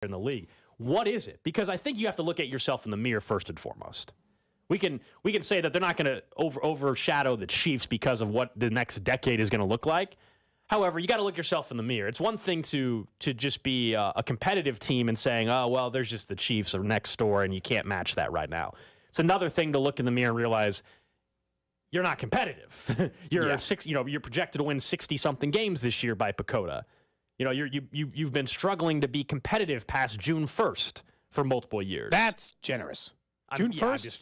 in the league. What is it? Because I think you have to look at yourself in the mirror first and foremost. We can say that they're not going to overshadow the Chiefs because of what the next decade is going to look like. However, you got to look yourself in the mirror. It's one thing to just be a competitive team and saying, oh, well, there's just the Chiefs are next door and you can't match that right now. It's another thing to look in the mirror and realize you're not competitive. You're projected to win 60-something games this year by Pacoda. You've been struggling to be competitive past June 1st for multiple years. That's generous. June 1st?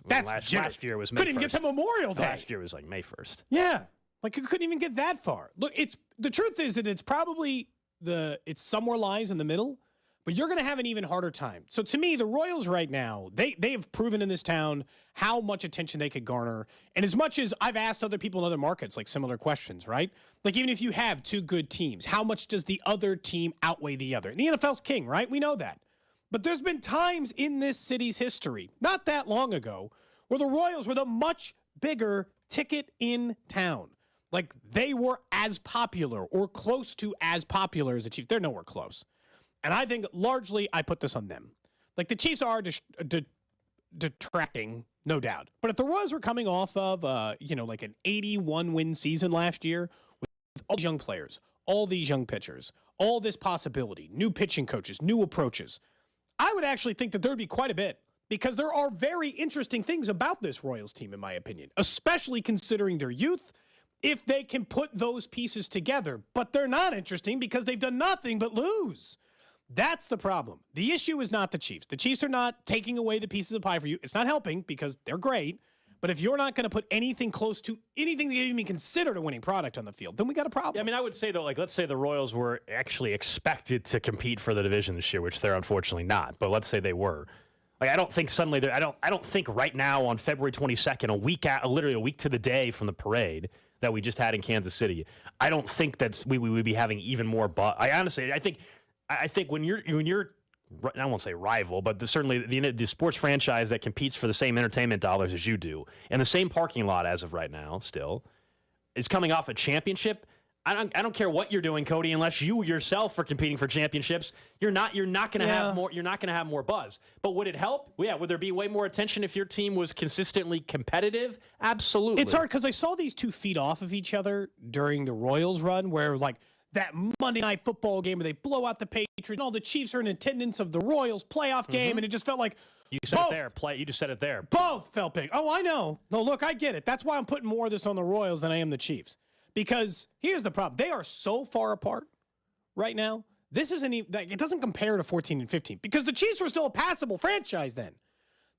That's last year was May 1st. Couldn't even get to Memorial Day. Last year was like May 1st. Yeah. Like, you couldn't even get that far. Look, the truth is that it's probably it's somewhere lies in the middle, but you're going to have an even harder time. So to me, the Royals right now, they have proven in this town how much attention they could garner. And as much as I've asked other people in other markets, like similar questions, right? Like, even if you have two good teams, how much does the other team outweigh the other? And the NFL's king, right? We know that. But there's been times in this city's history, not that long ago, where the Royals were the much bigger ticket in town. Like, they were as popular or close to as popular as the Chiefs. They're nowhere close. And I think largely I put this on them. Like, the Chiefs are detracting, no doubt. But if the Royals were coming off of, like an 81-win season last year with all these young players, all these young pitchers, all this possibility, new pitching coaches, new approaches, I would actually think that there would be quite a bit, because there are very interesting things about this Royals team, in my opinion, especially considering their youth, if they can put those pieces together. But they're not interesting because they've done nothing but lose. That's the problem. The issue is not the Chiefs. The Chiefs are not taking away the pieces of pie for you. It's not helping because they're great. But if you're not going to put anything close to anything that you even considered a winning product on the field, then we got a problem. Yeah, I mean, I would say, though, like, let's say the Royals were actually expected to compete for the division this year, which they're unfortunately not. But let's say they were. Like, I don't think suddenly I don't think right now on February 22nd, literally a week to the day from the parade that we just had in Kansas City, I don't think that we would be having even more. I think when you're I won't say rival, but certainly the sports franchise that competes for the same entertainment dollars as you do, and the same parking lot as of right now still, is coming off a championship. I don't care what you're doing, Cody, unless you yourself are competing for championships. You're not going to have more. You're not going to have more buzz. But would it help? Yeah. Would there be way more attention if your team was consistently competitive? Absolutely. It's hard because I saw these two feed off of each other during the Royals run, where like that Monday Night Football game where they blow out the Patriots, and all the Chiefs are in attendance of the Royals playoff game, and it just felt like you said it there. You just said it there. Both felt big. Oh, I know. No, look, I get it. That's why I'm putting more of this on the Royals than I am the Chiefs. Because here's the problem. They are so far apart right now. This isn't even, it doesn't compare to 14 and 15 because the Chiefs were still a passable franchise then.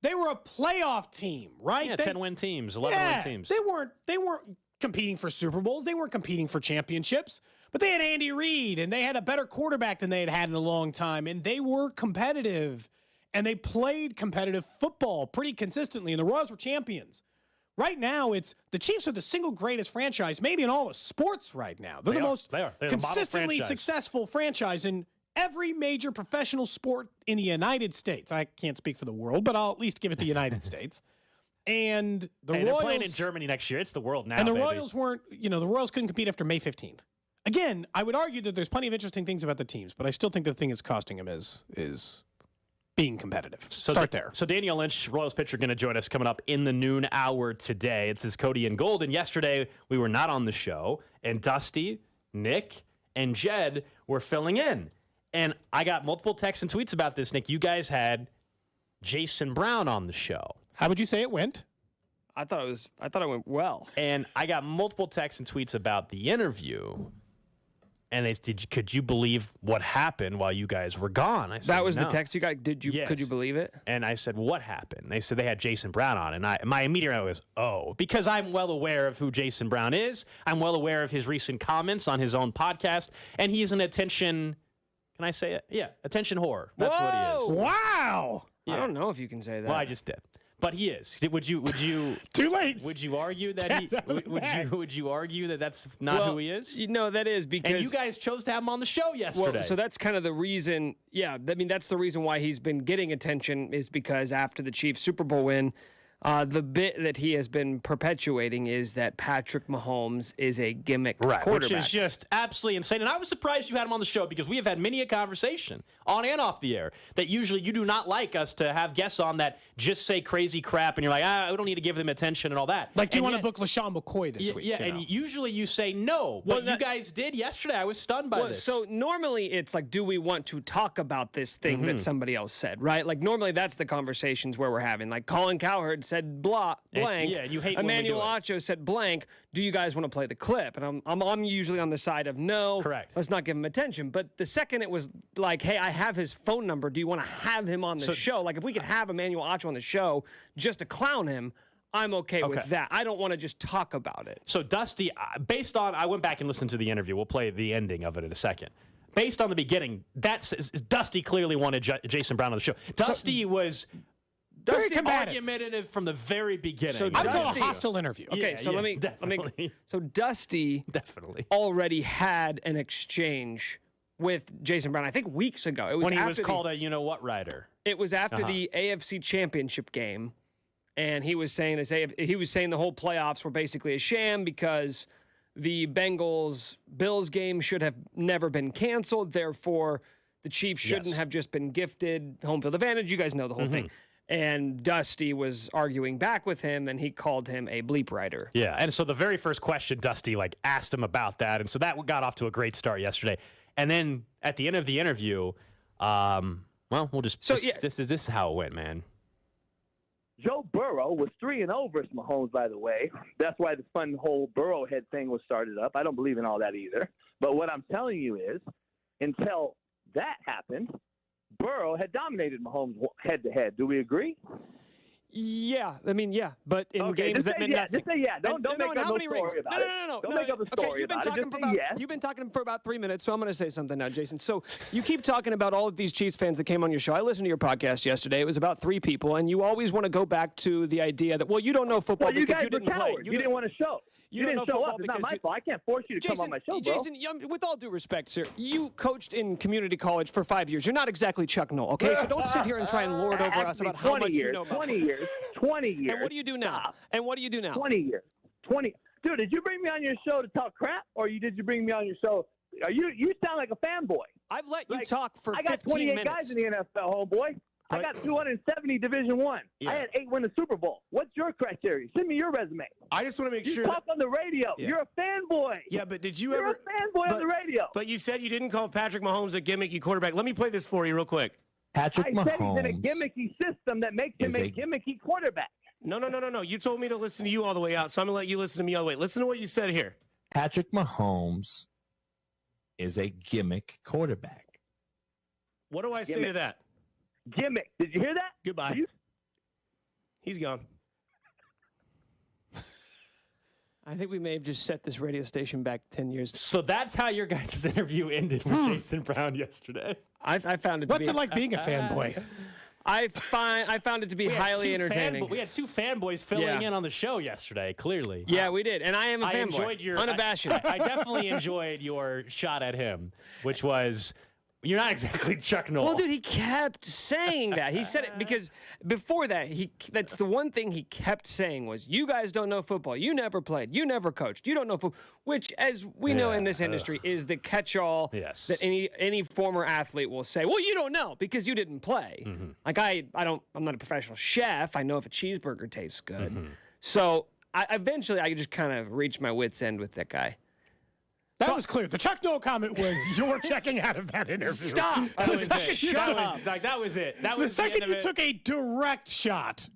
They were a playoff team, right? Yeah, 10-win teams, 11-win teams. They weren't competing for Super Bowls. They weren't competing for championships. But they had Andy Reid, and they had a better quarterback than they had in a long time, and they were competitive, and they played competitive football pretty consistently, and the Royals were champions. Right now, the Chiefs are the single greatest franchise, maybe in all of sports right now. They're the most consistently successful franchise in every major professional sport in the United States. I can't speak for the world, but I'll at least give it the United States. And Royals, they're playing in Germany next year. It's the world now. And the Royals the Royals couldn't compete after May 15th. Again, I would argue that there's plenty of interesting things about the teams, but I still think the thing that's costing them is being competitive. Start there. So Daniel Lynch, Royals pitcher, going to join us coming up in the noon hour today. It says Cody and Gold. And yesterday, we were not on the show, and Dusty, Nick, and Jed were filling in. And I got multiple texts and tweets about this, Nick. You guys had Jason Brown on the show. How would you say it went? I thought it went well. And I got multiple texts and tweets about the interview. And they said, could you believe what happened while you guys were gone? I said, that was no. the text you got? Yes. Could you believe it? And I said, what happened? They said they had Jason Brown on. And my immediate reaction was, because I'm well aware of who Jason Brown is. I'm well aware of his recent comments on his own podcast. And he's an attention, can I say it? Yeah, attention whore. That's what he is. Wow. Yeah. I don't know if you can say that. Well, I just did. But he is. Would you? Too late. Would you argue that would you argue that that's not who he is? No, that is because. And you guys chose to have him on the show yesterday. Well, so that's kind of the reason. Yeah, I mean that's the reason why he's been getting attention is because after the Chiefs Super Bowl win, The bit that he has been perpetuating is that Patrick Mahomes is a gimmick quarterback. Which is just absolutely insane. And I was surprised you had him on the show because we have had many a conversation on and off the air that usually you do not like us to have guests on that just say crazy crap and you're like, we don't need to give them attention and all that. Like, do you want to book LaShawn McCoy this week? Yeah, and usually you say no, but you guys did yesterday. I was stunned by this. So normally it's like, do we want to talk about this thing that somebody else said, right? Like normally that's the conversations where we're having. Like Colin Cowherd said blank. And you hate when we do Emmanuel it. Acho said blank. Do you guys want to play the clip? And I'm usually on the side of no. Correct. Let's not give him attention. But the second it was like, hey, I have his phone number. Do you want to have him on the show? Like if we could have Emmanuel Acho on the show just to clown him, I'm okay with that. I don't want to just talk about it. So Dusty, based on, I went back and listened to the interview. We'll play the ending of it in a second. Based on the beginning, Dusty clearly wanted Jason Brown on the show. Dusty was very argumentative from the very beginning. So I'd call it a hostile interview. Okay, so let me. So Dusty definitely already had an exchange with Jason Brown. I think weeks ago. It was when he was called a you know what rider. It was after the AFC Championship game, and he was saying the whole playoffs were basically a sham because the Bengals-Bills game should have never been canceled. Therefore, the Chiefs shouldn't have just been gifted home field advantage. You guys know the whole thing. And Dusty was arguing back with him, and he called him a bleep writer. Yeah, and so the very first question, Dusty asked him about that, and so that got off to a great start yesterday. And then at the end of the interview, we'll just this is how it went, man. Joe Burrow was 3-0 versus Mahomes, by the way. That's why the fun whole Burrow head thing was started up. I don't believe in all that either. But what I'm telling you is, until that happened, Burrow had dominated Mahomes head-to-head. Do we agree? Yeah, I mean, yeah, but in games that meant nothing. Just say yeah. Don't make up no story about it. No. Don't make up a story about it. Just say yes. You've been talking for about 3 minutes, so I'm going to say something now, Jason. So you keep talking about all of these Chiefs fans that came on your show. I listened to your podcast yesterday. It was about 3 people, and you always want to go back to the idea that, well, you don't know football because you didn't play. You didn't want to show. You didn't show up. It's not my fault. I can't force you to come on my show, bro. Jason, with all due respect, sir, you coached in community college for 5 years. You're not exactly Chuck Noll, okay? So don't sit here and try and lord over us about how much you know about 20 years. 20 years. And what do you do now? Stop. And what do you do now? 20 years. 20. Dude, did you bring me on your show to talk crap, or did you bring me on your show? You sound like a fanboy. I've let you talk for 15 minutes. I got 28 guys in the NFL, homeboy. I got 270 Division I. I had 8 win the Super Bowl. What's your criteria? Send me your resume. I just want to make sure. You talk on the radio. Yeah. You're a fanboy. Yeah, but did you You're ever? You're a fanboy on the radio. But you said you didn't call Patrick Mahomes a gimmicky quarterback. Let me play this for you real quick. Patrick Mahomes. I said he's in a gimmicky system that makes him a gimmicky quarterback. No. You told me to listen to you all the way out, so I'm going to let you listen to me all the way. Listen to what you said here. Patrick Mahomes is a gimmick quarterback. What do I say to that? Gimmick. Did you hear that? Goodbye. He's gone. I think we may have just set this radio station back 10 years. So that's how your guys' interview ended with Jason Brown yesterday. I found it. What's it like being a fanboy? I found it to be highly entertaining. We had 2 fanboys filling in on the show yesterday. Clearly, yeah, we did, and I am a fanboy. Enjoyed your unabashed. I definitely enjoyed your shot at him, which was. You're not exactly Chuck Noll. Well, dude, he kept saying that. He said it because before that, that's the one thing he kept saying was, you guys don't know football. You never played. You never coached. You don't know football, which, as we know in this industry, is the catch-all that any former athlete will say, well, you don't know because you didn't play. Like, I'm not a professional chef. I know if a cheeseburger tastes good. So eventually I just kind of reached my wit's end with that guy. That was clear. The Chuck Noll comment was you're checking out of that interview. Stop. That was it. That was it. That was the second you took a direct shot.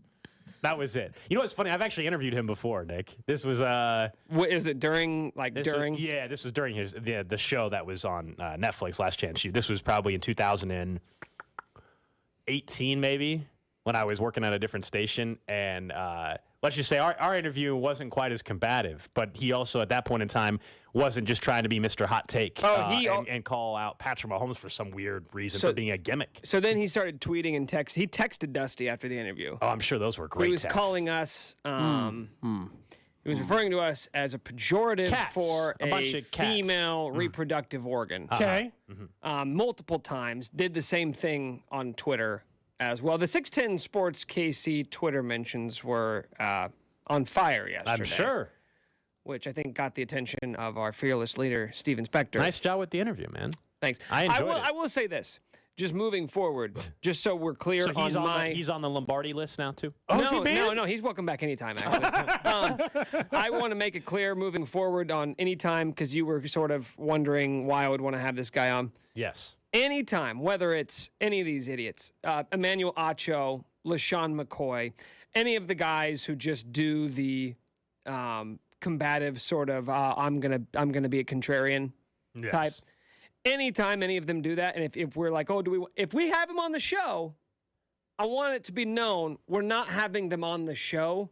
That was it. You know what's funny? I've actually interviewed him before, Nick. This was What is it during? This was during the show that was on Netflix, Last Chance Shoot. This was probably in 2018, maybe, when I was working at a different station, and let's just say our interview wasn't quite as combative, but he also at that point in time wasn't just trying to be Mr. Hot Take and call out Patrick Mahomes for some weird reason for being a gimmick. So then he started tweeting and text. He texted Dusty after the interview. Oh, I'm sure those were great. He was texts. calling us. He was referring to us as a pejorative for a female reproductive organ. Okay. Multiple times. Did the same thing on Twitter. as well. The 610 Sports KC Twitter mentions were on fire yesterday. I'm sure. Which I think got the attention of our fearless leader, Steven Spector. Nice job with the interview, man. Thanks. I enjoyed it. I will say this, just moving forward, just so we're clear So he's on he's on the Lombardi list now, too? No, he's welcome back anytime, actually. I want to make it clear moving forward on anytime, because you were sort of wondering why I would want to have this guy on. Yes. Anytime, whether it's any of these idiots, Emmanuel Acho, LaShawn McCoy, any of the guys who just do the combative sort of I'm gonna be a contrarian type. Anytime any of them do that, and if we're like, if we have him on the show, I want it to be known we're not having them on the show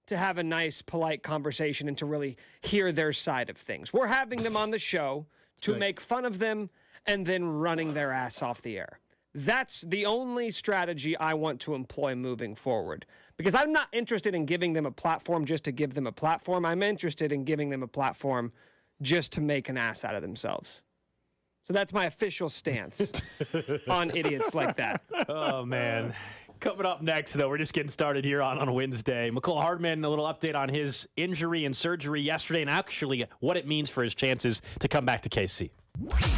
to have a nice, polite conversation and to really hear their side of things. We're having them on the show to make fun of them and then running their ass off the air. That's the only strategy I want to employ moving forward. Because I'm not interested in giving them a platform just to give them a platform. I'm interested in giving them a platform just to make an ass out of themselves. So that's my official stance on idiots like that. Oh, man. Coming up next, though, we're just getting started here on Wednesday. Mecole Hardman, a little update on his injury and surgery yesterday and actually what it means for his chances to come back to KC.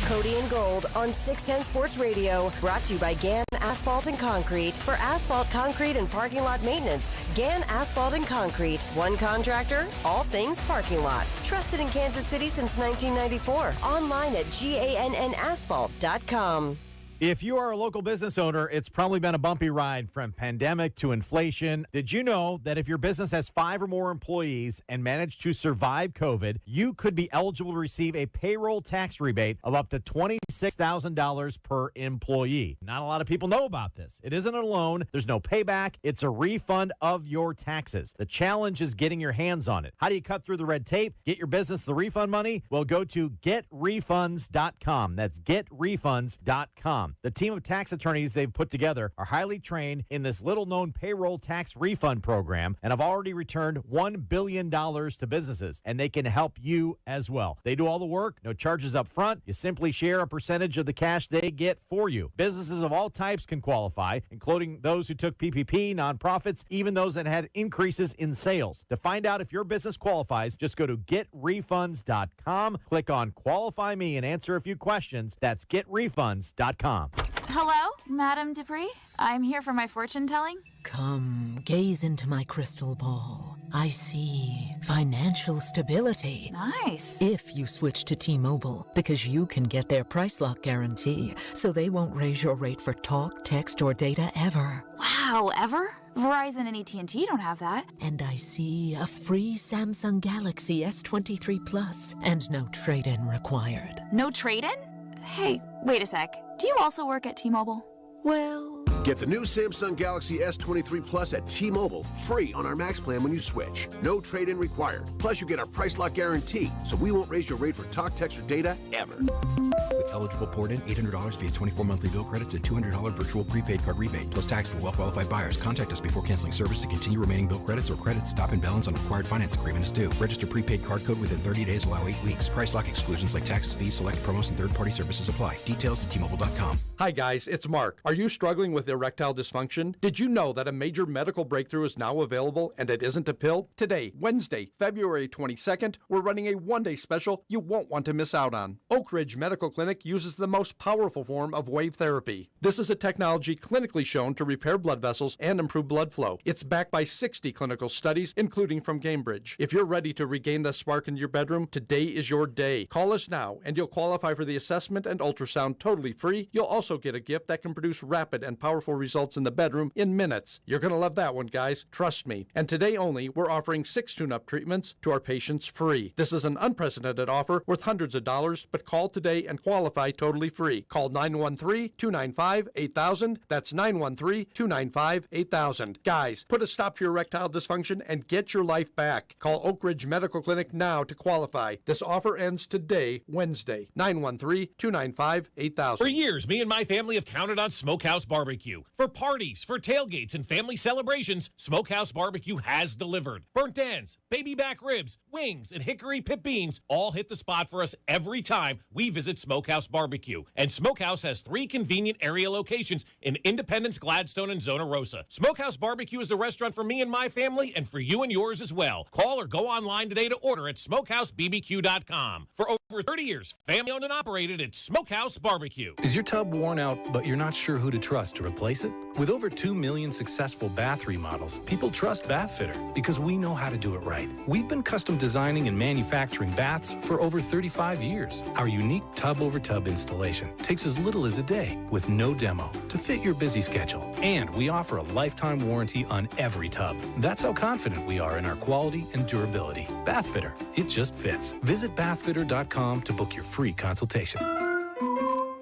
Cody and Gold on 610 Sports Radio, brought to you by Gann Asphalt and Concrete. For asphalt, concrete, and parking lot maintenance, Gann Asphalt and Concrete. One contractor, all things parking lot. Trusted in Kansas City since 1994. Online at GANNasphalt.com. If you are a local business owner, it's probably been a bumpy ride from pandemic to inflation. Did you know that if your business has 5 or more employees and managed to survive COVID, you could be eligible to receive a payroll tax rebate of up to $26,000 per employee? Not a lot of people know about this. It isn't a loan. There's no payback. It's a refund of your taxes. The challenge is getting your hands on it. How do you cut through the red tape? Get your business the refund money? Well, go to getrefunds.com. That's getrefunds.com. The team of tax attorneys they've put together are highly trained in this little-known payroll tax refund program and have already returned $1 billion to businesses, and they can help you as well. They do all the work, no charges up front. You simply share a percentage of the cash they get for you. Businesses of all types can qualify, including those who took PPP, nonprofits, even those that had increases in sales. To find out if your business qualifies, just go to getrefunds.com, click on Qualify Me, and answer a few questions. That's getrefunds.com. Hello, Madame Dupree? I'm here for my fortune telling. Come, gaze into my crystal ball. I see financial stability. Nice. If you switch to T-Mobile, because you can get their price lock guarantee, so they won't raise your rate for talk, text, or data ever. Wow, ever? Verizon and AT&T don't have that. And I see a free Samsung Galaxy S23 Plus and no trade-in required. No trade-in? Hey, wait a sec. Do you also work at T-Mobile? Well... Get the new Samsung Galaxy S23 Plus at T-Mobile, free on our Max plan when you switch. No trade-in required. Plus, you get our price lock guarantee, so we won't raise your rate for talk, text, or data ever. With eligible port-in, $800 via 24 monthly bill credits and $200 virtual prepaid card rebate, plus tax for well-qualified buyers. Contact us before canceling service to continue remaining bill credits or credits. Stop and balance on required finance agreement is due. Register prepaid card code within 30 days. Allow 8 weeks. Price lock exclusions like taxes, fees, select promos, and third-party services apply. Details at T-Mobile.com. Hi guys, it's Mark. Are you struggling with erectile dysfunction? Did you know that a major medical breakthrough is now available and it isn't a pill? Today, Wednesday, February 22nd, we're running a one-day special you won't want to miss out on. Oak Ridge Medical Clinic uses the most powerful form of wave therapy. This is a technology clinically shown to repair blood vessels and improve blood flow. It's backed by 60 clinical studies, including from Cambridge. If you're ready to regain the spark in your bedroom, today is your day. Call us now and you'll qualify for the assessment and ultrasound totally free. You'll also get a gift that can produce rapid and powerful results in the bedroom in minutes. You're going to love that one, guys. Trust me. And today only, we're offering 6 tune-up treatments to our patients free. This is an unprecedented offer worth hundreds of dollars, but call today and qualify totally free. Call 913-295-8000. That's 913-295-8000. Guys, put a stop to your erectile dysfunction and get your life back. Call Oak Ridge Medical Clinic now to qualify. This offer ends today, Wednesday. 913-295-8000. For years, me and my family have counted on Smokehouse Barbecue. Barbecue. For parties, for tailgates, and family celebrations, Smokehouse Barbecue has delivered. Burnt ends, baby back ribs, wings, and hickory pit beans all hit the spot for us every time we visit Smokehouse Barbecue. And Smokehouse has 3 convenient area locations in Independence, Gladstone, and Zona Rosa. Smokehouse Barbecue is the restaurant for me and my family, and for you and yours as well. Call or go online today to order at SmokehouseBBQ.com. For over 30 years, family-owned and operated, it's Smokehouse Barbecue. Is your tub worn out, but you're not sure who to trust to replace it? With over 2 million successful bath remodels, people trust Bathfitter because we know how to do it right. We've been custom designing and manufacturing baths for over 35 years. Our unique tub-over-tub installation takes as little as a day with no demo to fit your busy schedule. And we offer a lifetime warranty on every tub. That's how confident we are in our quality and durability. Bathfitter, it just fits. Visit bathfitter.com to book your free consultation.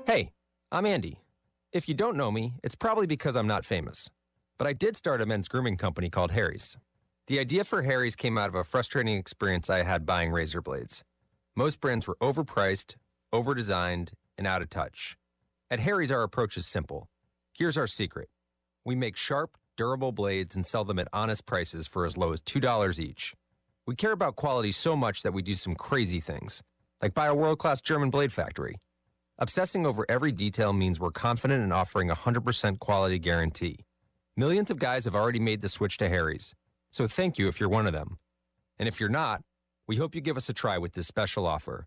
Hey, I'm Andy. If you don't know me, it's probably because I'm not famous. But I did start a men's grooming company called Harry's. The idea for Harry's came out of a frustrating experience I had buying razor blades. Most brands were overpriced, overdesigned, and out of touch. At Harry's, our approach is simple. Here's our secret. We make sharp, durable blades and sell them at honest prices for as low as $2 each. We care about quality so much that we do some crazy things, like buy a world-class German blade factory. Obsessing over every detail means we're confident in offering a 100% quality guarantee. Millions of guys have already made the switch to Harry's, so thank you if you're one of them. And if you're not, we hope you give us a try with this special offer.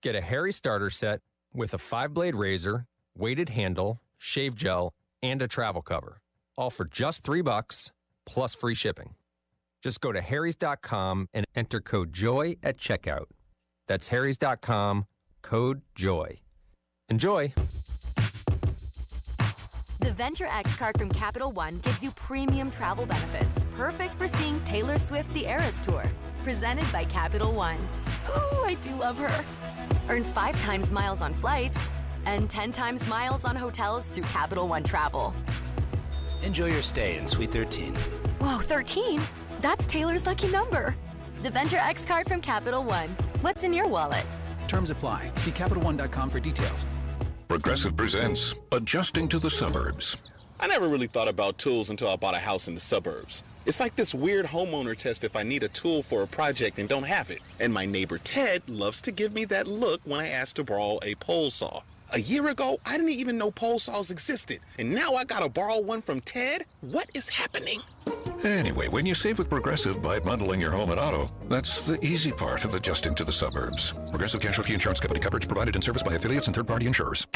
Get a Harry starter set with a 5-blade razor, weighted handle, shave gel, and a travel cover, all for just $3 plus free shipping. Just go to harrys.com and enter code JOY at checkout. That's harrys.com, code JOY. Enjoy. The Venture X card from Capital One gives you premium travel benefits, perfect for seeing Taylor Swift The Eras Tour. Presented by Capital One. Ooh, I do love her. Earn 5 times miles on flights and 10 times miles on hotels through Capital One Travel. Enjoy your stay in Suite 13. Whoa, 13? That's Taylor's lucky number. The Venture X card from Capital One. What's in your wallet? Terms apply. See CapitalOne.com for details. Progressive presents Adjusting to the Suburbs. I never really thought about tools until I bought a house in the suburbs. It's like this weird homeowner test if I need a tool for a project and don't have it. And my neighbor Ted loves to give me that look when I ask to borrow a pole saw. A year ago, I didn't even know pole saws existed. And now I gotta borrow one from Ted? What is happening? Anyway, when you save with Progressive by bundling your home and auto, that's the easy part of adjusting to the suburbs. Progressive Casualty Insurance Company. Coverage provided and serviced by affiliates and third-party insurers.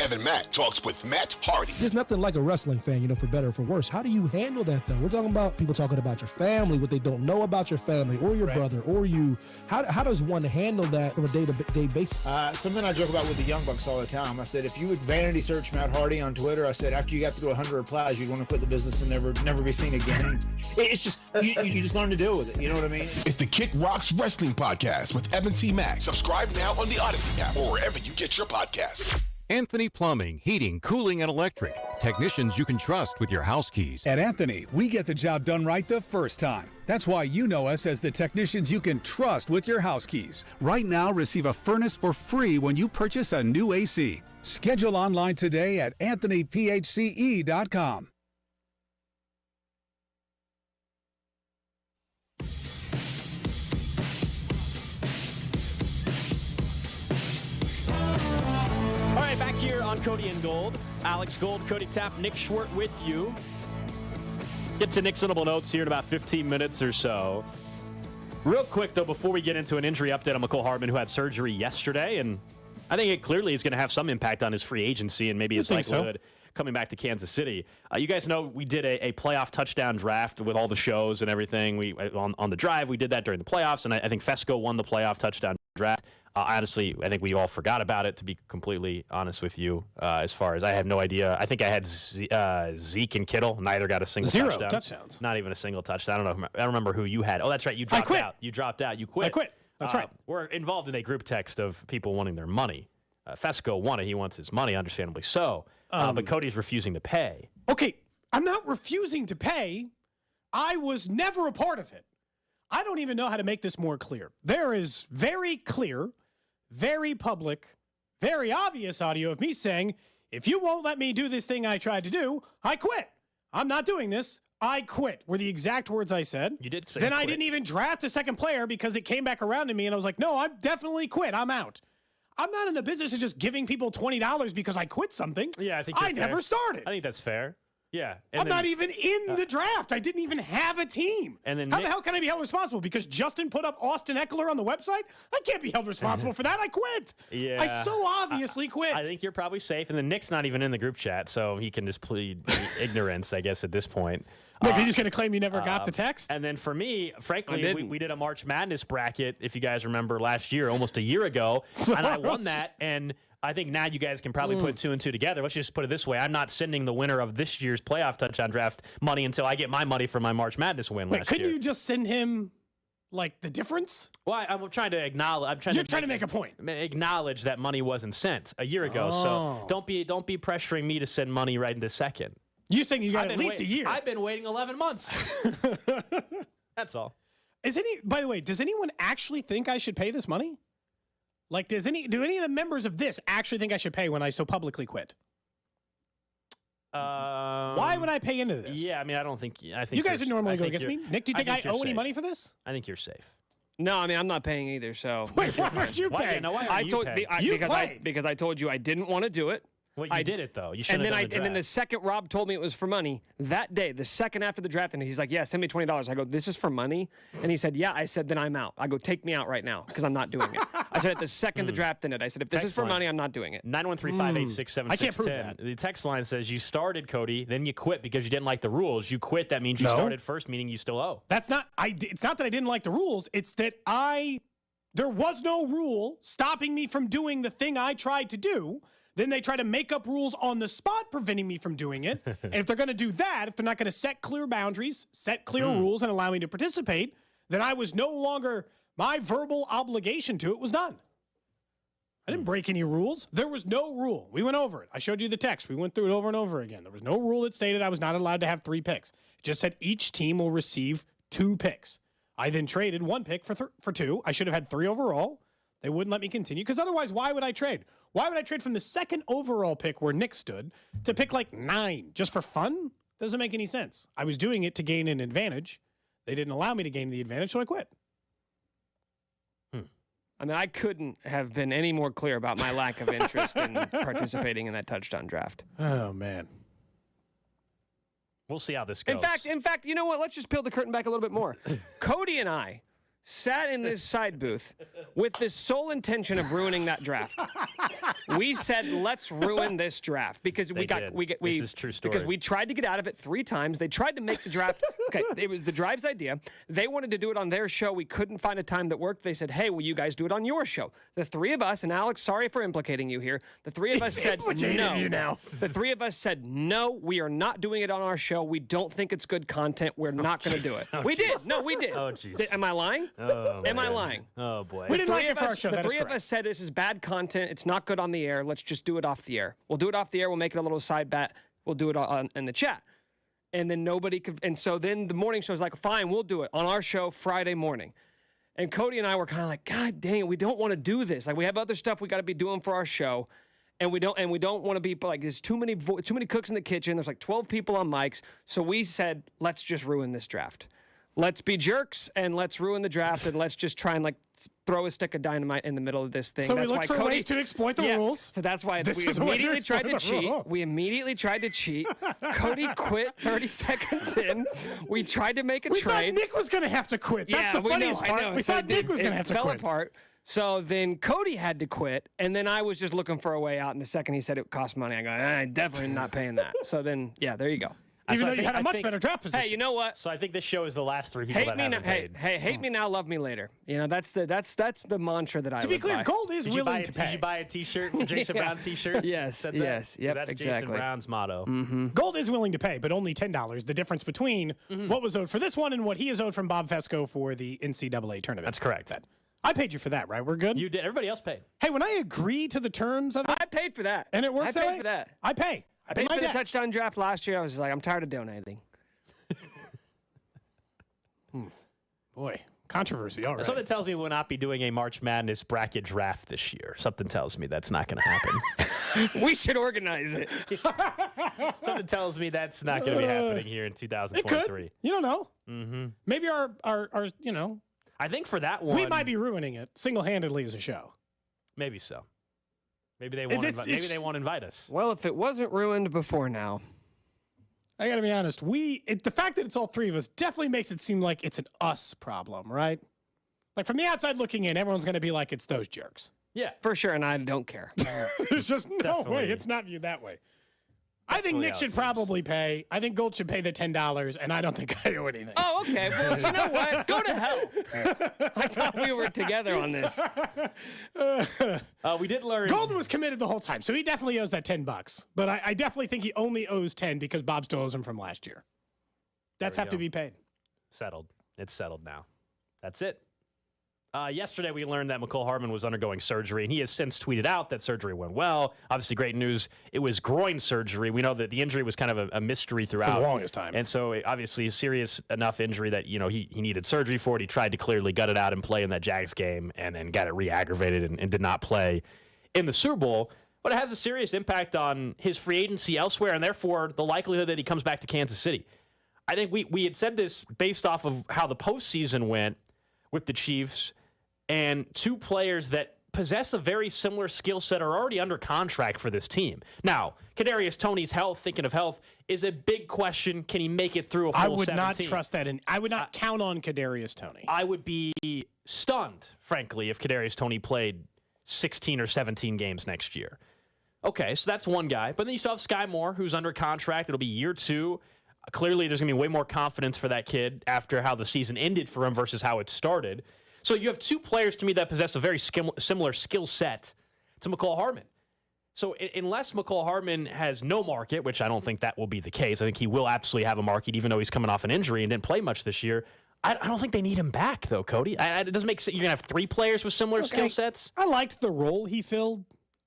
Evan Matt talks with Matt Hardy. There's nothing like a wrestling fan, for better or for worse. How do you handle that, though? We're talking about people talking about your family, what they don't know about your family or your brother or you. How does one handle that from a day-to-day basis? Something I joke about with the Young Bucks all the time. I said, if you would vanity search Matt Hardy on Twitter, I said, after you got through 100 replies, you'd want to quit the business and never be seen again. It's just, you just learn to deal with it. You know what I mean? It's the Kick Rocks Wrestling Podcast with Evan T. Mack. Subscribe now on the Odyssey app or wherever you get your podcasts. Anthony Plumbing, Heating, Cooling, and Electric. Technicians you can trust with your house keys. At Anthony, we get the job done right the first time. That's why you know us as the technicians you can trust with your house keys. Right now, receive a furnace for free when you purchase a new AC. Schedule online today at anthonyphce.com. All right, back here on Cody and Gold. Alex Gold, Cody Tapp, Nick Schwartz with you. Get to Nick's notable notes here in about 15 minutes or so. Real quick, though, before we get into an injury update on Mecole Hardman, who had surgery yesterday, and I think it clearly is going to have some impact on his free agency and maybe his likelihood coming back to Kansas City. You guys know we did a playoff touchdown draft with all the shows and everything. We on the drive, we did that during the playoffs, and I think Fesco won the playoff touchdown draft. Honestly, I think we all forgot about it, to be completely honest with you, as far as I have no idea. I think I had Zeke and Kittle. Neither got a single touchdown. 0 touchdowns. Not even a single touchdown. I don't remember who you had. Oh, that's right. You dropped out. You dropped out. You quit. I quit. That's right. We're involved in a group text of people wanting their money. Fesco won it. He wants his money, understandably so. But Cody's refusing to pay. Okay, I'm not refusing to pay. I was never a part of it. I don't even know how to make this more clear. There is very clear, very public, very obvious audio of me saying, if you won't let me do this thing I tried to do, I quit. I'm not doing this. I quit were the exact words I said. You did say Then quit. I didn't even draft a second player because it came back around to me and I was like, no, I'm definitely quit. I'm out. I'm not in the business of just giving people $20 because I quit something. Yeah, I think I never started. I think that's fair. Yeah. I'm not even in the draft. I didn't even have a team. And then how the hell can I be held responsible? Because Justin put up Austin Eckler on the website? I can't be held responsible for that. I quit. Yeah. I so obviously quit. I think you're probably safe. And then Nick's not even in the group chat, so he can just plead ignorance, I guess, at this point. Nick, you're just going to claim you never got the text? And then for me, frankly, we did a March Madness bracket, if you guys remember, last year, almost a year ago. And I won that. And I think now you guys can probably put 2 and 2 together. Let's just put it this way. I'm not sending the winner of this year's playoff touchdown draft money until I get my money for my March Madness win last year. Couldn't you just send him, like, the difference? Well, I'm trying to acknowledge. You're trying to make a point. Acknowledge that money wasn't sent a year ago. So don't be pressuring me to send money right in this second. You're saying you got at least a year. I've been waiting 11 months. That's all. By the way, does anyone actually think I should pay this money? Like, do any of the members of this actually think I should pay when I so publicly quit? Why would I pay into this? Yeah, I mean, I think you guys would normally go against me. Nick, do you think I owe any money for this? I think you're safe. No, I mean, I'm not paying either. So wait, why aren't you paying? Because I told you I didn't want to do it. Well, you did it though. You should. And then the second Rob told me it was for money that day, the second after the draft, and he's like, "Yeah, send me $20." I go, "This is for money," and he said, "Yeah." I said, "Then I'm out." I go, "Take me out right now because I'm not doing it." I said, "At the second the draft ended," I said, "If this is for money, I'm not doing it." 913-586-7610. I can't prove that. The text line says you started, Cody, then you quit because you didn't like the rules. You quit. That means you started first, meaning you still owe. That's not. It's not that I didn't like the rules. It's that there was no rule stopping me from doing the thing I tried to do. Then they try to make up rules on the spot, preventing me from doing it. And if they're going to do that, if they're not going to set clear boundaries, set clear rules, and allow me to participate, then I was no longer, my verbal obligation to it was done. I didn't break any rules. There was no rule. We went over it. I showed you the text. We went through it over and over again. There was no rule that stated I was not allowed to have 3 picks. It just said each team will receive 2 picks. I then traded 1 pick for 2. I should have had 3 overall. They wouldn't let me continue because otherwise, why would I trade? Why would I trade from the 2nd overall pick where Nick stood to pick like 9 just for fun? Doesn't make any sense. I was doing it to gain an advantage. They didn't allow me to gain the advantage, so I quit. I mean, I couldn't have been any more clear about my lack of interest in participating in that touchdown draft. Oh, man. We'll see how this goes. In fact, you know what? Let's just peel the curtain back a little bit more. Cody and I sat in this side booth with the sole intention of ruining that draft. We said, let's ruin this draft because this is true story. Because we tried to get out of it 3 times. They tried to make the draft. Okay, it was the Drive's idea. They wanted to do it on their show. We couldn't find a time that worked. They said, hey, will you guys do it on your show? The 3 of us, and Alex, sorry for implicating you here. The 3 of us said no. You now. The 3 of us said, no, we are not doing it on our show. We don't think it's good content. We're not going to do it. We did. No, we did. Oh, jeez. Am I lying? Oh, Am I lying? Oh, boy. We didn't like it for our show. The 3 of us said this is bad content. It's not good on the air. Let's just do it off the air. We'll do it off the air. We'll make it a little side bet. We'll do it in the chat. And then nobody could. And so then the morning show was like, fine, we'll do it on our show Friday morning. And Cody and I were kind of like, God dang it, we don't want to do this. Like we have other stuff we got to be doing for our show. And we don't want to be like there's too many cooks in the kitchen. There's like 12 people on mics. So we said, let's just ruin this draft. Let's be jerks and let's ruin the draft and let's just try and like throw a stick of dynamite in the middle of this thing. So that's we looked for ways to exploit the rules. So that's why we immediately tried to cheat. We immediately tried to cheat. Cody quit 30 seconds in. We tried to make a trade. We thought Nick was going to have to quit. That's the funniest part. We thought Nick was going to have to quit. It fell apart. So then Cody had to quit, and then I was just looking for a way out. And the second he said it cost money, I go, I'm definitely not paying that. So then, yeah, there you go. Even though you had a much better draft position. Hey, you know what? So I think this show is the last 3 people that haven't paid. Hate me now, love me later. You know, that's the mantra that I live by. To be clear, Gold is willing to pay. Did you buy a T-shirt, a Jason Brown T-shirt? Yes, yep, that's exactly. Jason Brown's motto. Mm-hmm. Gold is willing to pay, but only $10. The difference between what was owed for this one and what he is owed from Bob Fesco for the NCAA tournament. That's correct. I paid you for that, right? We're good? You did. Everybody else paid. Hey, when I agree to the terms of it. I paid for that. And it works I paid for that. I pay. I paid for the touchdown draft last year. I was like, I'm tired of donating. Boy, Controversy, all right. Something tells me we'll not be doing a March Madness bracket draft this year. Something tells me that's not going to happen. We should organize it. Something tells me that's not going to be happening here in 2023. It could. You don't know. Mm-hmm. Maybe our I think for that one, we might be ruining it single-handedly as a show. Maybe so. Maybe they won't. Maybe they won't invite us. Well, if it wasn't ruined before now. I got to be honest. The fact that it's all three of us definitely makes it seem like it's an us problem, right? Like from the outside looking in, everyone's going to be like, it's those jerks. Yeah, for sure, and I don't care. There's just no way. It's not viewed that way. I think Nick should probably pay. I think Gold should pay the $10, and I don't think I owe anything. Oh, okay. Well, you know what? Go to hell. I thought we were together on this. We did learn. Golden was committed the whole time, so he definitely owes that $10. But I definitely think he only owes 10 because Bob still owes him from last year. That's have to be paid. Settled. It's settled now. That's it. Yesterday, we learned that Mecole Hardman was undergoing surgery, and he has since tweeted out that surgery went well. Obviously, great news. It was groin surgery. We know that the injury was kind of a mystery throughout. For the longest time. And so, obviously, a serious enough injury that, he needed surgery for it. He tried to clearly gut it out and play in that Jags game and then got it re-aggravated and did not play in the Super Bowl. But it has a serious impact on his free agency elsewhere and, therefore, the likelihood that he comes back to Kansas City. I think we had said this based off of how the postseason went with the Chiefs, and two players that possess a very similar skill set are already under contract for this team. Now, Kadarius Toney's health, thinking of health, is a big question. Can he make it through a full 17? I would not trust that. I would not count on Kadarius Toney. I would be stunned, frankly, if Kadarius Toney played 16 or 17 games next year. Okay, so that's one guy. But then you still have Sky Moore, who's under contract. It'll be year 2. Clearly, there's going to be way more confidence for that kid after how the season ended for him versus how it started. So you have two players to me that possess a very similar skill set to Mecole Hardman. So unless Mecole Hardman has no market, which I don't think that will be the case, I think he will absolutely have a market even though he's coming off an injury and didn't play much this year. I don't think they need him back, though, Cody. It doesn't make sense. You're going to have 3 players with similar skill sets? I liked the role he filled.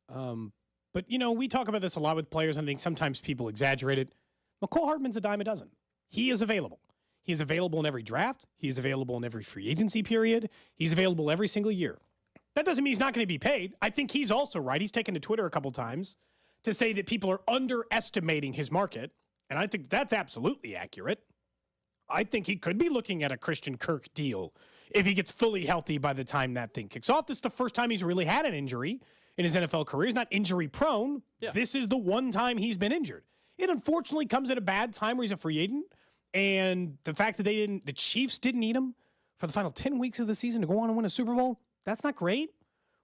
But, we talk about this a lot with players, and I think sometimes people exaggerate it. Mecole Hardman's a dime a dozen. He is available. He is available in every draft. He is available in every free agency period. He's available every single year. That doesn't mean he's not going to be paid. I think he's also right. He's taken to Twitter a couple times to say that people are underestimating his market, and I think that's absolutely accurate. I think he could be looking at a Christian Kirk deal if he gets fully healthy by the time that thing kicks off. This is the first time he's really had an injury in his NFL career. He's not injury prone. Yeah. This is the one time he's been injured. It unfortunately comes at a bad time where he's a free agent. And the fact that the Chiefs didn't need him for the final 10 weeks of the season to go on and win a Super Bowl, that's not great,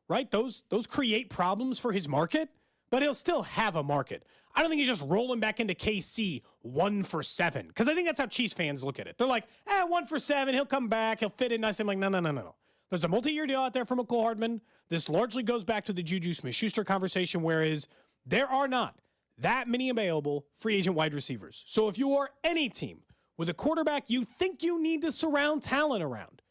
right? Those create problems for his market, but he'll still have a market. I don't think he's just rolling back into KC 1 for 7, because I think that's how Chiefs fans look at it. They're like, 1 for 7, he'll come back, he'll fit in. I say, like, no. There's a multi-year deal out there for Mecole Hardman. This largely goes back to the Juju Smith-Schuster conversation, whereas there are not that many available free agent wide receivers. So if you are any team with a quarterback you think you need to surround talent around,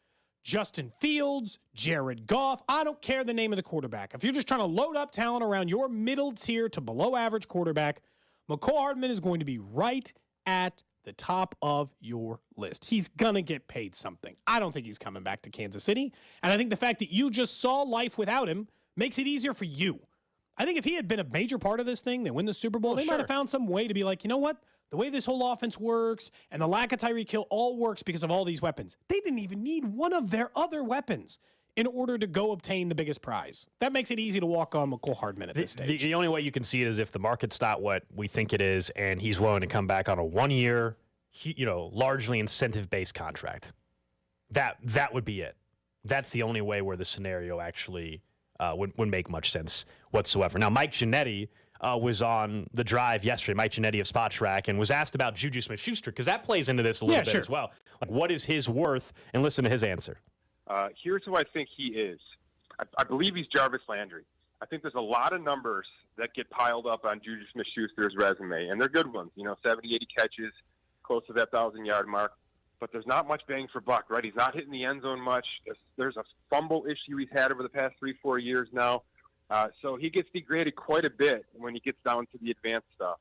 Justin Fields, Jared Goff, I don't care the name of the quarterback. If you're just trying to load up talent around your middle tier to below average quarterback, Mecole Hardman is going to be right at the top of your list. He's going to get paid something. I don't think he's coming back to Kansas City. And I think the fact that you just saw life without him makes it easier for you. I think if he had been a major part of this thing, they win the Super Bowl, they might have found some way to be like, you know what? The way this whole offense works and the lack of Tyreek Hill all works because of all these weapons. They didn't even need one of their other weapons in order to go obtain the biggest prize. That makes it easy to walk on Mecole Hardman at this stage. The only way you can see it is if the market's not what we think it is and he's willing to come back on a 1-year, largely incentive-based contract. That would be it. That's the only way where the scenario actually would make much sense whatsoever. Now, Mike Ginnetti was on the drive yesterday, Mike Ginnetti of Spot Track, and was asked about Juju Smith-Schuster, because that plays into this a little bit as well. Like, what is his worth? And listen to his answer. Here's who I think he is. I believe he's Jarvis Landry. I think there's a lot of numbers that get piled up on Juju Smith-Schuster's resume, and they're good ones. 70, 80 catches, close to that 1,000-yard mark. But there's not much bang for buck, right? He's not hitting the end zone much. There's a fumble issue he's had over the past 3-4 years now. So he gets degraded quite a bit when he gets down to the advanced stuff.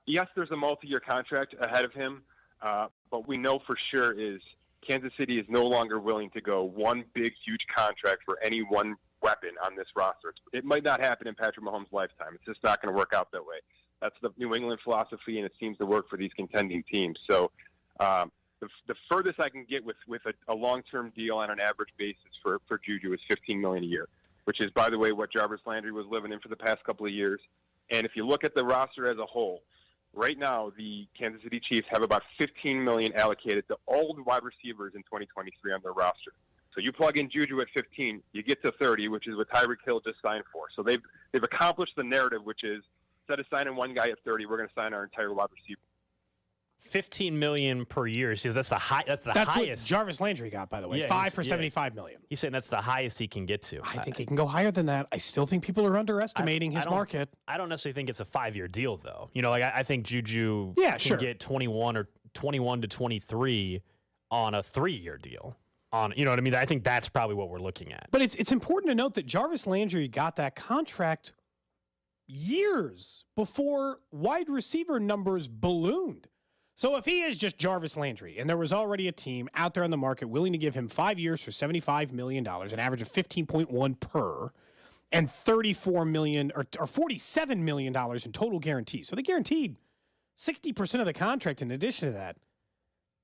Yes, there's a multi-year contract ahead of him, but we know for sure is Kansas City is no longer willing to go one big, huge contract for any one weapon on this roster. It might not happen in Patrick Mahomes' lifetime. It's just not going to work out that way. That's the New England philosophy, and it seems to work for these contending teams. So the furthest I can get with a long-term deal on an average basis for Juju is $15 million a year, which is, by the way, what Jarvis Landry was living in for the past couple of years. And if you look at the roster as a whole, right now the Kansas City Chiefs have about $15 million allocated to all the wide receivers in 2023 on their roster. So you plug in Juju at 15, you get to 30, which is what Tyreek Hill just signed for. So they've accomplished the narrative, which is instead of signing one guy at 30, we're going to sign our entire wide receiver. $15 million per year. See, that's the highest. What Jarvis Landry got, by the way. Yeah, 5 for $75 million. He's saying that's the highest he can get to. I think he can go higher than that. I still think people are underestimating his market. I don't necessarily think it's a 5-year deal, though. You know, like I think Juju can get 21 to 23 on a 3-year deal. You know what I mean? I think that's probably what we're looking at. But it's important to note that Jarvis Landry got that contract years before wide receiver numbers ballooned. So if he is just Jarvis Landry, and there was already a team out there on the market willing to give him 5 years for $75 million, an average of 15.1 per, and $34 million or $47 million in total guarantees. So they guaranteed 60% of the contract in addition to that.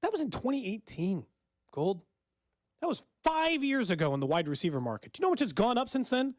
That was in 2018, Gold. That was 5 years ago in the wide receiver market. Do you know how much has gone up since then?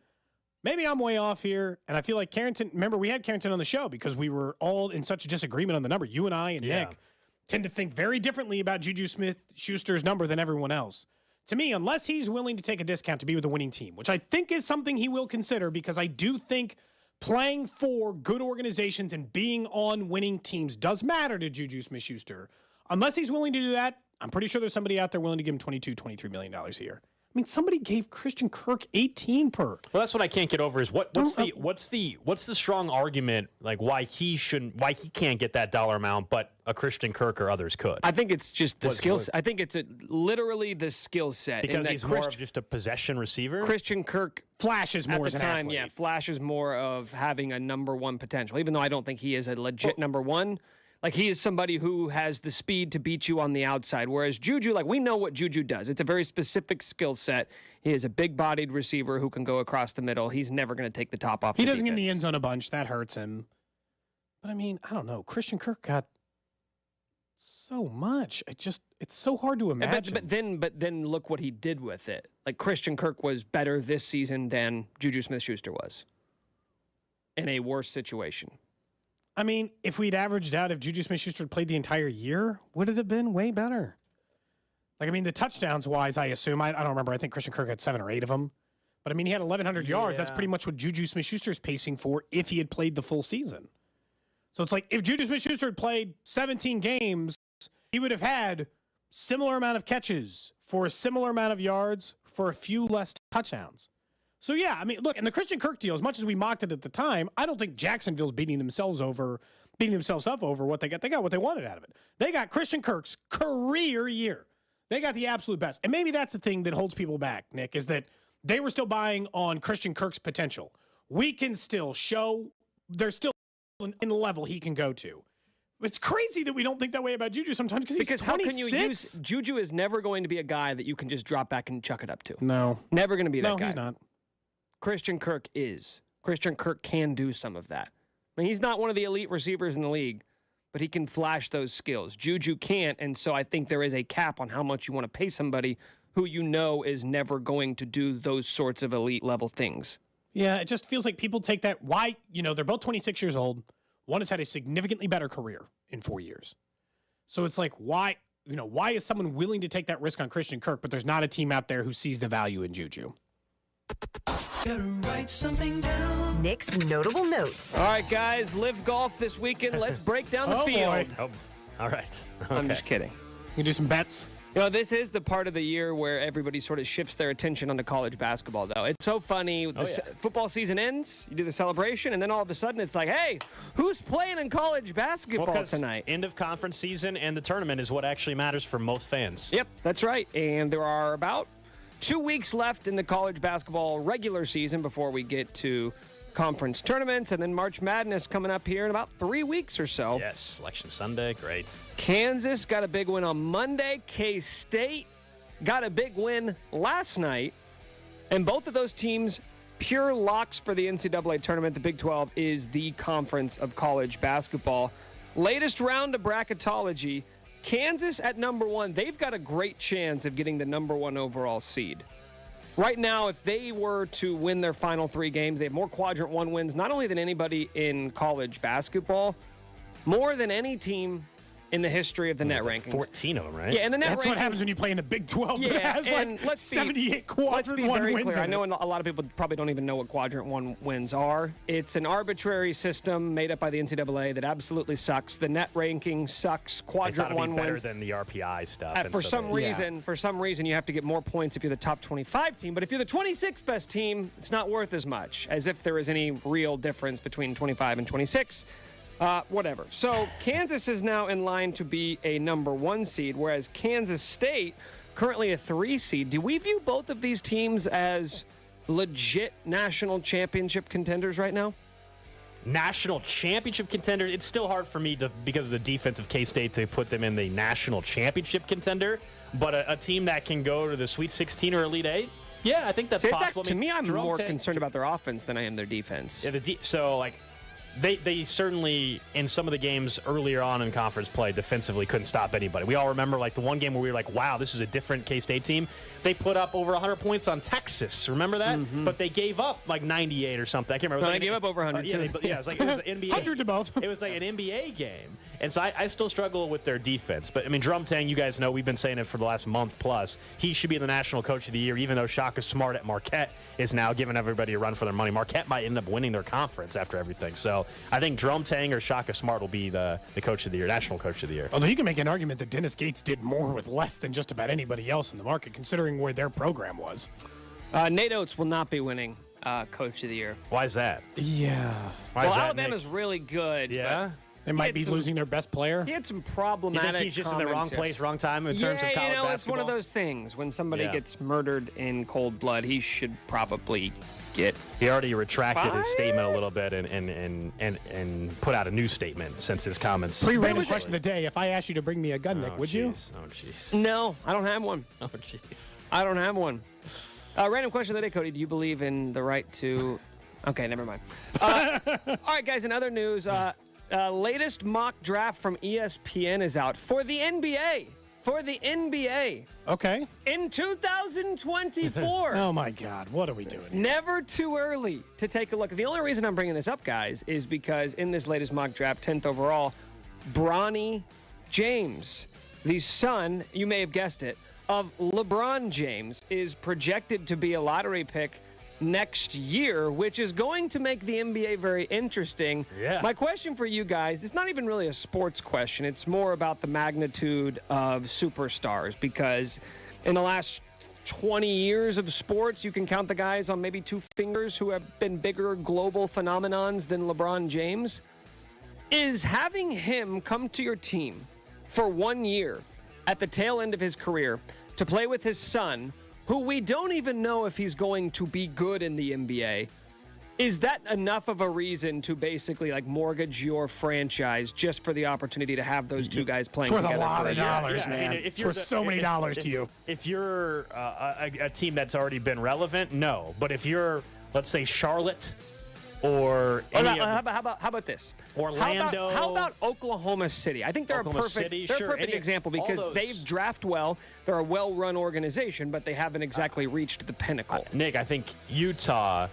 Maybe I'm way off here, and I feel like Carrington, remember we had Carrington on the show because we were all in such a disagreement on the number. You and I and Nick tend to think very differently about Juju Smith-Schuster's number than everyone else. To me, unless he's willing to take a discount to be with a winning team, which I think is something he will consider because I do think playing for good organizations and being on winning teams does matter to Juju Smith-Schuster. Unless he's willing to do that, I'm pretty sure there's somebody out there willing to give him $22, $23 million a year. I mean, somebody gave Christian Kirk 18 per. Well, that's what I can't get over is what's the strong argument like why he can't get that dollar amount, but a Christian Kirk or others could. I think it's just the skills. I think it's literally the skill set because he's more of just a possession receiver. Christian Kirk flashes more at the as an time. athlete. Yeah, flashes more of having a number one potential. Even though I don't think he is a legit number one. Like, he is somebody who has the speed to beat you on the outside, whereas Juju, like, we know what Juju does. It's a very specific skill set. He is a big-bodied receiver who can go across the middle. He's never going to take the top off He the doesn't get in defense. the end zone a bunch. That hurts him. But, I mean, I don't know. Christian Kirk got so much. It's so hard to imagine. But then look what he did with it. Like, Christian Kirk was better this season than Juju Smith-Schuster was in a worse situation. I mean, if we'd averaged out, if Juju Smith-Schuster had played the entire year, would it have been way better? Like, I mean, the touchdowns-wise, I assume, I don't remember. I think Christian Kirk had 7 or 8 of them. But, I mean, he had 1,100 yards. That's pretty much what Juju Smith-Schuster's pacing for if he had played the full season. So it's like, if Juju Smith-Schuster had played 17 games, he would have had similar amount of catches for a similar amount of yards for a few less touchdowns. So, yeah, I mean, look, in the Christian Kirk deal, as much as we mocked it at the time, I don't think Jacksonville's beating themselves up over what they got. They got what they wanted out of it. They got Christian Kirk's career year. They got the absolute best. And maybe that's the thing that holds people back, Nick, is that they were still buying on Christian Kirk's potential. We can still show there's still in the level he can go to. It's crazy that we don't think that way about Juju sometimes because he's 26. How can you use Juju is never going to be a guy that you can just drop back and chuck it up to. No. Never going to be that guy. No, he's not. Christian Kirk is. Christian Kirk can do some of that. I mean, he's not one of the elite receivers in the league, but he can flash those skills. Juju can't, and so I think there is a cap on how much you want to pay somebody who you know is never going to do those sorts of elite level things. Yeah, it just feels like people take that. Why, they're both 26 years old. One has had a significantly better career in 4 years. So it's like, why is someone willing to take that risk on Christian Kirk, but there's not a team out there who sees the value in Juju? Gotta write something down. Nick's notable notes. All right, guys, live golf this weekend. Let's break down the field. Oh, all right. Okay. I'm just kidding. You can do some bets. This is the part of the year where everybody sort of shifts their attention onto college basketball, though. It's so funny. Football season ends, you do the celebration, and then all of a sudden it's like, hey, who's playing in college basketball tonight? End of conference season and the tournament is what actually matters for most fans. Yep, that's right. And there are about 2 weeks left in the college basketball regular season before we get to conference tournaments, and then March Madness coming up here in about 3 weeks or so. Yes, Selection Sunday, great. Kansas got a big win on Monday. K-State got a big win last night. And both of those teams, pure locks for the NCAA tournament. The Big 12 is the conference of college basketball. Latest round of bracketology, Kansas at number 1. They've got a great chance of getting the number 1 overall seed. Right now, if they were to win their final 3 games, they have more Quadrant 1 wins, not only than anybody in college basketball, more than any team in the history of the net rankings. 14 of them, right? Yeah, and the net That's rankings, what happens when you play in the Big 12. Yeah, It has and like let's 78 Quadrant 1 very wins. clear. I in know it. a lot of people probably don't even know what Quadrant 1 wins are. It's an arbitrary system made up by the NCAA that absolutely sucks. The net ranking sucks. Quadrant 1 better wins. than the RPI stuff. and For so some they- reason, you have to get more points if you're the top 25 team. But if you're the 26th best team, it's not worth as much, as if there is any real difference between 25 and 26. Whatever. So Kansas is now in line to be a number 1 seed, whereas Kansas State, currently a 3 seed. Do we view both of these teams as legit national championship contenders right now? National championship contenders. It's still hard for me to, because of the defense of K-State, to put them in the national championship contender. But a team that can go to the Sweet 16 or Elite 8, yeah, I think that's possible. To me, I'm more concerned about their offense than I am their defense. Yeah, so like. They certainly, in some of the games earlier on in conference play, defensively couldn't stop anybody. We all remember like the one game where we were like, wow, this is a different K-State team. They put up over 100 points on Texas. Remember that? Mm-hmm. But they gave up like 98 or something. I can't remember. No, they gave up over 100 too. Yeah, it was like it was an NBA. 100 to both. It was like an NBA game. And so I still struggle with their defense. But, I mean, Drum Tang, you guys know, we've been saying it for the last month plus. He should be the National Coach of the Year, even though Shaka Smart at Marquette is now giving everybody a run for their money. Marquette might end up winning their conference after everything. So I think Drum Tang or Shaka Smart will be the Coach of the Year, National Coach of the Year. Although you can make an argument that Dennis Gates did more with less than just about anybody else in the market, considering where their program was. Nate Oates will not be winning Coach of the Year. Why is that? Yeah. Well, Alabama's really good. Yeah? They might be losing their best player. He had some You problematic think he's just in the wrong place, wrong time in terms of college basketball? It's one of those things. When somebody Yeah. gets murdered in cold blood, he should probably get. He already retracted his fired? statement a little bit and put out a new statement since his comments. Pre-random question of the day. If I asked you to bring me a gun, Nick, would you? Oh, jeez. No, I don't have one. Oh, jeez. I don't have one. Random question of the day, Cody. Do you believe in the right to... Okay, never mind. All right, guys, in other news, latest mock draft from ESPN is out for the NBA. For the NBA. Okay. In 2024. Oh, my God. What are we doing here? Never too early to take a look. The only reason I'm bringing this up, guys, is because in this latest mock draft, 10th overall, Bronny James, the son, you may have guessed it, of LeBron James, is projected to be a lottery pick next year, which is going to make the NBA very interesting. Yeah. My question for you guys, it's not even really a sports question. It's more about the magnitude of superstars, because in the last 20 years of sports, you can count the guys on maybe 2 fingers who have been bigger global phenomenons than LeBron James. Is having him come to your team for 1 year at the tail end of his career to play with his son, who we don't even know if he's going to be good in the NBA, is that enough of a reason to basically like mortgage your franchise just for the opportunity to have those 2 guys playing It's worth together? a lot of dollars, I man. mean, It's worth so many dollars to you. If you're a team that's already been relevant, no. But if you're, let's say, Charlotte or How about this? Orlando. How about Oklahoma City? I think they're Oklahoma a perfect, City, they're sure. a perfect Any- example all because those- they draft well. They're a well-run organization, but they haven't exactly reached the pinnacle. Nick, I think Utah,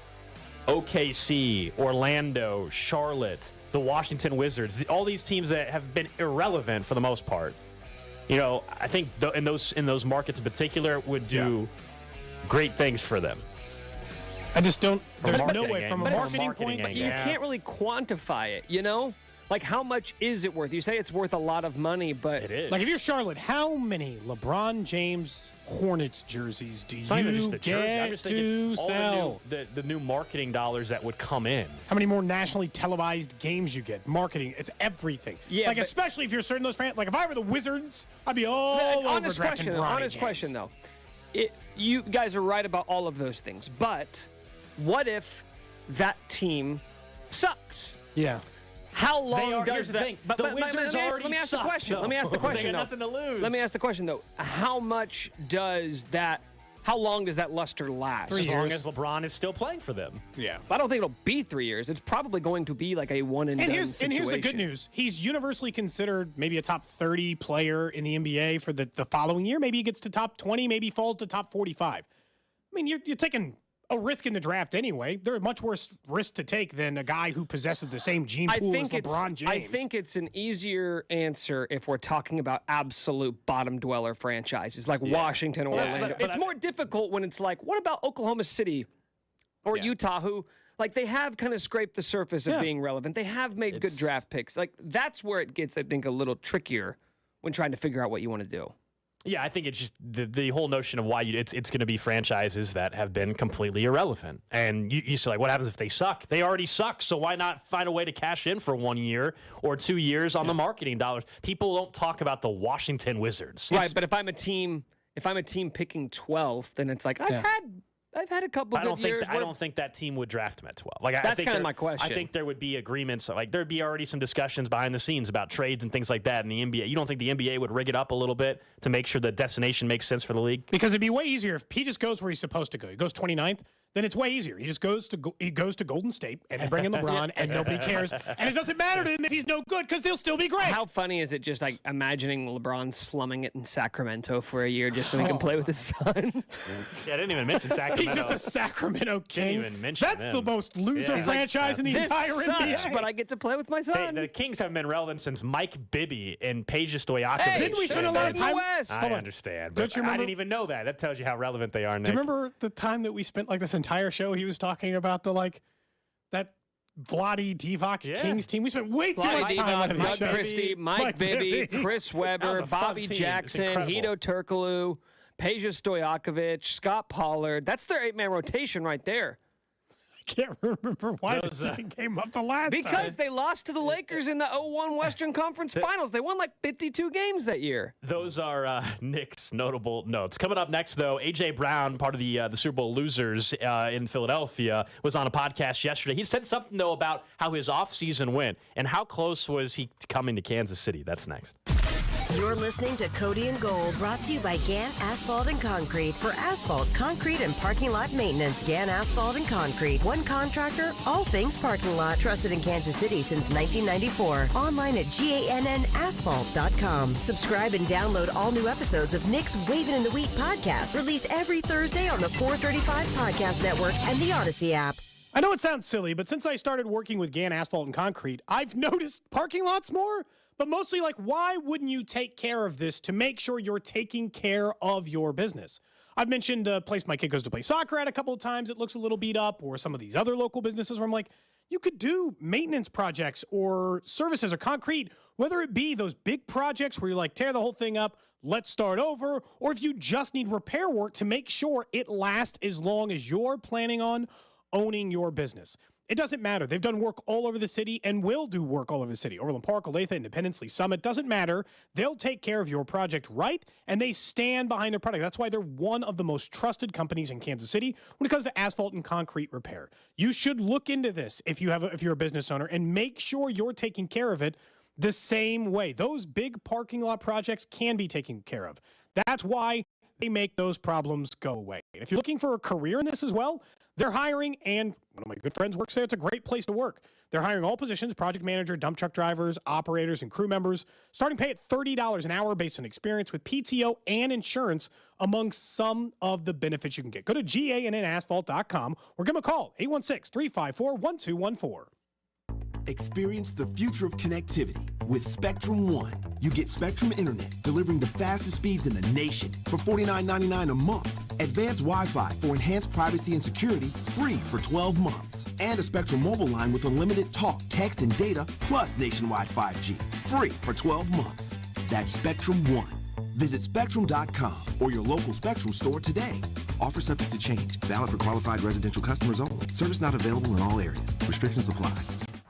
OKC, Orlando, Charlotte, the Washington Wizards, all these teams that have been irrelevant for the most part. You know, I think in those markets in particular would do great things for them. I just don't. There's no marketing way from a angle. marketing point. But you can't really quantify it, you know? Like, how much is it worth? You say it's worth a lot of money, but... It is. Like, if you're Charlotte, how many LeBron James Hornets jerseys do It's not even you just the jersey. I'm get just to thinking all sell? the new marketing dollars that would come in. How many more nationally televised games you get? Marketing, it's everything. Yeah, like, but- especially if you're certain those fans. Like, if I were the Wizards, I'd be all over drafting Bronny honest James. question, though. You guys are right about all of those things, but what if that team sucks. Yeah. How long does here's the that? thing. But, The but Wizards let me ask the suck, question. though. Let me ask the question. They got though. nothing to lose. Let me ask the question though. How much does that? How long does that luster last? As long as LeBron is still playing for them. Yeah. But I don't think it'll be 3 years. It's probably going to be like a one and done situation. And here's the good news. He's universally considered maybe a top 30 player in the NBA for the following year. Maybe he gets to top 20, maybe falls to top 45. I mean, you're taking a risk in the draft anyway. There are much worse risks to take than a guy who possesses the same gene pool as LeBron James. I think it's an easier answer if we're talking about absolute bottom dweller franchises like Washington or Orlando. It's more difficult when it's like, what about Oklahoma City or Utah, who like they have kind of scraped the surface of being relevant. They have made good draft picks. Like that's where it gets, I think, a little trickier when trying to figure out what you want to do. Yeah, I think it's just the whole notion of why it's going to be franchises that have been completely irrelevant. And you say, like, what happens if they suck? They already suck, so why not find a way to cash in for 1 year or 2 years on the marketing dollars? People don't talk about the Washington Wizards. Right, but if I'm a team picking 12th, then it's like I've had a couple good years. I don't think that team would draft him at 12. Like, that's kind of my question. I think there would be agreements. Like, there'd be already some discussions behind the scenes about trades and things like that in the NBA. You don't think the NBA would rig it up a little bit to make sure the destination makes sense for the league? Because it'd be way easier if he just goes where he's supposed to go. He goes 29th. Then it's way easier. He just goes to Golden State and they bring in LeBron and nobody cares. And it doesn't matter to him if he's no good because they'll still be great. How funny is it just like imagining LeBron slumming it in Sacramento for a year just so he can play with his son? Yeah, I didn't even mention Sacramento. He's just a Sacramento king. Didn't even mention That's them. the most loser franchise in the this entire sucks, NBA. but I get to play with my son. The Kings haven't been relevant since Mike Bibby and Paige Stojakovic. Hey, didn't we spend a lot of time? I understand. Don't you remember? I didn't even know that. That tells you how relevant they are, Nick. Do you remember the time that we spent like this entire show? He was talking about that Vlade Divac Kings team. We spent way too much time on this Doug show. Christie, Mike Bibby, Chris Weber, Bobby Jackson, Hito Turkoglu, Peja Stojakovic, Scott Pollard. That's their 8-man rotation right there. Can't remember why this thing came up the last time. Because they lost to the Lakers in the 0-1 Western Conference Finals. They won like 52 games that year. Those are Nick's notable notes. Coming up next, though, A.J. Brown, part of the Super Bowl losers in Philadelphia, was on a podcast yesterday. He said something, though, about how his offseason went and how close was he coming to Kansas City. That's next. You're listening to Cody and Gold, brought to you by Gann Asphalt and Concrete. For asphalt, concrete, and parking lot maintenance, Gann Asphalt and Concrete. One contractor, all things parking lot. Trusted in Kansas City since 1994. Online at GANNasphalt.com. Subscribe and download all new episodes of Nick's Waving in the Wheat podcast, released every Thursday on the 435 Podcast Network and the Odyssey app. I know it sounds silly, but since I started working with Gann Asphalt and Concrete, I've noticed parking lots more. But mostly, like, why wouldn't you take care of this to make sure you're taking care of your business? I've mentioned the place my kid goes to play soccer at a couple of times. It looks a little beat up, or some of these other local businesses where I'm like, you could do maintenance projects or services or concrete, whether it be those big projects where you're like, tear the whole thing up, let's start over, or if you just need repair work to make sure it lasts as long as you're planning on owning your business. It doesn't matter. They've done work all over the city and will do work all over the city. Overland Park, Olathe, Independence, Lee Summit. Doesn't matter. They'll take care of your project right, and they stand behind their product. That's why they're one of the most trusted companies in Kansas City when it comes to asphalt and concrete repair. You should look into this if you're a business owner and make sure you're taking care of it the same way. Those big parking lot projects can be taken care of. That's why they make those problems go away. And if you're looking for a career in this as well, they're hiring, and one of my good friends works there. It's a great place to work. They're hiring all positions, project manager, dump truck drivers, operators, and crew members. Starting pay at $30 an hour based on experience with PTO and insurance, among some of the benefits you can get. Go to GANNasphalt.com or give them a call, 816-354-1214. Experience the future of connectivity with Spectrum One. You get Spectrum Internet, delivering the fastest speeds in the nation for $49.99 a month. Advanced Wi-Fi for enhanced privacy and security, free for 12 months. And a Spectrum mobile line with unlimited talk, text, and data, plus nationwide 5G, free for 12 months. That's Spectrum One. Visit Spectrum.com or your local Spectrum store today. Offer subject to change. Valid for qualified residential customers only. Service not available in all areas. Restrictions apply.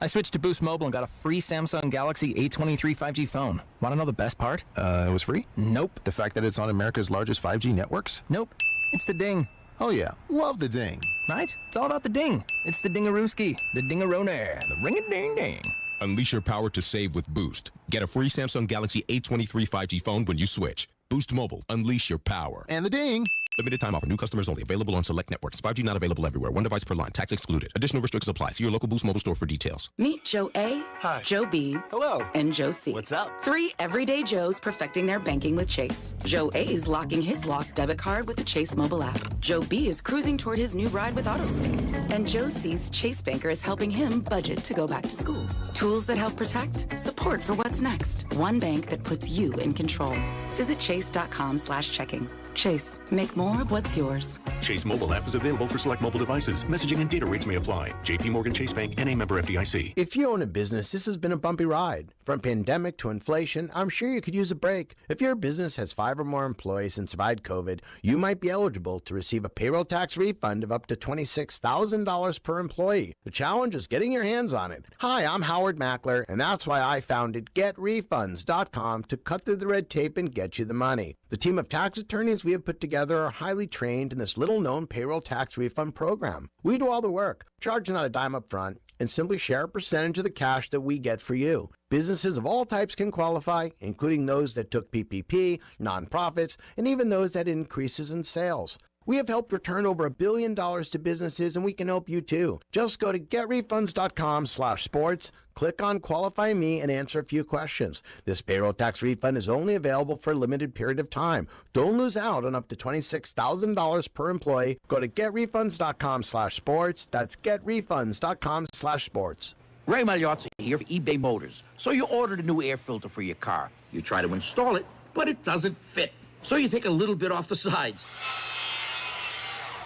I switched to Boost Mobile and got a free Samsung Galaxy A23 5G phone. Want to know the best part? It was free? Nope. The fact that it's on America's largest 5G networks? Nope. It's the ding. Oh yeah, love the ding. Right? It's all about the ding. It's the dingarooski, the dingarone, the ring-a-ding-ding. Unleash your power to save with Boost. Get a free Samsung Galaxy A23 5G phone when you switch. Boost Mobile. Unleash your power. And the ding. Limited time offer. New customers only. Available on select networks. 5G not available everywhere. One device per line. Tax excluded. Additional restrictions apply. See your local Boost Mobile store for details. Meet Joe A, Hi. Joe B, Hello. and Joe C. What's up? 3 everyday Joes perfecting their banking with Chase. Joe A is locking his lost debit card with the Chase mobile app. Joe B is cruising toward his new ride with AutoSave. And Joe C's Chase banker is helping him budget to go back to school. Tools that help protect, support for what's next. One bank that puts you in control. Visit chase.com/checking. Chase, make more of what's yours. Chase mobile app is available for select mobile devices. Messaging and data rates may apply. JP Morgan Chase Bank, N.A. member FDIC. If you own a business, this has been a bumpy ride. From pandemic to inflation, I'm sure you could use a break. If your business has 5 or more employees and survived COVID, you might be eligible to receive a payroll tax refund of up to $26,000 per employee. The challenge is getting your hands on it. Hi, I'm Howard Mackler, and that's why I founded GetRefunds.com to cut through the red tape and get you the money. The team of tax attorneys we have put together are highly trained in this little-known payroll tax refund program. We do all the work, charge not a dime up front, and simply share a percentage of the cash that we get for you. Businesses of all types can qualify, including those that took PPP, nonprofits, and even those that had increases in sales. We have helped return over $1 billion to businesses, and we can help you too. Just go to getrefunds.com/sports, click on Qualify Me, and answer a few questions. This payroll tax refund is only available for a limited period of time. Don't lose out on up to $26,000 per employee. Go to getrefunds.com/sports. That's getrefunds.com/sports. Ray Magliozzi here for eBay Motors. So you ordered a new air filter for your car. You try to install it, but it doesn't fit. So you take a little bit off the sides.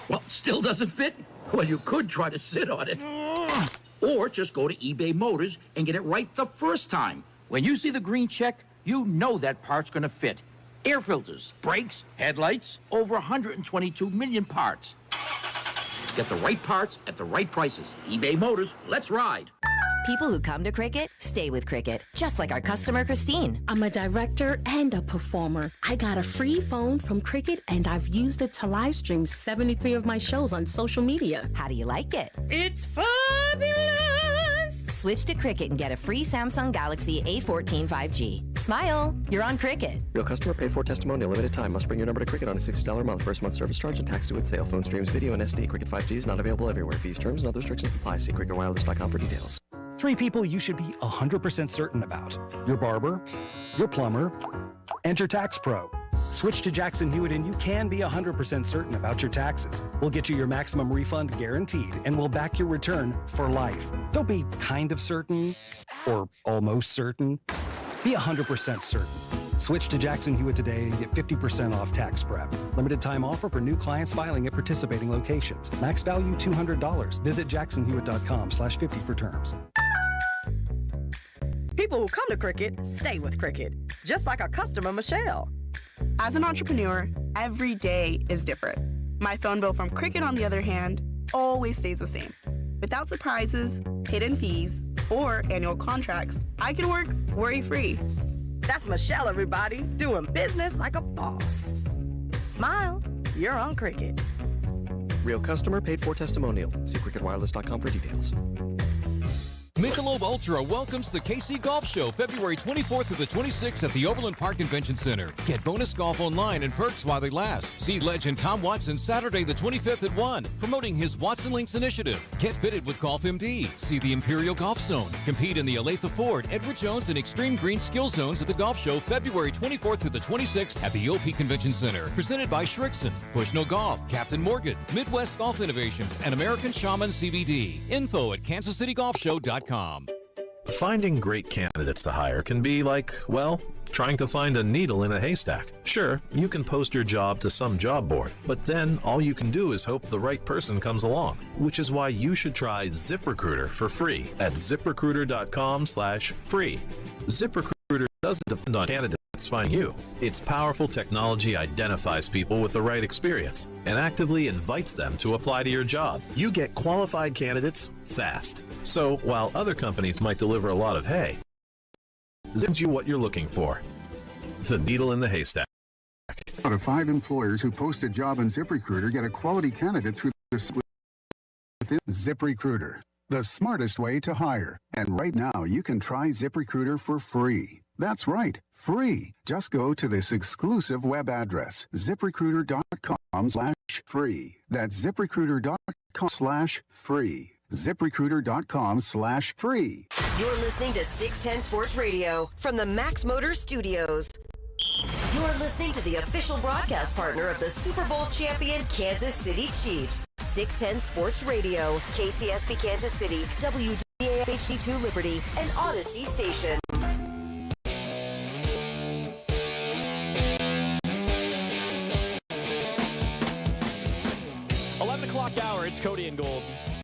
Well, still doesn't fit? Well, you could try to sit on it. Or just go to eBay Motors and get it right the first time. When you see the green check, you know that part's gonna fit. Air filters, brakes, headlights, over 122 million parts. Get the right parts at the right prices. eBay Motors, let's ride. People who come to Cricket stay with Cricket, just like our customer Christine. I'm a director and a performer. I got a free phone from Cricket, and I've used it to live stream 73 of my shows on social media. How do you like it? It's fabulous! Switch to Cricket and get a free Samsung Galaxy A14 5G. Smile, you're on Cricket. Real customer paid for testimonial. Limited time. Must bring your number to Cricket on a $60 a month. First month service charge and tax due at sale. Phone streams, video, and SD. Cricket 5G is not available everywhere. Fees, terms, and other restrictions apply. See cricketwireless.com for details. 3 people you should be 100% certain about: your barber, your plumber, and your tax pro. Switch to Jackson Hewitt and you can be 100% certain about your taxes. We'll get you your maximum refund guaranteed, and we'll back your return for life. Don't be kind of certain or almost certain. Be 100% certain. Switch to Jackson Hewitt today and get 50% off tax prep. Limited time offer for new clients filing at participating locations. Max value $200. Visit jacksonhewitt.com/50 for terms. People who come to Cricket stay with Cricket, just like our customer, Michelle. As an entrepreneur, every day is different. My phone bill from Cricket, on the other hand, always stays the same. Without surprises, hidden fees, or annual contracts, I can work worry-free. That's Michelle, everybody, doing business like a boss. Smile, you're on Cricket. Real customer paid for testimonial. See cricketwireless.com for details. Michelob Ultra welcomes the KC Golf Show February 24th to the 26th at the Overland Park Convention Center. Get bonus golf online and perks while they last. See legend Tom Watson Saturday the 25th at 1, promoting his Watson Links initiative. Get fitted with Golf MD. See the Imperial Golf Zone. Compete in the Olathe Ford, Edward Jones, and Extreme Green Skill Zones at the Golf Show February 24th to the 26th at the OP Convention Center. Presented by Shrixon, Bushnell Golf, Captain Morgan, Midwest Golf Innovations, and American Shaman CBD. Info at kansascitygolfshow.com. Finding great candidates to hire can be like, well, trying to find a needle in a haystack. Sure, you can post your job to some job board, but then all you can do is hope the right person comes along, which is why you should try ZipRecruiter for free at ziprecruiter.com/free. ZipRecruiter doesn't depend on candidates finding you. Its powerful technology identifies people with the right experience and actively invites them to apply to your job. You get qualified candidates fast. So while other companies might deliver a lot of hay, Zip gives you what you're looking for. The needle in the haystack. Out of 5 employers who post a job on ZipRecruiter get a quality candidate through their ZipRecruiter, the smartest way to hire. And right now, you can try ZipRecruiter for free. That's right, free. Just go to this exclusive web address, ZipRecruiter.com/free. That's ZipRecruiter.com/free. ZipRecruiter.com/free. You're listening to 610 Sports Radio from the Max Motors Studios. You're listening to the official broadcast partner of the Super Bowl champion Kansas City Chiefs. 610 Sports Radio, KCSP Kansas City, WDAF HD2 Liberty, and Odyssey Station. 11 o'clock hour, it's Cody and Gold.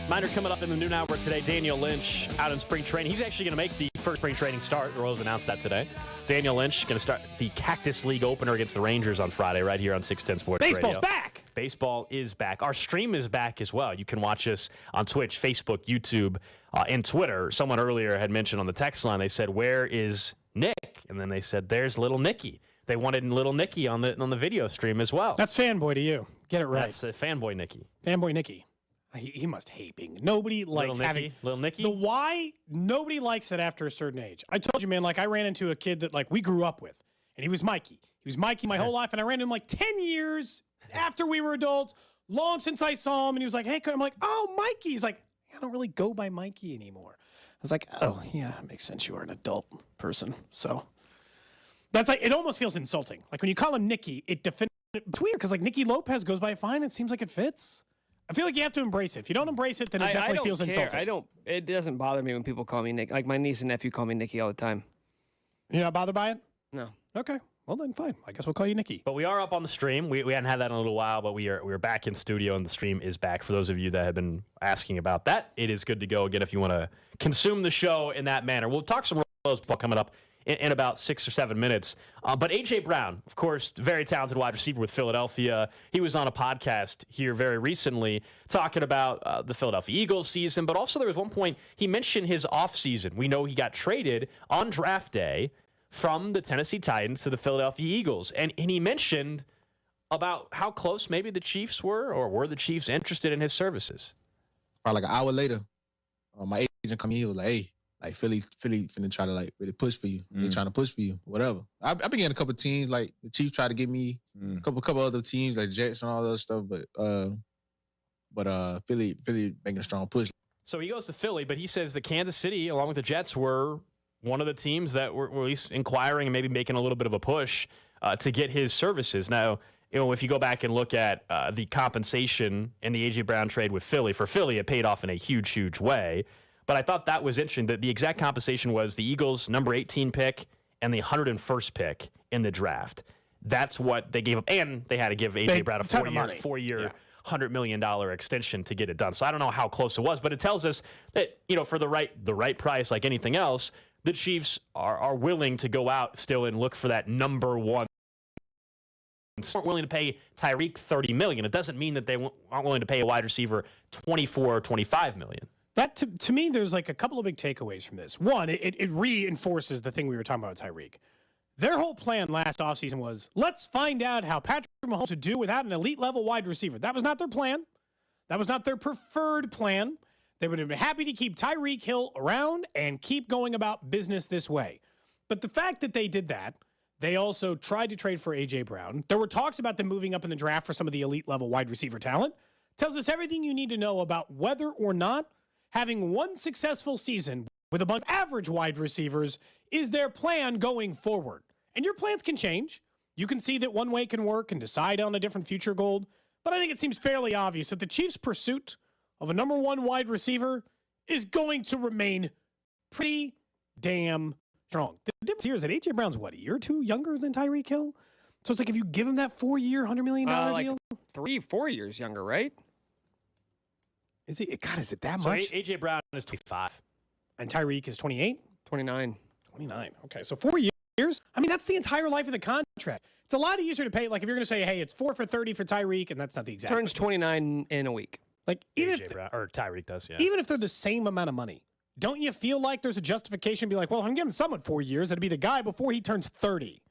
Minor coming up in the noon hour today. Daniel Lynch out in spring training. He's actually going to make the first spring training start. The Royals announced that today. Daniel Lynch going to start the Cactus League opener against the Rangers on Friday right here on 610 Sports Baseball's Radio. back! Baseball is back. Our stream is back as well. You can watch us on Twitch, Facebook, YouTube, and Twitter. Someone earlier had mentioned on the text line, they said, where is Nick? And then they said, there's little Nicky. They wanted little Nicky on the video stream as well. That's fanboy to you. Get it right. That's fanboy Nicky. Fanboy Nicky. He must hate being. Nobody likes having little Nicky. The why nobody likes it after a certain age. I told you, man. Like I ran into a kid that like we grew up with, and he was Mikey. He was Mikey my whole life, and I ran into him like 10 years after we were adults. Long since I saw him, and he was like, "Hey," I'm like, "Oh, Mikey." He's like, "I don't really go by Mikey anymore." I was like, "Oh, yeah, it makes sense. You are an adult person." So that's like it almost feels insulting. Like when you call him Nicky, it's weird because like Nicky Lopez goes by fine. It seems like it fits. I feel like you have to embrace it. If you don't embrace it, then it definitely feels insulting. It doesn't bother me when people call me Nick. Like my niece and nephew call me Nicky all the time. You're not bothered by it? No. Okay. Well then, fine. I guess we'll call you Nicky. But we are up on the stream. We hadn't had that in a little while, but we're back in studio, and the stream is back. For those of you that have been asking about that, it is good to go again if you want to consume the show in that manner. We'll talk some Royals ball coming up in about 6 or 7 minutes. But A.J. Brown, of course, very talented wide receiver with Philadelphia. He was on a podcast here very recently talking about the Philadelphia Eagles season, but also there was one point he mentioned his offseason. We know he got traded on draft day from the Tennessee Titans to the Philadelphia Eagles. And he mentioned about how close maybe the Chiefs were, or were the Chiefs interested in his services. Probably like an hour later, my agent come in, he was like, hey, like Philly finna try to like really push for you. They trying to push for you, whatever. I've been getting a couple of teams, like the Chiefs tried to get me, a couple other teams like Jets and all that stuff, but Philly making a strong push. So he goes to Philly, but he says that Kansas City, along with the Jets, were one of the teams that were at least inquiring and maybe making a little bit of a push to get his services. Now, you know, if you go back and look at the compensation in the A.J. Brown trade with Philly, for Philly, it paid off in a huge, huge way. But I thought that was interesting that the exact compensation was the Eagles' number 18 pick and the 101st pick in the draft. That's what they gave up. And they had to give A.J. Brown a four-year, $100 million extension to get it done. So I don't know how close it was, but it tells us that, you know, for the right price, like anything else, the Chiefs are willing to go out still and look for that number one. Aren't willing to pay Tyreek $30 million. It doesn't mean that they aren't willing to pay a wide receiver $24 or $25 million. That, to me, there's like a couple of big takeaways from this. One, it reinforces the thing we were talking about with Tyreek. Their whole plan last offseason was, let's find out how Patrick Mahomes would do without an elite-level wide receiver. That was not their plan. That was not their preferred plan. They would have been happy to keep Tyreek Hill around and keep going about business this way. But the fact that they did that, they also tried to trade for A.J. Brown. There were talks about them moving up in the draft for some of the elite-level wide receiver talent. Tells us everything you need to know about whether or not having one successful season with a bunch of average wide receivers is their plan going forward. And your plans can change. You can see that one way can work and decide on a different future goal. But I think it seems fairly obvious that the Chiefs' pursuit of a number one wide receiver is going to remain pretty damn strong. The difference here is that A.J. Brown's, what, a year or two younger than Tyreek Hill? So it's like if you give him that 4-year, $100 million deal. 3-4 years younger, right? Is it? God, is it that so much? A.J. Brown is 25. And Tyreek is 28? 29. 29. Okay, so 4 years? I mean, that's the entire life of the contract. It's a lot easier to pay. Like, if you're going to say, hey, it's 4 for $30 for Tyreek, and that's not the exact. Turns 29 in a week. Like, even if Brown, or Tyreek does, yeah. Even if they're the same amount of money, don't you feel like there's a justification to be like, well, I'm giving someone 4 years. It'd be the guy before he turns 30.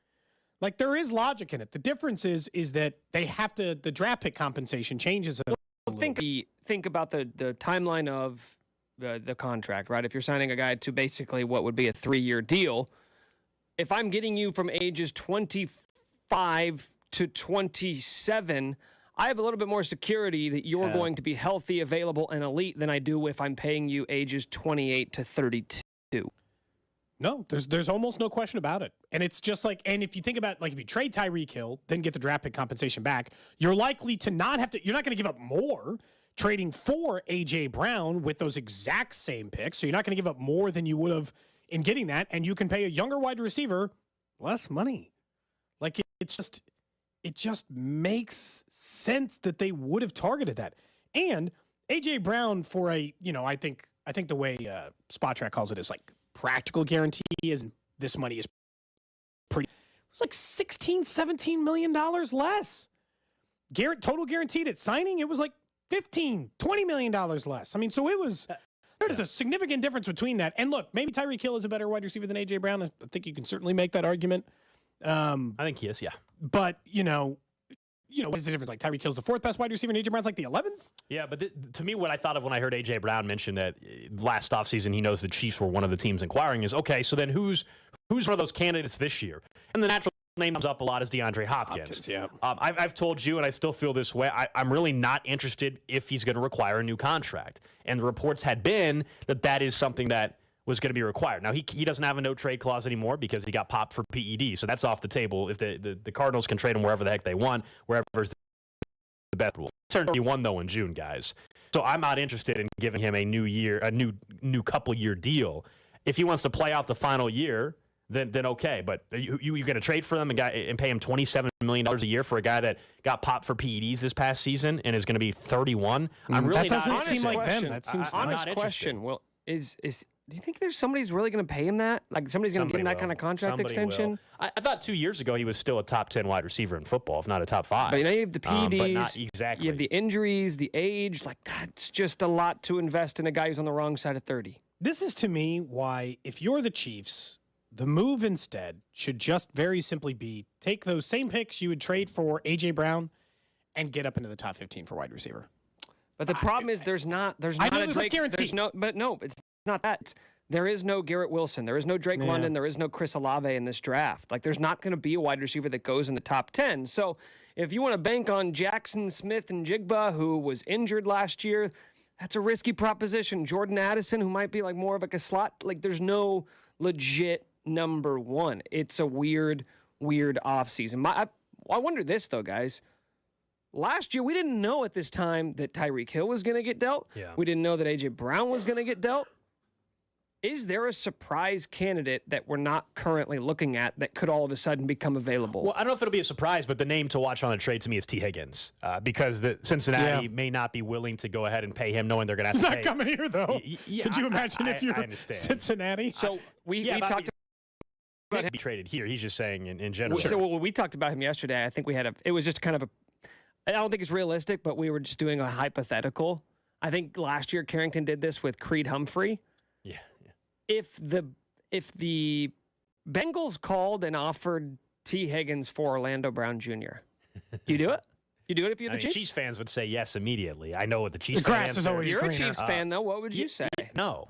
Like, there is logic in it. The difference is that they have to, the draft pick compensation changes. Think about the timeline of the contract, right? If you're signing a guy to basically what would be a 3-year deal, if I'm getting you from ages 25 to 27, I have a little bit more security that you're going to be healthy, available, and elite than I do if I'm paying you ages 28 to 32. No, there's almost no question about it. And it's just like, and if you think about, like, if you trade Tyreek Hill, then get the draft pick compensation back, you're likely to not have to, you're not going to give up more trading for A.J. Brown with those exact same picks. So you're not going to give up more than you would have in getting that. And you can pay a younger wide receiver less money. Like, it just makes sense that they would have targeted that. And A.J. Brown for a, I think the way Spot Track calls it is like practical guarantee is this money is pretty, it was like $16-17 million less. Total guaranteed at signing, it was like $15-20 million less. I mean, so it was, there's a significant difference between that. And look, maybe Tyreek Hill is a better wide receiver than A.J. Brown. I think you can certainly make that argument. I think he is, yeah. But, what is the difference? Like, Tyreek Hill's the 4th best wide receiver and A.J. Brown's like the 11th? Yeah, but to me, what I thought of when I heard A.J. Brown mention that last offseason he knows the Chiefs were one of the teams inquiring is, okay, so then who's one of those candidates this year? And the natural name comes up a lot is DeAndre Hopkins. Yeah. I've told you, and I still feel this way, I'm really not interested if he's going to require a new contract. And the reports had been that is something that was going to be required. Now, he doesn't have a no-trade clause anymore because he got popped for PED, so that's off the table. If the Cardinals can trade him wherever the heck they want, wherever's the best rule. He turned 31, though, in June, guys. So I'm not interested in giving him a new couple-year deal. If he wants to play out the final year, then okay. But you're going to trade for them and pay him $27 million a year for a guy that got popped for PEDs this past season and is going to be 31? I'm really that not doesn't seem like them. Question. That seems honest question. Well, do you think there's somebody's really going to pay him that? Like, somebody's going to give him that kind of contract extension? I thought 2 years ago he was still a top 10 wide receiver in football, if not a top 5. But you have the PEDs, but not exactly. You have the injuries, the age. Like, that's just a lot to invest in a guy who's on the wrong side of 30. This is, to me, why, if you're the Chiefs, the move instead should just very simply be take those same picks you would trade for A.J. Brown and get up into the top 15 for wide receiver. But the problem is there's not a Drake. It's not that. There is no Garrett Wilson. There is no Drake London. There is no Chris Olave in this draft. Like, there's not going to be a wide receiver that goes in the top 10. So if you want to bank on Jackson Smith and Jigba, who was injured last year, that's a risky proposition. Jordan Addison, who might be like more of like a slot. Like, there's no legit number one. It's a weird offseason. I wonder this, though, guys. Last year, we didn't know at this time that Tyreek Hill was going to get dealt. Yeah. We didn't know that A.J. Brown was going to get dealt. Is there a surprise candidate that we're not currently looking at that could all of a sudden become available? Well, I don't know if it'll be a surprise, but the name to watch on the trade to me is T. Higgins because Cincinnati may not be willing to go ahead and pay him, knowing they're going to have to pay. He's not coming here, though. Yeah, could you imagine if you're Cincinnati? So we talked about him. To be traded here. He's just saying in general. So we talked about him yesterday. I think it was just kind of I don't think it's realistic, but we were just doing a hypothetical. I think last year Carrington did this with Creed Humphrey. Yeah. If the Bengals called and offered T. Higgins for Orlando Brown Jr., you do it? You do it if you're the Chiefs? Chiefs fans would say yes immediately. I know what the Chiefs the grass fans is always You're greener. a Chiefs fan, though. What would you say? No.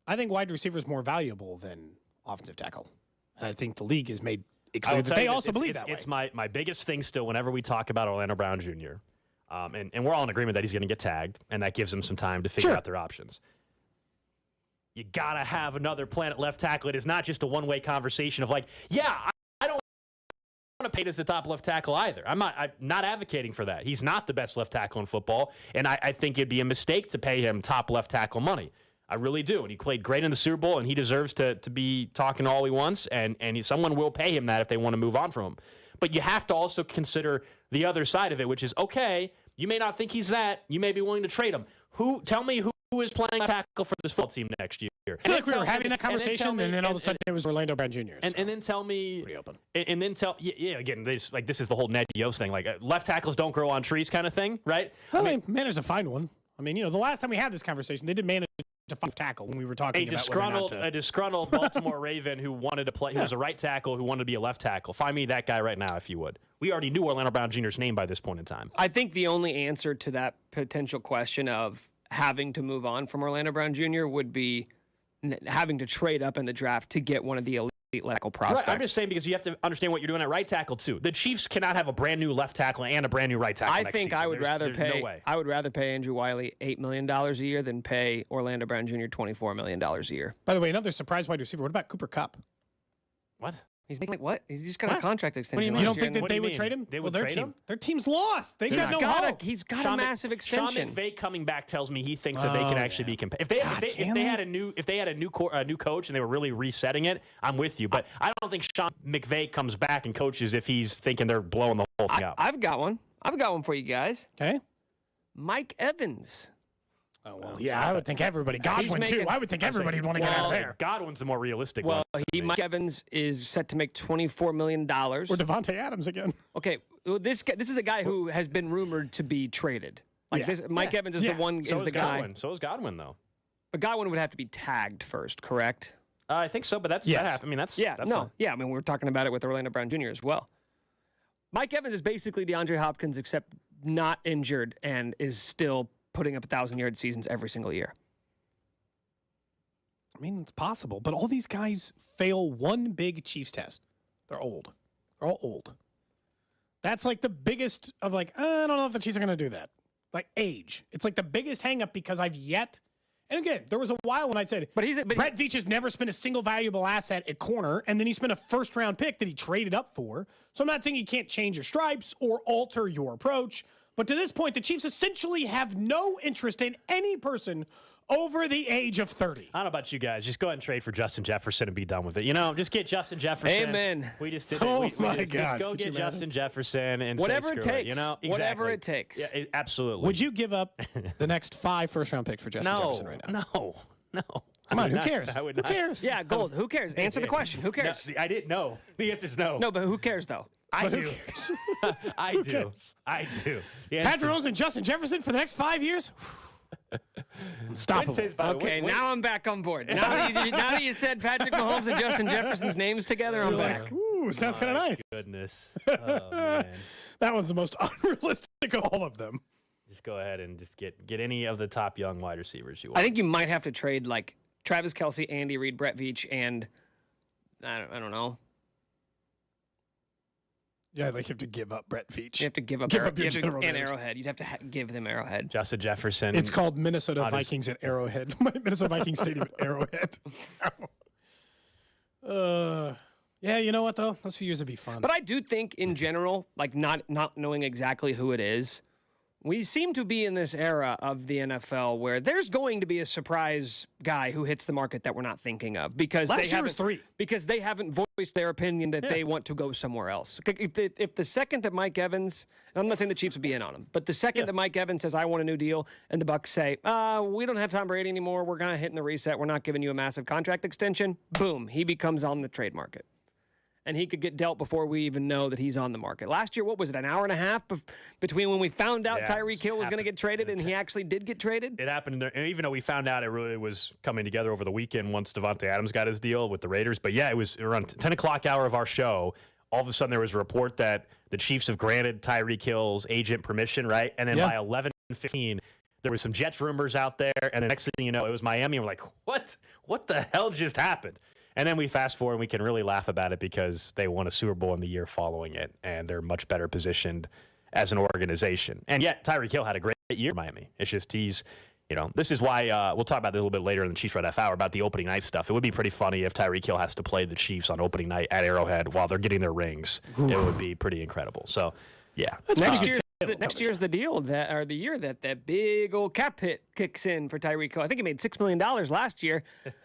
I think wide receiver is more valuable than offensive tackle. And I think the league has made it clear that they also believe that way. It's my biggest thing still whenever we talk about Orlando Brown Jr., and we're all in agreement that he's going to get tagged, and that gives them some time to figure out their options. You got to have another plan at left tackle. It is not just a one-way conversation of like, I don't want to pay as the top left tackle either. I'm not advocating for that. He's not the best left tackle in football, and I think it'd be a mistake to pay him top left tackle money. I really do. And he played great in the Super Bowl, and he deserves to be talking all he wants, and someone will pay him that if they want to move on from him. But you have to also consider the other side of it, which is, okay, you may not think he's that. You may be willing to trade him. Tell me who is playing tackle for this football team next year. I feel like we were having that conversation, and then all of a sudden it was Orlando Brown Jr. And then tell me, pretty open. And then again, this is the whole Ned Yost thing, like left tackles don't grow on trees kind of thing, right? Well, they managed to find one. I mean, the last time we had this conversation, they did manage to five tackle when we were talking about whether or not to. A disgruntled Baltimore Raven who wanted to play, who was a right tackle, who wanted to be a left tackle. Find me that guy right now if you would. We already knew Orlando Brown Jr.'s name by this point in time. I think the only answer to that potential question of having to move on from Orlando Brown Jr. would be having to trade up in the draft to get one of the elite tackle prospects. Right, I'm just saying because you have to understand what you're doing at right tackle too. The Chiefs cannot have a brand new left tackle and a brand new right tackle. I next think season. I would rather pay. No way. I would rather pay Andrew Wiley $8 million a year than pay Orlando Brown Jr. $24 million a year. By the way, another surprise wide receiver. What about Cooper Kupp? What? He's making like what? He's just got a contract extension. You don't think that they would trade him? They would their trade team, him? Their team's lost. They got no hope. He's got a massive extension. Sean McVay coming back tells me he thinks that they can actually be competitive. If they had a new coach and they were really resetting it, I'm with you. But I don't think Sean McVay comes back and coaches if he's thinking they're blowing the whole thing up. I've got one. I've got one for you guys. Okay. Mike Evans. Oh, well, yeah, I would think everybody. Godwin, too. I would think everybody would want to get out there. Godwin's the more realistic one. Well, Mike Evans is set to make $24 million. Or Devontae Adams again. Okay, well, this is a guy who has been rumored to be traded. Mike Evans is the one. So is the guy. Godwin. So is Godwin, though. But Godwin would have to be tagged first, correct? I think so, but that happened. I mean, that's I mean, we were talking about it with Orlando Brown Jr. as well. Mike Evans is basically DeAndre Hopkins, except not injured and is still putting up 1,000-yard seasons every single year. I mean, it's possible, but all these guys fail one big Chiefs test. They're old. They're all old. That's like the biggest of I don't know if the Chiefs are going to do that. Like age. It's like the biggest hang-up because I've yet. And again, there was a while when I'd said, Brett Veach has never spent a single valuable asset at corner, and then he spent a first-round pick that he traded up for. So I'm not saying you can't change your stripes or alter your approach. But to this point, the Chiefs essentially have no interest in any person over the age of 30. I don't know about you guys. Just go ahead and trade for Justin Jefferson and be done with it. Just get Justin Jefferson. Amen. We just did it. Oh, Just go get Justin Jefferson and whatever say, it screw takes. Exactly. Whatever it takes. Yeah, absolutely. Would you give up the next 5 first-round picks for Justin Jefferson right now? No. Come on, who cares? Who cares? Yeah, Gold. Who cares? Answer the question. Who cares? No, I didn't know. The answer's no. No, but who cares, though? I do. I do. I do. Patrick Mahomes and Justin Jefferson for the next 5 years? Stop. Okay, now I'm back on board. Now that you said Patrick Mahomes and Justin Jefferson's names together, I'm back. Ooh, sounds kind of nice. Goodness. Oh, man. That one's the most unrealistic of all of them. Just go ahead and just get any of the top young wide receivers you want. I think you might have to trade Travis Kelce, Andy Reid, Brett Veach, and I don't know. Yeah, you have to give up Brett Veach. You have to give up, Arrowhead. You'd have to give them Arrowhead. Justin Jefferson. It's called Minnesota Vikings at Arrowhead. Minnesota Vikings Stadium at Arrowhead. Yeah, you know what, though? Those few years would be fun. But I do think, in general, not knowing exactly who it is, we seem to be in this era of the NFL where there's going to be a surprise guy who hits the market that we're not thinking of because last year was 3. Because they haven't voiced their opinion that they want to go somewhere else. If the second that Mike Evans, and I'm not saying the Chiefs would be in on him, but the second that Mike Evans says, I want a new deal, and the Bucs say, we don't have Tom Brady anymore, we're kind of hitting the reset, we're not giving you a massive contract extension, boom, he becomes on the trade market. And he could get dealt before we even know that he's on the market. Last year, what was it, an hour and a half between when we found out Tyreek Hill was going to get traded and he actually did get traded? It happened, and even though we found out it really was coming together over the weekend once Devontae Adams got his deal with the Raiders. But yeah, it was around 10 o'clock hour of our show. All of a sudden, there was a report that the Chiefs have granted Tyreek Hill's agent permission, right? And then by 11:15, there was some Jets rumors out there. And the next thing you know, it was Miami. And we're like, what? What the hell just happened? And then we fast forward and we can really laugh about it because they won a Super Bowl in the year following it, and they're much better positioned as an organization. And yet, Tyreek Hill had a great year in Miami. It's just this is why we'll talk about this a little bit later in the Chiefs Red F Hour about the opening night stuff. It would be pretty funny if Tyreek Hill has to play the Chiefs on opening night at Arrowhead while they're getting their rings. It would be pretty incredible. So, yeah. Next year's the deal the year that big old cap hit kicks in for Tyreek Hill. I think he made $6 million last year.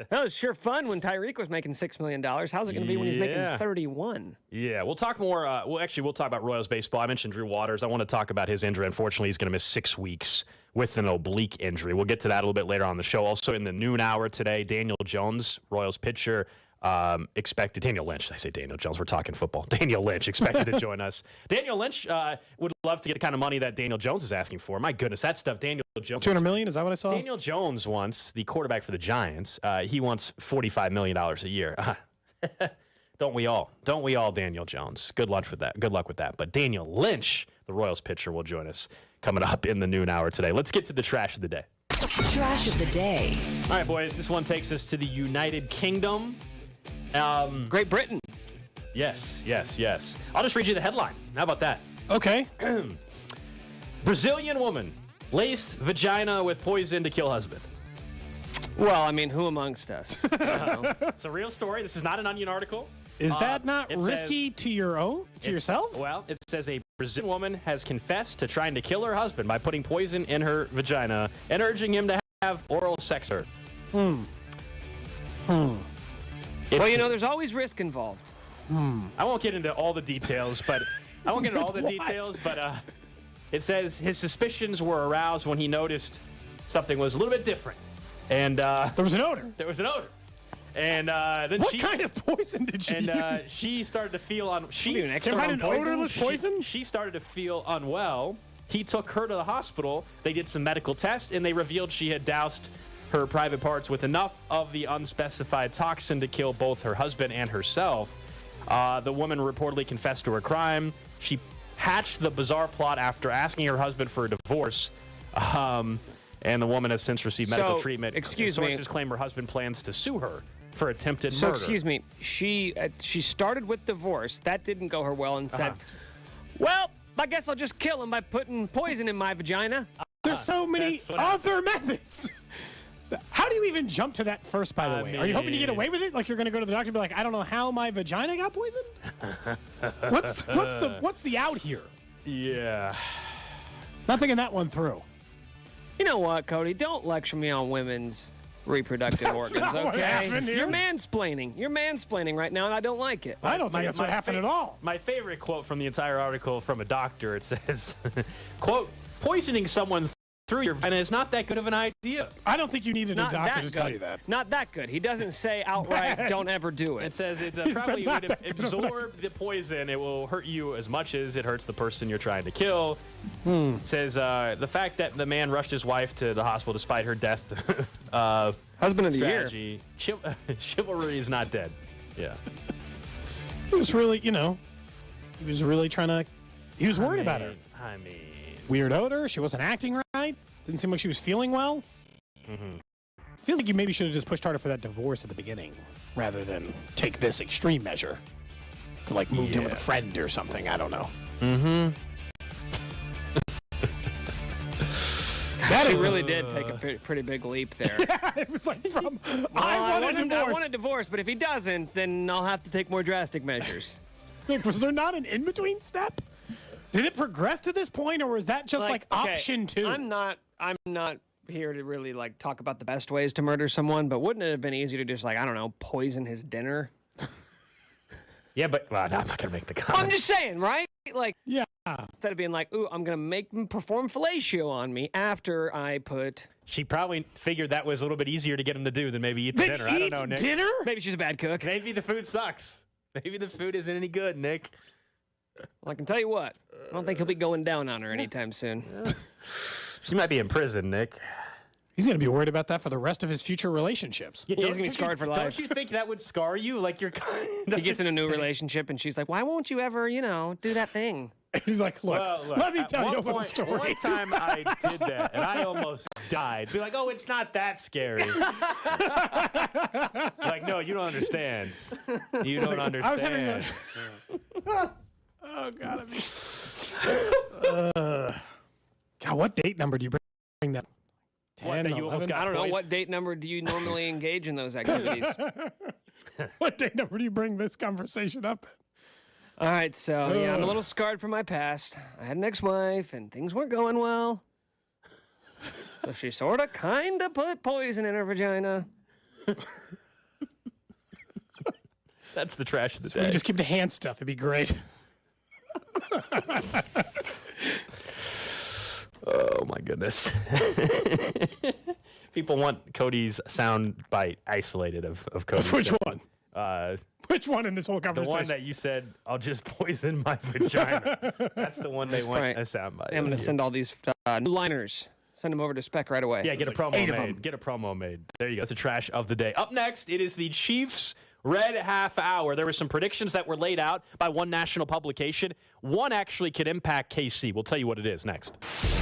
That was sure fun when Tyreek was making $6 million. How's it going to be when he's making 31? Yeah, we'll talk more. We'll talk about Royals baseball. I mentioned Drew Waters. I want to talk about his injury. Unfortunately, he's going to miss 6 weeks with an oblique injury. We'll get to that a little bit later on the show. Also in the noon hour today, Daniel Jones, Royals pitcher, expected. Daniel Lynch. I say Daniel Jones. We're talking football. Daniel Lynch expected to join us. Daniel Lynch would love to get the kind of money that Daniel Jones is asking for. My goodness, that stuff. Daniel Jones. $200 million. Is that what I saw? Daniel Jones wants, the quarterback for the Giants. He wants $45 million a year. Don't we all? Don't we all, Daniel Jones? Good luck with that. Good luck with that. But Daniel Lynch, the Royals pitcher, will join us coming up in the noon hour today. Let's get to the trash of the day. Trash of the day. All right, boys. This one takes us to the United Kingdom. Great Britain. Yes. I'll just read you the headline. How about that? Okay. Brazilian woman laced vagina with poison to kill husband. Well, I mean, who amongst us? It's a real story. This is not an Onion article. Is that not risky to yourself? Well, it says a Brazilian woman has confessed to trying to kill her husband by putting poison in her vagina and urging him to have oral sex with her. Well, there's always risk involved. I won't get into all the details, but it says his suspicions were aroused when he noticed something was a little bit different. And there was an odor. And then what kind of poison did she use? She started to feel an odorless poison? She started to feel unwell. He took her to the hospital. They did some medical tests, and they revealed she had doused her private parts with enough of the unspecified toxin to kill both her husband and herself. The woman reportedly confessed to her crime. She hatched the bizarre plot after asking her husband for a divorce. And the woman has since received medical treatment. Excuse me. Sources claim her husband plans to sue her for attempted murder. So, excuse me. She started with divorce. That didn't go her well and said, well, I guess I'll just kill him by putting poison in my vagina. There's so many other methods. How do you even jump to that first, by the way? Are you hoping to get away with it? Like you're going to go to the doctor and be like, I don't know how my vagina got poisoned? What's the out here? Yeah. Not thinking that one through. You know what, Cody? Don't lecture me on women's reproductive organs, okay? You're mansplaining. You're mansplaining right now, and I don't like it. I don't think that's what happened at all. My favorite quote from the entire article from a doctor, it says, quote, poisoning someone through your vagina is not that good of an idea. I don't think you needed a doctor to tell you that. Not that good. He doesn't say outright, don't ever do it. It says it probably would absorb the poison. It will hurt you as much as it hurts the person you're trying to kill. It says the fact that the man rushed his wife to the hospital despite her death. Husband of the strategy. Year. Chivalry is not dead. Yeah. He was really, he was really trying to, he was worried about her. I mean. Weird odor. She wasn't acting right. Didn't seem like she was feeling well. Feels like you maybe should have just pushed harder for that divorce at the beginning rather than take this extreme measure. Could like moved in with a friend or something. I don't know. That really did take a pretty big leap there. It was like from I want a divorce, but if he doesn't, then I'll have to take more drastic measures. Was there not an in-between step? Did it progress to this point, or was that just like option 2? I'm not here to really like talk about the best ways to murder someone, but wouldn't it have been easier to just like, I don't know, poison his dinner? Yeah, but I'm not going to make the comment. I'm just saying, right? Like, yeah. Instead of being like, ooh, I'm going to make him perform fellatio on me after I put. She probably figured that was a little bit easier to get him to do than maybe eat the dinner. I don't know, Nick. Dinner? Maybe she's a bad cook. Maybe the food sucks. Maybe the food isn't any good, Nick. Well, I can tell you what. I don't think he'll be going down on her anytime soon. She might be in prison, Nick. He's going to be worried about that for the rest of his future relationships. Yeah, he's going to be scarred for life. Don't you think that would scar you? Like you're He gets in a new relationship, and she's like, why won't you ever, do that thing? He's like, look, let me tell you a little story. One time I did that, and I almost died. Be like, oh, it's not that scary. Like, no, you don't understand. You don't understand. I was having oh, God. God, what date number do you bring that? 10, 11? I don't know. What date number do you normally engage in those activities? What date number do you bring this conversation up at? All right, so I'm a little scarred from my past. I had an ex-wife, and things weren't going well. So she sort of, kind of put poison in her vagina. That's the trash of the So day. we just keep the hand stuff. It'd be great. Oh, my goodness. People want Cody's sound bite isolated of Cody. Which one? Which one in this whole The conversation? one that you said, I'll just poison my vagina. That's the one they want Right. a soundbite. I'm going to send all these new liners. Send them over to Spec right away. Yeah, get a promo made. Get a promo made. There you go. That's a trash of the day. Up next, it is the Chiefs Red Half Hour. There were some predictions that were laid out by one national publication. One actually could impact KC. We'll tell you what it is next.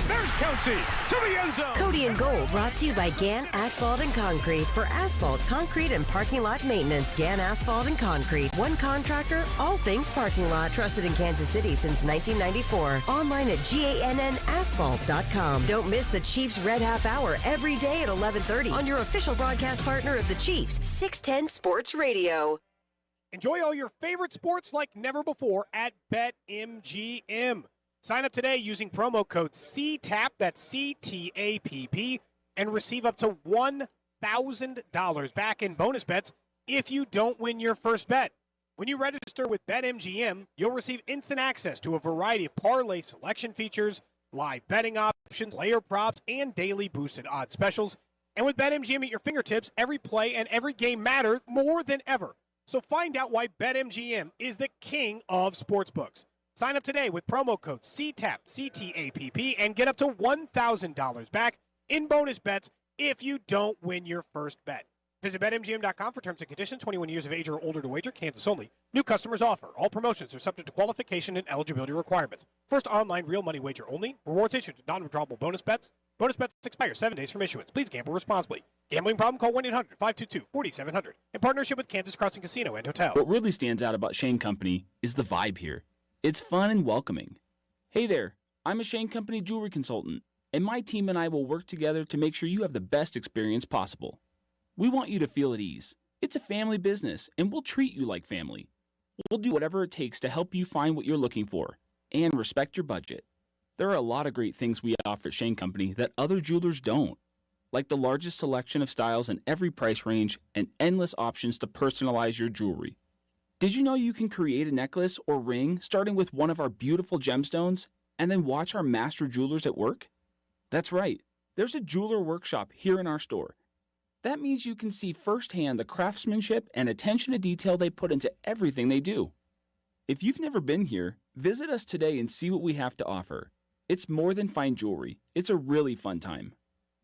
There's Kelsey to the end zone. Cody and Gold brought to you by Gann Asphalt and Concrete. For asphalt, concrete, and parking lot maintenance, Gann Asphalt and Concrete. One contractor, all things parking lot. Trusted in Kansas City since 1994. Online at GANNasphalt.com. Don't miss the Chiefs Red Half Hour every day at 11:30 on your official broadcast partner of the Chiefs, 610 Sports Radio. Enjoy all your favorite sports like never before at BetMGM. Sign up today using promo code CTAP, that's CTAPP, and receive up to $1,000 back in bonus bets if you don't win your first bet. When you register with BetMGM, you'll receive instant access to a variety of parlay selection features, live betting options, player props, and daily boosted odds specials. And with BetMGM at your fingertips, every play and every game matter more than ever. So find out why BetMGM is the king of sportsbooks. Sign up today with promo code CTAP, CTAPP, and get up to $1,000 back in bonus bets if you don't win your first bet. Visit BetMGM.com for terms and conditions. 21 years of age or older to wager. Kansas only. New customers offer. All promotions are subject to qualification and eligibility requirements. First online real money wager only. Rewards issued to non-withdrawable bonus bets. Bonus bets expire 7 days from issuance. Please gamble responsibly. Gambling problem? Call 1-800-522-4700. In partnership with Kansas Crossing Casino and Hotel. What really stands out about Shane Company is the vibe here. It's fun and welcoming. Hey there, I'm a Shane Company jewelry consultant, and my team and I will work together to make sure you have the best experience possible. We want you to feel at ease. It's a family business, and we'll treat you like family. We'll do whatever it takes to help you find what you're looking for, and respect your budget. There are a lot of great things we offer at Shane Company that other jewelers don't, like the largest selection of styles in every price range and endless options to personalize your jewelry. Did you know you can create a necklace or ring starting with one of our beautiful gemstones and then watch our master jewelers at work? That's right. There's a jeweler workshop here in our store. That means you can see firsthand the craftsmanship and attention to detail they put into everything they do. If you've never been here, visit us today and see what we have to offer. It's more than fine jewelry. It's a really fun time.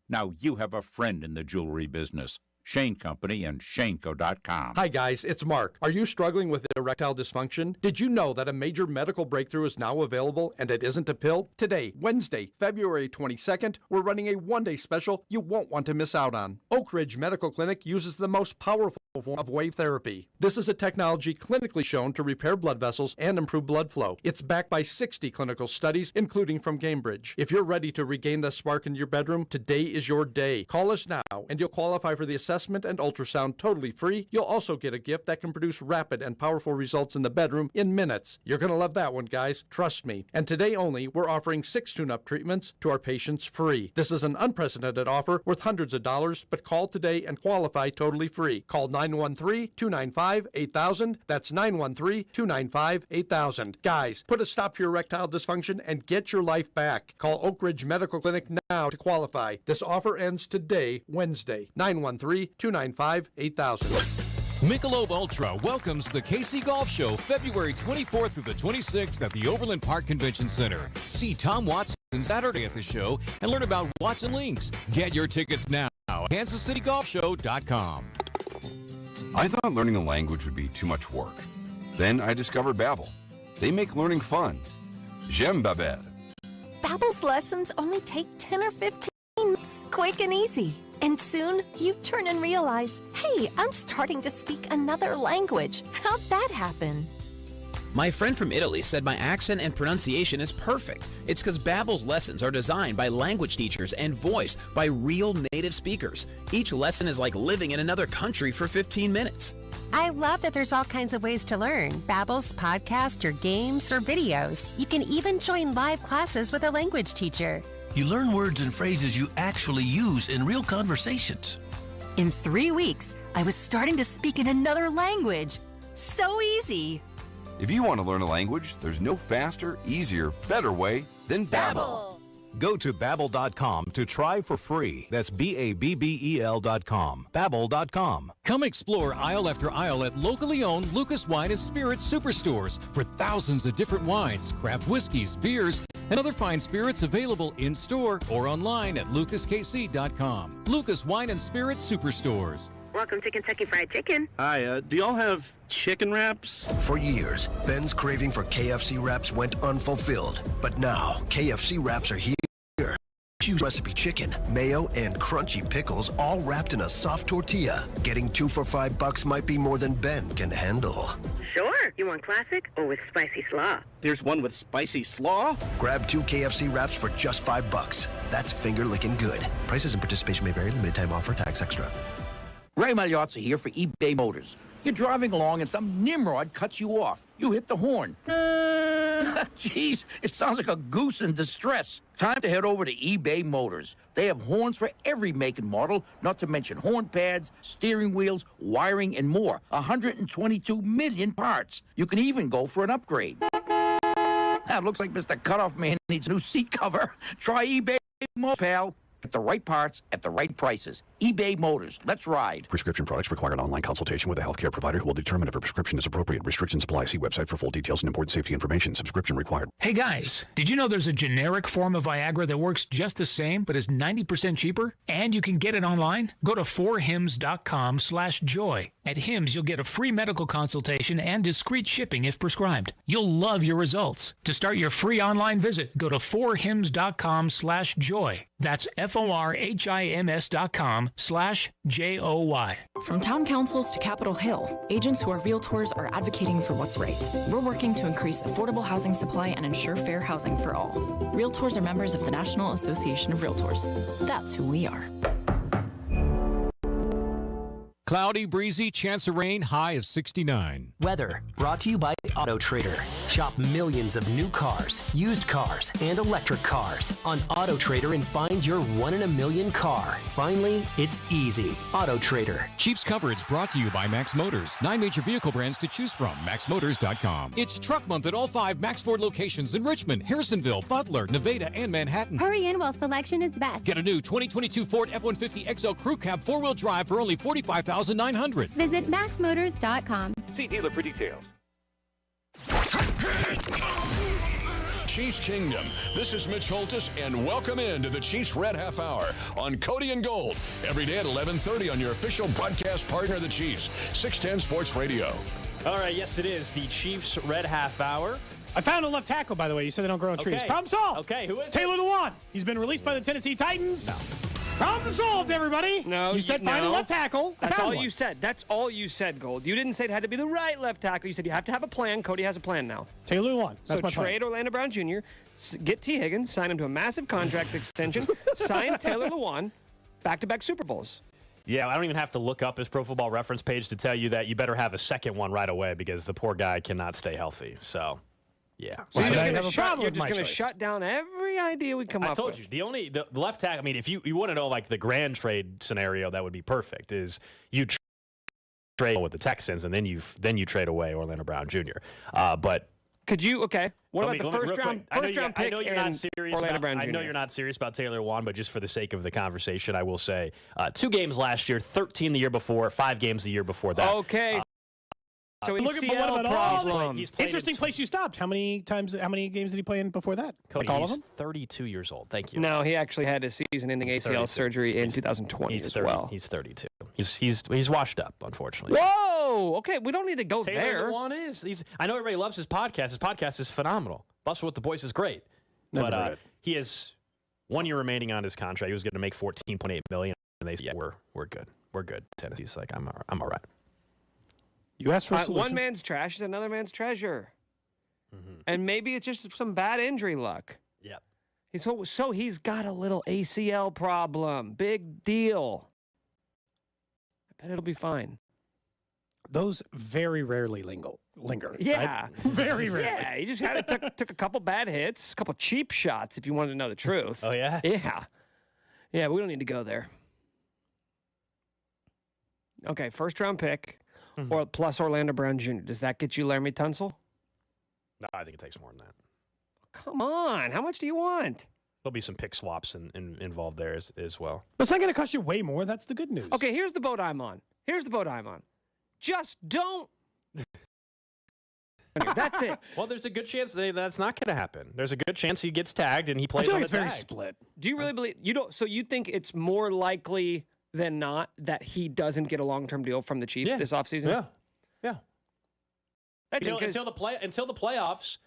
Now you have a friend in the jewelry business. Shane Company and Shaneco.com. Hi guys, it's Mark. Are you struggling with erectile dysfunction? Did you know that a major medical breakthrough is now available and it isn't a pill? Today, Wednesday, February 22nd, we're running a one-day special you won't want to miss out on. Oak Ridge Medical Clinic uses the most powerful form of wave therapy. This is a technology clinically shown to repair blood vessels and improve blood flow. It's backed by 60 clinical studies, including from Cambridge. If you're ready to regain the spark in your bedroom, today is your day. Call us now and you'll qualify for the assessment and ultrasound totally free. You'll also get a gift that can produce rapid and powerful results in the bedroom in minutes. You're going to love that one, guys. Trust me. And today only, we're offering 6 tune-up treatments to our patients free. This is an unprecedented offer worth hundreds of dollars, but call today and qualify totally free. Call 913-295-8000. That's 913-295-8000. Guys, put a stop to your erectile dysfunction and get your life back. Call Oak Ridge Medical Clinic now to qualify. This offer ends today, Wednesday, 913-295-8000. Michelob Ultra welcomes the KC Golf Show February 24th through the 26th at the Overland Park Convention Center. See Tom Watson Saturday at the show and learn about Watson Links. Get your tickets now at kansascitygolfshow.com. I thought learning a language would be too much work. Then I discovered Babbel. They make learning fun. J'aime Babbel. Babbel's lessons only take 10 or 15 minutes, quick and easy. And soon, you turn and realize, hey, I'm starting to speak another language. How'd that happen? My friend from Italy said my accent and pronunciation is perfect. It's because Babbel's lessons are designed by language teachers and voiced by real native speakers. Each lesson is like living in another country for 15 minutes. I love that there's all kinds of ways to learn. Babbel's podcast or games or videos. You can even join live classes with a language teacher. You learn words and phrases you actually use in real conversations. In 3 weeks, I was starting to speak in another language. So easy. If you want to learn a language, there's no faster, easier, better way than Babbel. Go to Babbel.com to try for free. That's BABBEL.com. Babbel.com. Come explore aisle after aisle at locally owned Lucas Wine and Spirits Superstores for thousands of different wines, craft whiskeys, beers, and other fine spirits available in-store or online at lucaskc.com. Lucas Wine and Spirits Superstores. Welcome to Kentucky Fried Chicken. Hi, do y'all have chicken wraps? For years, Ben's craving for KFC wraps went unfulfilled. But now, KFC wraps are here. Choose recipe chicken, mayo, and crunchy pickles all wrapped in a soft tortilla. Getting 2 for $5 might be more than Ben can handle. Sure. You want classic or with spicy slaw? There's one with spicy slaw? Grab 2 KFC wraps for just $5. That's finger-licking good. Prices and participation may vary. Limited time offer. Tax extra. Ray Magliozzi here for eBay Motors. You're driving along and some nimrod cuts you off. You hit the horn. Jeez, it sounds like a goose in distress. Time to head over to eBay Motors. They have horns for every make and model, not to mention horn pads, steering wheels, wiring, and more. 122 million parts. You can even go for an upgrade. Now, looks like Mr. Cutoff Man needs a new seat cover. Try eBay Motors, pal. Get the right parts at the right prices. eBay Motors. Let's ride. Prescription products require an online consultation with a healthcare provider who will determine if a prescription is appropriate. Restrictions apply. See website for full details and important safety information. Subscription required. Hey guys, did you know there's a generic form of Viagra that works just the same but is 90% cheaper? And you can get it online? Go to 4hims.com/joy. At Hims, you'll get a free medical consultation and discreet shipping if prescribed. You'll love your results. To start your free online visit, go to 4hims.com/joy. That's FORHIMS.com/JOY. From town councils to Capitol Hill, agents who are realtors are advocating for what's right. We're working to increase affordable housing supply and ensure fair housing for all. Realtors are members of the National Association of Realtors. That's who we are. Cloudy, breezy, chance of rain, high of 69. Weather brought to you by Auto Trader. Shop millions of new cars, used cars, and electric cars on Auto Trader and find your 1 in a million car. Finally, it's easy. Auto Trader. Chiefs coverage brought to you by Max Motors. 9 major vehicle brands to choose from. MaxMotors.com. It's Truck Month at all 5 Max Ford locations in Richmond, Harrisonville, Butler, Nevada, and Manhattan. Hurry in while selection is best. Get a new 2022 Ford F-150 XL Crew Cab 4-wheel drive for only $45,900. Visit MaxMotors.com. See dealer for details. Chiefs Kingdom. This is Mitch Holtis, and welcome into the Chiefs Red Half Hour on Cody and Gold. Every day at 11:30 on your official broadcast partner, the Chiefs, 610 Sports Radio. All right, yes, it is the Chiefs Red Half Hour. I found a left tackle, by the way. You said they don't grow on trees. Problem solved. Okay, who is Taylor Lewan. He's been released by the Tennessee Titans. No. Problem solved, everybody. No, you said find a left tackle. That's all you said. That's all you said, Gold. You didn't say it had to be the right left tackle. You said you have to have a plan. Cody has a plan now. Taylor Lewan. That's so my trade plan. Orlando Brown Jr., get T. Higgins, sign him to a massive contract extension, sign Taylor Lewan, back-to-back Super Bowls. Yeah, I don't even have to look up his Pro Football Reference page to tell you that you better have a second one right away because the poor guy cannot stay healthy. So, yeah. So you're just going to shut down every idea we come up with. I told you, the left tackle, I mean, if you want to know like the grand trade scenario that would be perfect is you trade with the Texans and then you trade away Orlando Brown Jr. But could you, what about the first round pick? I know you're not serious Orlando Brown Jr. I know you're not serious about Taylor Lewan, but just for the sake of the conversation, I will say 2 games last year, 13 the year before, 5 games the year before that. Okay. So look at ACL problem. Interesting place you stopped. How many games did he play in before that? Cody, like all he's of them? 32 years old. Thank you. No, he actually had a season-ending ACL surgery in 2020 as well. He's 32. He's washed up, unfortunately. Whoa! Okay, we don't need to go Taylor there. Lewan is. I know everybody loves his podcast. His podcast is phenomenal. Bustle with the Boys is great. Never heard it. He has 1 year remaining on his contract. He was going to make $14.8 million, and they said, "Yeah, we're good. We're good." Tennessee's like, "I'm all right." You asked for a solution. One man's trash is another man's treasure. Mm-hmm. And maybe it's just some bad injury luck. Yep. So he's got a little ACL problem. Big deal. I bet it'll be fine. Those very rarely linger. Yeah. Very rarely. Yeah, he just had took a couple bad hits, a couple cheap shots, if you wanted to know the truth. Oh, yeah? Yeah. Yeah, we don't need to go there. Okay, first round pick. Or plus Orlando Brown Jr. Does that get you Laramie Tunsil? No, I think it takes more than that. Come on. How much do you want? There'll be some pick swaps involved there as well. But it's not going to cost you way more. That's the good news. Okay, here's the boat I'm on. Just don't. That's it. Well, there's a good chance that's not going to happen. There's a good chance he gets tagged and he plays. I feel on like it's the very tag. split. Do you really believe you don't? So you think it's more likely than not that he doesn't get a long-term deal from the Chiefs this offseason? Yeah. Until the playoffs,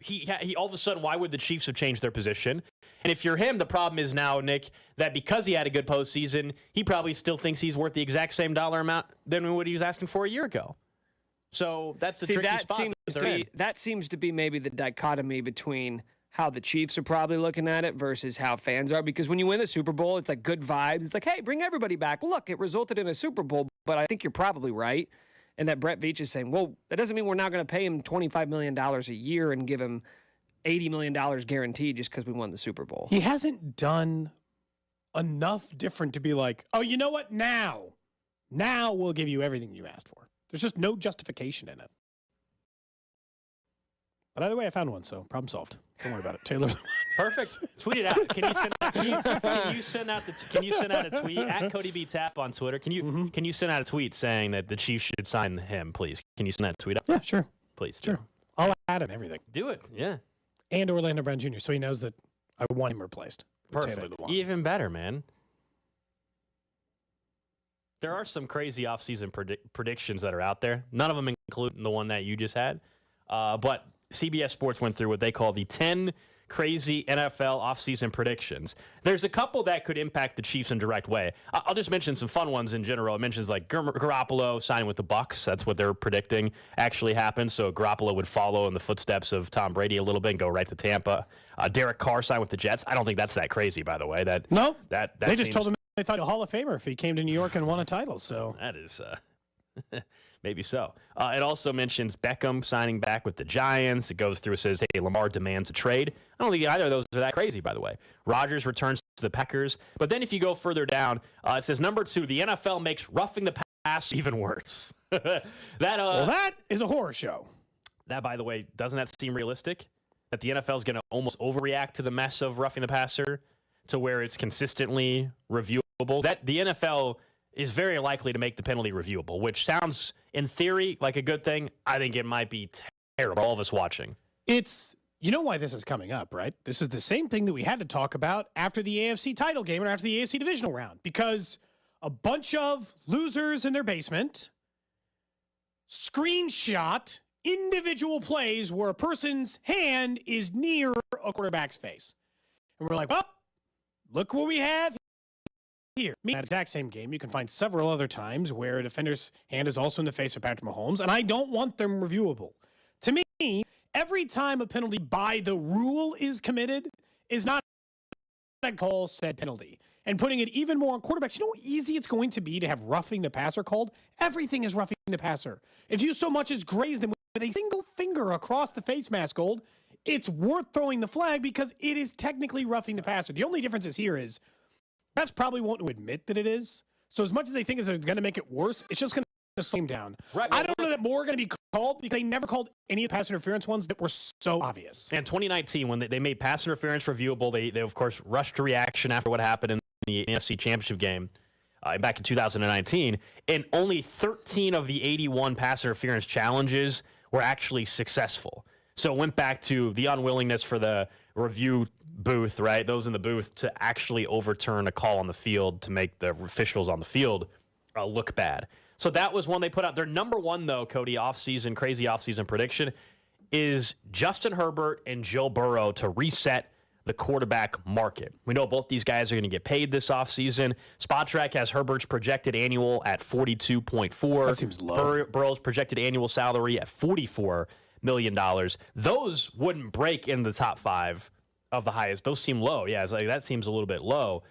he all of a sudden, why would the Chiefs have changed their position? And if you're him, the problem is now, Nick, that because he had a good postseason, he probably still thinks he's worth the exact same dollar amount than what he was asking for a year ago. So that's the tricky spot. That seems to be maybe the dichotomy between how the Chiefs are probably looking at it versus how fans are. Because when you win the Super Bowl, it's like good vibes. It's like, hey, bring everybody back. Look, it resulted in a Super Bowl, but I think you're probably right. And that Brett Veach is saying, well, that doesn't mean we're not going to pay him $25 million a year and give him $80 million guaranteed just because we won the Super Bowl. He hasn't done enough different to be like, oh, you know what? Now we'll give you everything you asked for. There's just no justification in it. But either way, I found one, so problem solved. Don't worry about it. Taylor. Perfect. Tweet it out. Can you send out a tweet at Cody B Tap on Twitter? Can you send out a tweet saying that the Chiefs should sign him, please? Can you send that tweet out? Yeah, sure. Please. Sure. I'll add in everything. Do it. Yeah. And Orlando Brown Jr., so he knows that I want him replaced. Perfect. Even better, man. There are some crazy offseason predictions that are out there. None of them include the one that you just had. But CBS Sports went through what they call the 10 crazy NFL offseason predictions. There's a couple that could impact the Chiefs in a direct way. I'll just mention some fun ones in general. It mentions like Garoppolo signing with the Bucs. That's what they're predicting actually happens. So Garoppolo would follow in the footsteps of Tom Brady a little bit and go right to Tampa. Derek Carr signed with the Jets. I don't think that's that crazy, by the way. They just told him they thought a Hall of Famer if he came to New York and won a title. So that is maybe so. It also mentions Beckham signing back with the Giants. It goes through, it says, hey, Lamar demands a trade. I don't think either of those are that crazy, by the way. Rodgers returns to the Packers. But then if you go further down, it says, number 2, the NFL makes roughing the pass even worse. That is a horror show. That, by the way, doesn't that seem realistic? That the NFL is going to almost overreact to the mess of roughing the passer to where it's consistently reviewable? That the NFL is very likely to make the penalty reviewable, which sounds, in theory, like a good thing. I think it might be terrible, all of us watching. You know why this is coming up, right? This is the same thing that we had to talk about after the AFC title game and after the AFC divisional round, because a bunch of losers in their basement screenshot individual plays where a person's hand is near a quarterback's face. And we're like, well, look what we have here. In that exact same game, you can find several other times where a defender's hand is also in the face of Patrick Mahomes, and I don't want them reviewable. To me, every time a penalty by the rule is committed is not a call said penalty. And putting it even more on quarterbacks, you know how easy it's going to be to have roughing the passer called? Everything is roughing the passer. If you so much as graze them with a single finger across the face mask, Gold, it's worth throwing the flag because it is technically roughing the passer. The only difference is here is refs probably won't admit that it is. So as much as they think it's going to make it worse, it's just going to slow him down. Right, I don't know that more are going to be called because they never called any of the pass interference ones that were so obvious. And 2019, when they made pass interference reviewable, they of course rushed to reaction after what happened in the NFC Championship game back in 2019, and only 13 of the 81 pass interference challenges were actually successful. So it went back to the unwillingness for the review booth, right? Those in the booth to actually overturn a call on the field to make the officials on the field look bad. So that was one they put out. Their number one, though, Cody, crazy offseason prediction is Justin Herbert and Joe Burrow to reset the quarterback market. We know both these guys are going to get paid this offseason. SpotTrack has Herbert's projected annual at $42.4. That seems low. Burrow's projected annual salary at $44 million. Those wouldn't break in the top 5 of the highest. Those seem low. Yeah, it's like that seems a little bit low.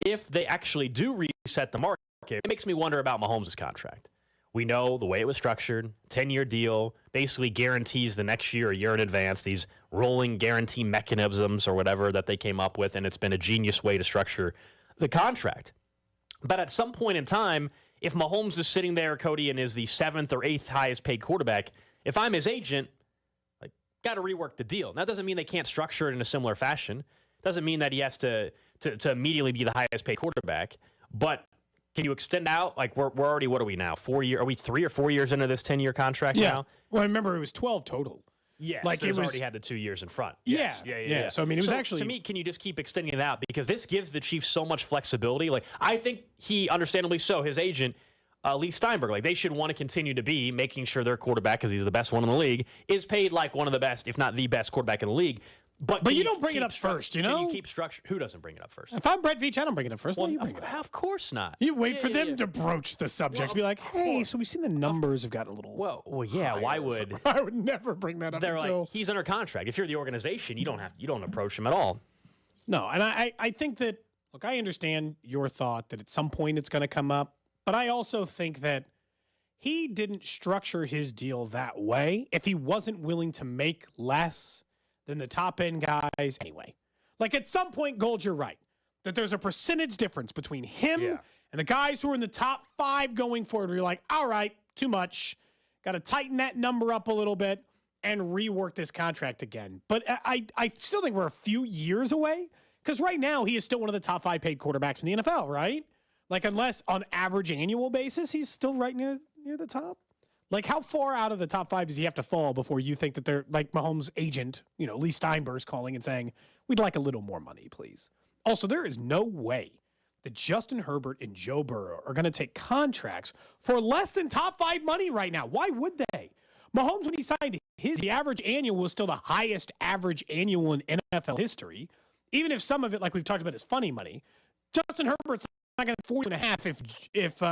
If they actually do reset the market, it makes me wonder about Mahomes' contract. We know the way it was structured, 10-year deal, basically guarantees the next year, a year in advance, these rolling guarantee mechanisms or whatever that they came up with, and it's been a genius way to structure the contract. But at some point in time, if Mahomes is sitting there, Cody, and is the 7th or 8th highest paid quarterback, if I'm his agent, got to rework the deal. That doesn't mean they can't structure it in a similar fashion. Doesn't mean that he has to immediately be the highest paid quarterback. But can you extend out? Like we're already, what are we now? 4 years? Are we 3 or 4 years into this 10-year contract now? Well, I remember it was 12 total. Yes, like it already had the 2 years in front. Yeah. Yeah. So I mean, it was actually, to me. Can you just keep extending it out, because this gives the Chiefs so much flexibility? Like I think he, understandably so, his agent Lee Steinberg, like they should want to continue to be making sure their quarterback, because he's the best one in the league, is paid like one of the best, if not the best quarterback in the league. But you don't bring it up first, you know? Can you keep structure? Who doesn't bring it up first? If I'm Brett Veach, I don't bring it up first. Well, you bring it up. Of course not. You wait for them to broach the subject. Well, be like, hey, so we've seen the numbers have gotten a little. Well, yeah. Why would I would never bring that up? They're like, he's under contract. If you're the organization, you don't approach him at all. No, and I think that, look, I understand your thought that at some point it's going to come up, but I also think that he didn't structure his deal that way if he wasn't willing to make less than the top end guys anyway. Like at some point, Gold, you're right, that there's a percentage difference between him and the guys who are in the top 5 going forward, where you're like, all right, too much. Got to tighten that number up a little bit and rework this contract again. But I still think we're a few years away, because right now he is still one of the top 5 paid quarterbacks in the NFL, right? Like unless on average annual basis, he's still right near the top. Like, how far out of the top 5 does he have to fall before you think that they're, like Mahomes' agent, Lee Steinberg's calling and saying, we'd like a little more money, please? Also, there is no way that Justin Herbert and Joe Burrow are going to take contracts for less than top 5 money right now. Why would they? Mahomes, when he signed the average annual was still the highest average annual in NFL history. Even if some of it, like we've talked about, is funny money. Justin Herbert's not going to 40.5 if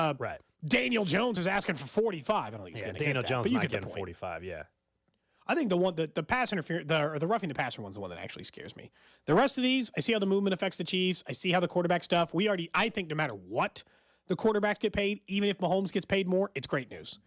Daniel Jones is asking for 45. I don't think he's going to Daniel get Jones that, but might you get the point. 45. Yeah. I think the pass interference, the roughing the passer one's the one that actually scares me. The rest of these, I see how the movement affects the Chiefs. I see how the quarterback stuff. I think no matter what the quarterbacks get paid, even if Mahomes gets paid more, it's great news.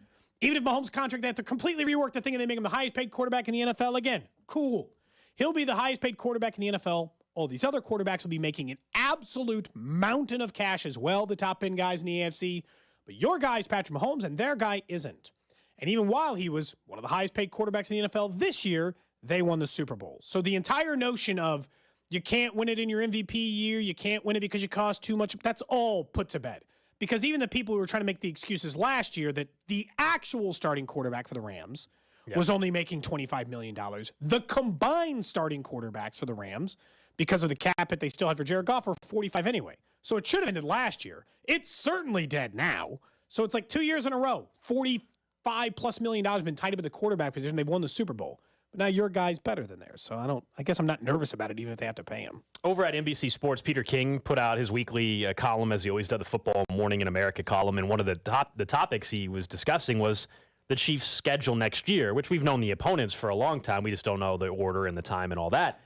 Even if Mahomes' contract, they have to completely rework the thing and they make him the highest paid quarterback in the NFL again. Cool. He'll be the highest paid quarterback in the NFL. All these other quarterbacks will be making an absolute mountain of cash as well, the top end guys in the AFC. But your guy's Patrick Mahomes, and their guy isn't. And even while he was one of the highest paid quarterbacks in the NFL this year, they won the Super Bowl. So the entire notion of you can't win it in your MVP year, you can't win it because you cost too much, that's all put to bed. Because even the people who were trying to make the excuses last year that the actual starting quarterback for the Rams was only making $25 million, the combined starting quarterbacks for the Rams, because of the cap that they still had for Jared Goff, are 45 anyway. So it should have ended last year. It's certainly dead now. So it's like 2 years in a row, $45+ million has been tied up in the quarterback position. They've won the Super Bowl. But now your guy's better than theirs. So I guess I'm not nervous about it, even if they have to pay him. Over at NBC Sports, Peter King put out his weekly column, as he always does, the Football Morning in America column. And one of the topics he was discussing was the Chiefs' schedule next year, which we've known the opponents for a long time. We just don't know the order and the time and all that.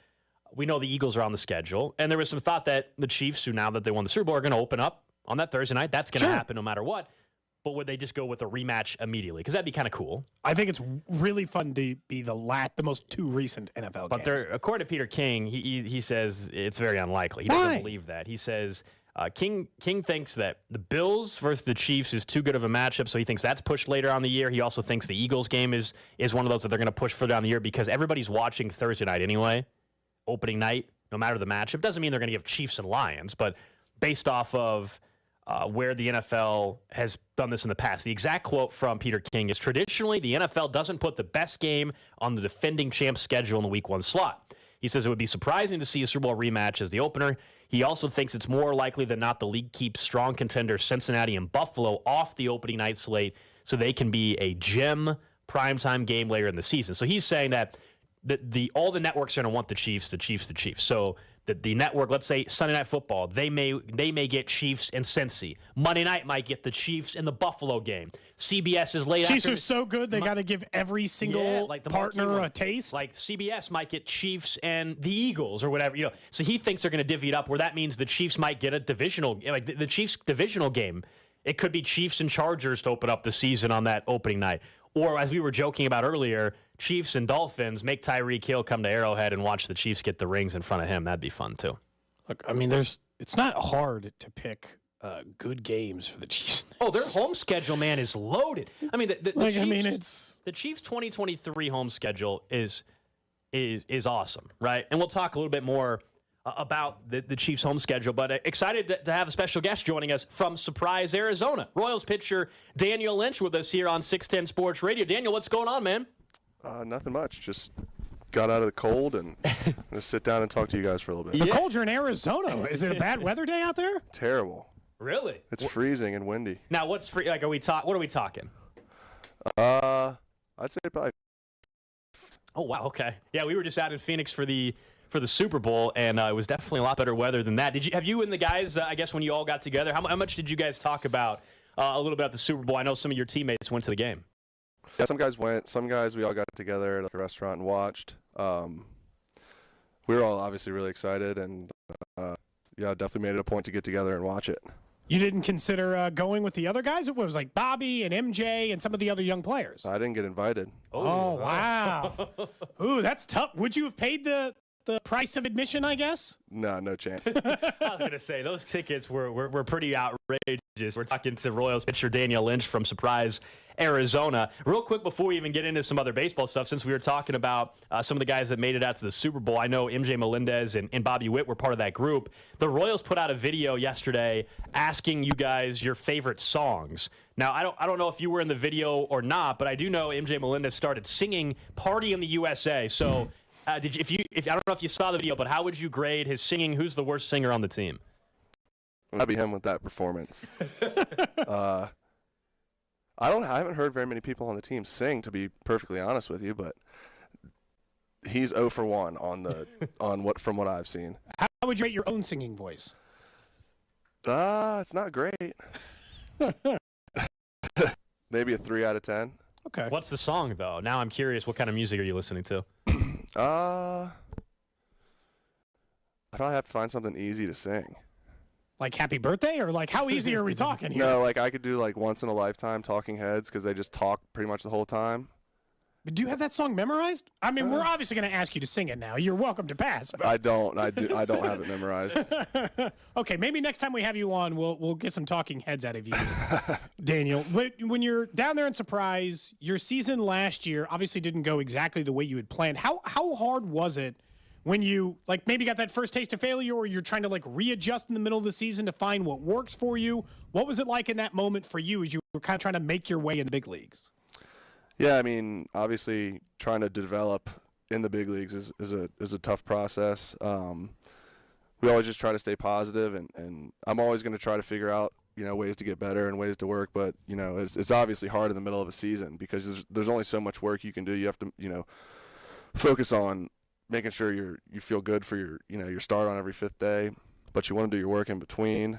We know the Eagles are on the schedule. And there was some thought that the Chiefs, who now that they won the Super Bowl, are going to open up on that Thursday night. That's going to happen no matter what. But would they just go with a rematch immediately? Because that'd be kind of cool. I think it's really fun to be the most 2 recent NFL games. But according to Peter King, he says it's very unlikely. He doesn't believe that. He says King thinks that the Bills versus the Chiefs is too good of a matchup, so he thinks that's pushed later on the year. He also thinks the Eagles game is one of those that they're going to push further down the year because everybody's watching Thursday night anyway, opening night, no matter the matchup. Doesn't mean they're going to give Chiefs and Lions, but based off of where the NFL has done this in the past. The exact quote from Peter King is, traditionally, the NFL doesn't put the best game on the defending champ's schedule in the Week 1 slot. He says it would be surprising to see a Super Bowl rematch as the opener. He also thinks it's more likely than not the league keeps strong contenders Cincinnati and Buffalo off the opening night slate so they can be a gem primetime game later in the season. So he's saying that all the networks are going to want the Chiefs. So the network, let's say Sunday Night Football, they may get Chiefs and Cincy. Monday night might get the Chiefs and the Buffalo game. CBS is late Chiefs are so good, they got to give every single partner a taste. Like CBS might get Chiefs and the Eagles or whatever. So he thinks they're going to divvy it up where that means the Chiefs might get a divisional, like the Chiefs divisional game. It could be Chiefs and Chargers to open up the season on that opening night. Or as we were joking about earlier, Chiefs and Dolphins, make Tyreek Hill come to Arrowhead and watch the Chiefs get the rings in front of him. That'd be fun, too. Look, I mean, it's not hard to pick good games for the Chiefs. Oh, their home schedule, man, is loaded. I mean, the Chiefs' 2023 home schedule is awesome, right? And we'll talk a little bit more about the Chiefs' home schedule. But excited to have a special guest joining us from Surprise, Arizona. Royals pitcher Daniel Lynch with us here on 610 Sports Radio. Daniel, what's going on, man? Nothing much. Just got out of the cold and gonna sit down and talk to you guys for a little bit. The cold, you're in Arizona. Is it a bad weather day out there? Terrible. Really? It's freezing and windy. Now, what's free? Like, what are we talking? I'd say probably. Oh wow. Okay. Yeah, we were just out in Phoenix for the Super Bowl, and it was definitely a lot better weather than that. Have you and the guys? I guess when you all got together, how much did you guys talk about a little bit about the Super Bowl? I know some of your teammates went to the game. Yeah, some guys went. Some guys we all got together at a restaurant and watched. We were all obviously really excited, and yeah, definitely made it a point to get together and watch it. You didn't consider going with the other guys? It was like Bobby and MJ and some of the other young players. I didn't get invited. Oh wow. Ooh, that's tough. Would you have paid the price of admission, I guess? No chance. I was going to say, those tickets were pretty outrageous. We're talking to Royals pitcher Daniel Lynch from Surprise, Arizona. Real quick before we even get into some other baseball stuff, since we were talking about some of the guys that made it out to the Super Bowl, I know MJ Melendez and Bobby Witt were part of that group. The Royals put out a video yesterday asking you guys your favorite songs. Now, I don't know if you were in the video or not, but I do know MJ Melendez started singing "Party in the USA." So, I don't know if you saw the video, but how would you grade his singing? Who's the worst singer on the team? I'd be him with that performance. I haven't heard very many people on the team sing, to be perfectly honest with you, but he's 0 for 1 from what I've seen. How would you rate your own singing voice? It's not great. Maybe a 3 out of 10. Okay. What's the song though? Now I'm curious. What kind of music are you listening to? I probably have to find something easy to sing. Like Happy Birthday, or like how easy are we talking here? No, like I could do like Once in a Lifetime, Talking Heads, because they just talk pretty much the whole time. But do you have that song memorized? I mean, we're obviously going to ask you to sing it now. You're welcome to pass. But... I don't have it memorized. Okay, maybe next time we have you on, we'll get some Talking Heads out of you, Daniel. When you're down there in Surprise, your season last year obviously didn't go exactly the way you had planned. How hard was it when you maybe got that first taste of failure, or you're trying to readjust in the middle of the season to find what works for you? What was it like in that moment for you as you were kind of trying to make your way in the big leagues? Yeah, I mean, obviously trying to develop in the big leagues is a tough process. We always just try to stay positive, and I'm always going to try to figure out ways to get better and ways to work. But it's obviously hard in the middle of a season because there's only so much work you can do. You have to focus on making sure you feel good for your start on every 5th day, but you want to do your work in between.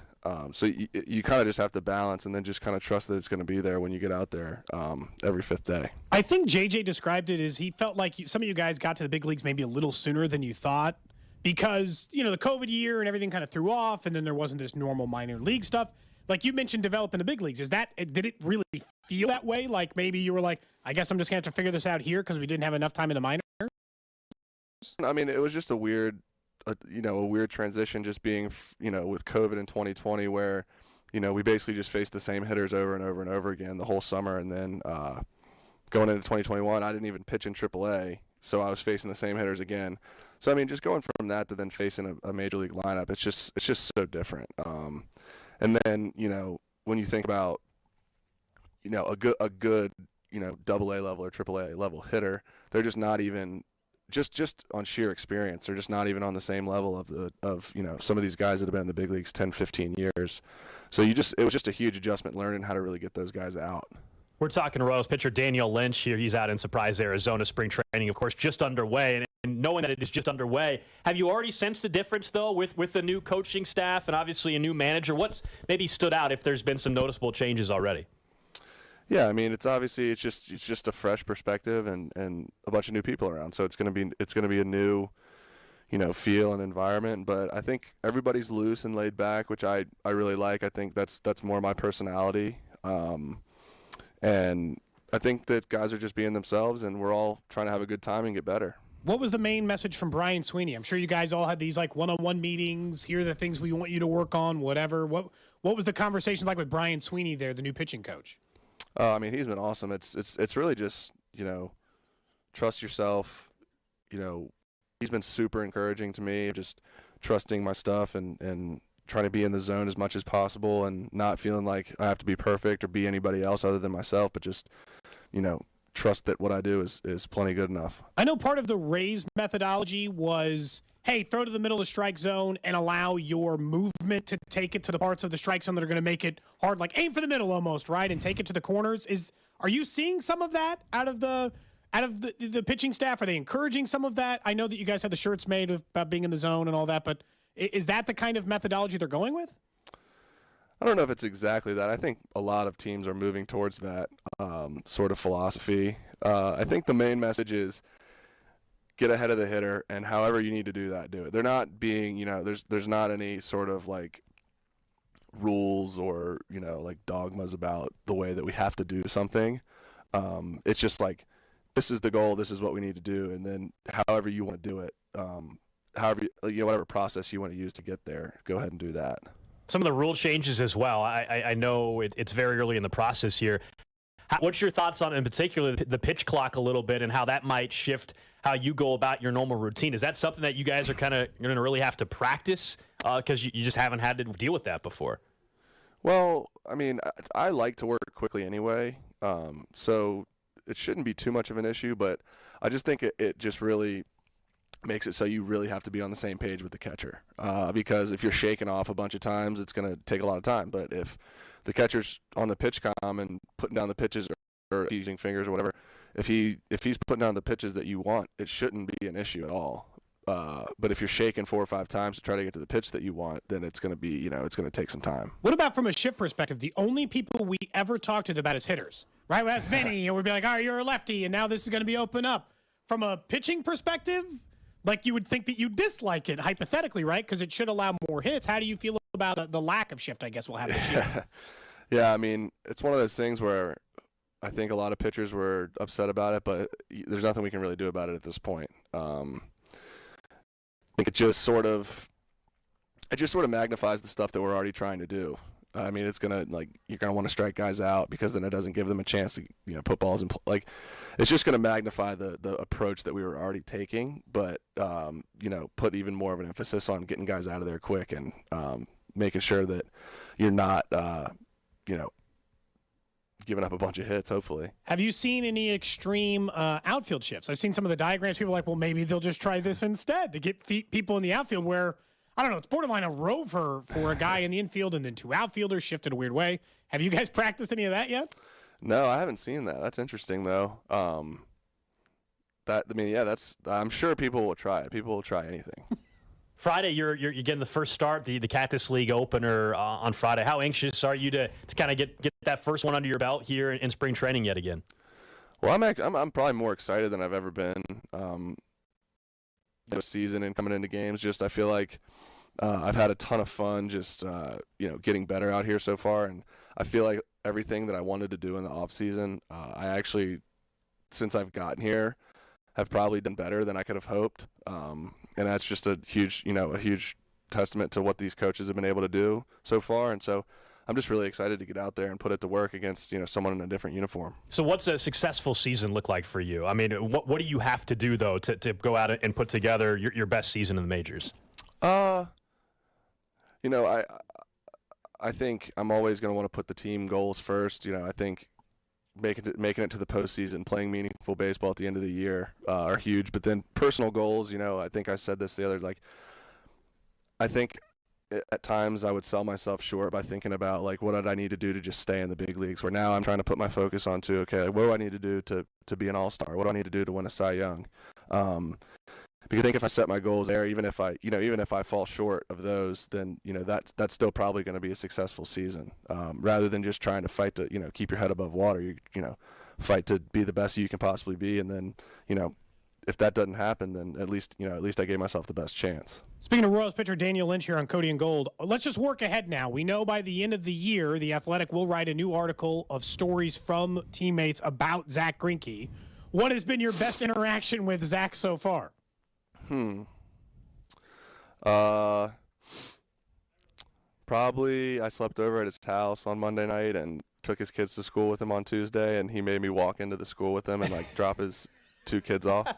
So you kind of just have to balance and then just kind of trust that it's going to be there when you get out there every 5th day. I think JJ described it as he felt like some of you guys got to the big leagues maybe a little sooner than you thought because, the COVID year and everything kind of threw off, and then there wasn't this normal minor league stuff. Like you mentioned developing the big leagues. Did it really feel that way? Like maybe you were like, I guess I'm just going to have to figure this out here because we didn't have enough time in the minors? I mean, it was just a weird transition just being, with COVID in 2020 where, we basically just faced the same hitters over and over and over again the whole summer. And then going into 2021, I didn't even pitch in AAA, so I was facing the same hitters again. So, I mean, just going from that to then facing a major league lineup, it's just so different. And then, when you think about, a good AA level or AAA level hitter, they're just not even just on sheer experience, they're just not even on the same level of some of these guys that have been in the big leagues 10, 15 years. So it was just a huge adjustment learning how to really get those guys out. We're talking to Royals pitcher Daniel Lynch here. He's out in Surprise, Arizona. Spring training, of course, just underway. And knowing that it is just underway, have you already sensed a difference, though, with the new coaching staff and obviously a new manager? What's maybe stood out if there's been some noticeable changes already? Yeah, I mean, it's just a fresh perspective and a bunch of new people around. So it's gonna be a new, feel and environment. But I think everybody's loose and laid back, which I really like. I think that's more my personality. And I think that guys are just being themselves, and we're all trying to have a good time and get better. What was the main message from Brian Sweeney? I'm sure you guys all had these one-on-one meetings. Here are the things we want you to work on, whatever. What was the conversation like with Brian Sweeney there, the new pitching coach? I mean, he's been awesome. It's really just, trust yourself. He's been super encouraging to me. Just trusting my stuff and trying to be in the zone as much as possible and not feeling like I have to be perfect or be anybody else other than myself, but just, trust that what I do is plenty good enough. I know part of the Rays methodology was, hey, throw to the middle of the strike zone and allow your movement to take it to the parts of the strike zone that are going to make it hard, like aim for the middle almost, right, and take it to the corners. Are you seeing some of that out of the pitching staff? Are they encouraging some of that? I know that you guys had the shirts made about being in the zone and all that, but is that the kind of methodology they're going with? I don't know if it's exactly that. I think a lot of teams are moving towards that sort of philosophy. I think the main message is get ahead of the hitter, and however you need to do that, do it. They're not being, there's not any sort of like rules or, like dogmas about the way that we have to do something. It's just like, this is the goal, this is what we need to do, and then however you want to do it, whatever process you want to use to get there, go ahead and do that. Some of the rule changes as well. I know it's very early in the process here. What's your thoughts on, in particular, the pitch clock a little bit and how that might shift how you go about your normal routine? Is that something that you guys are kind of going to really have to practice because you just haven't had to deal with that before? Well, I mean, I like to work quickly anyway, so it shouldn't be too much of an issue, but I just think it just really makes it so you really have to be on the same page with the catcher, because if you're shaking off a bunch of times, it's going to take a lot of time. But if the catcher's on the pitch comm and putting down the pitches or using fingers or whatever, if he's putting down the pitches that you want, it shouldn't be an issue at all. But if you're shaking 4 or 5 times to try to get to the pitch that you want, then it's going to be, it's going to take some time. What about from a shift perspective? The only people we ever talk to about is hitters, right? We ask Vinny, and we'd be like, all right, you're a lefty, and now this is going to be open up. From a pitching perspective, like you would think that you dislike it, hypothetically, right? Because it should allow more hits. How do you feel about the lack of shift, I guess, we'll have this year? Yeah, I mean, it's one of those things where I think a lot of pitchers were upset about it, but there's nothing we can really do about it at this point. I think it just sort of magnifies the stuff that we're already trying to do. I mean, it's gonna you're gonna want to strike guys out because then it doesn't give them a chance to put balls in play. It's just gonna magnify the approach that we were already taking, but put even more of an emphasis on getting guys out of there quick and making sure that you're not giving up a bunch of hits, hopefully. Have you seen any extreme outfield shifts? I've seen some of the diagrams. People are like, well, maybe they'll just try this instead to get people in the outfield where, I don't know, it's borderline a rover for a guy in the infield and then 2 outfielders shift in a weird way. Have you guys practiced any of that yet? No, I haven't seen that. That's interesting, though. I'm sure people will try it. People will try anything. Friday, you're getting the first start, the Cactus League opener on Friday. How anxious are you to kind of get that first one under your belt here in spring training yet again? Well, I'm probably more excited than I've ever been this season and coming into games. Just I feel like I've had a ton of fun just getting better out here so far, and I feel like everything that I wanted to do in the off season, I actually, since I've gotten here, have probably done better than I could have hoped. And that's just a huge testament to what these coaches have been able to do so far. And so I'm just really excited to get out there and put it to work against, someone in a different uniform. So what's a successful season look like for you? I mean, what do you have to do, though, to go out and put together your best season in the majors? I think I'm always going to want to put the team goals first. I think making it to the postseason, playing meaningful baseball at the end of the year are huge. But then personal goals, I think I said this the other, I think at times I would sell myself short by thinking about what did I need to do to just stay in the big leagues, where now I'm trying to put my focus onto, okay, what do I need to do to be an all-star? What do I need to do to win a Cy Young? Because I think if I set my goals there, even if I fall short of those, then that's still probably going to be a successful season. Rather than just trying to fight to keep your head above water, you fight to be the best you can possibly be, and then if that doesn't happen, then at least I gave myself the best chance. Speaking of Royals pitcher Daniel Lynch here on Cody and Gold, let's just work ahead now. We know by the end of the year, The Athletic will write a new article of stories from teammates about Zach Greinke. What has been your best interaction with Zach so far? Probably I slept over at his house on Monday night and took his kids to school with him on Tuesday, and he made me walk into the school with him and drop his 2 kids off.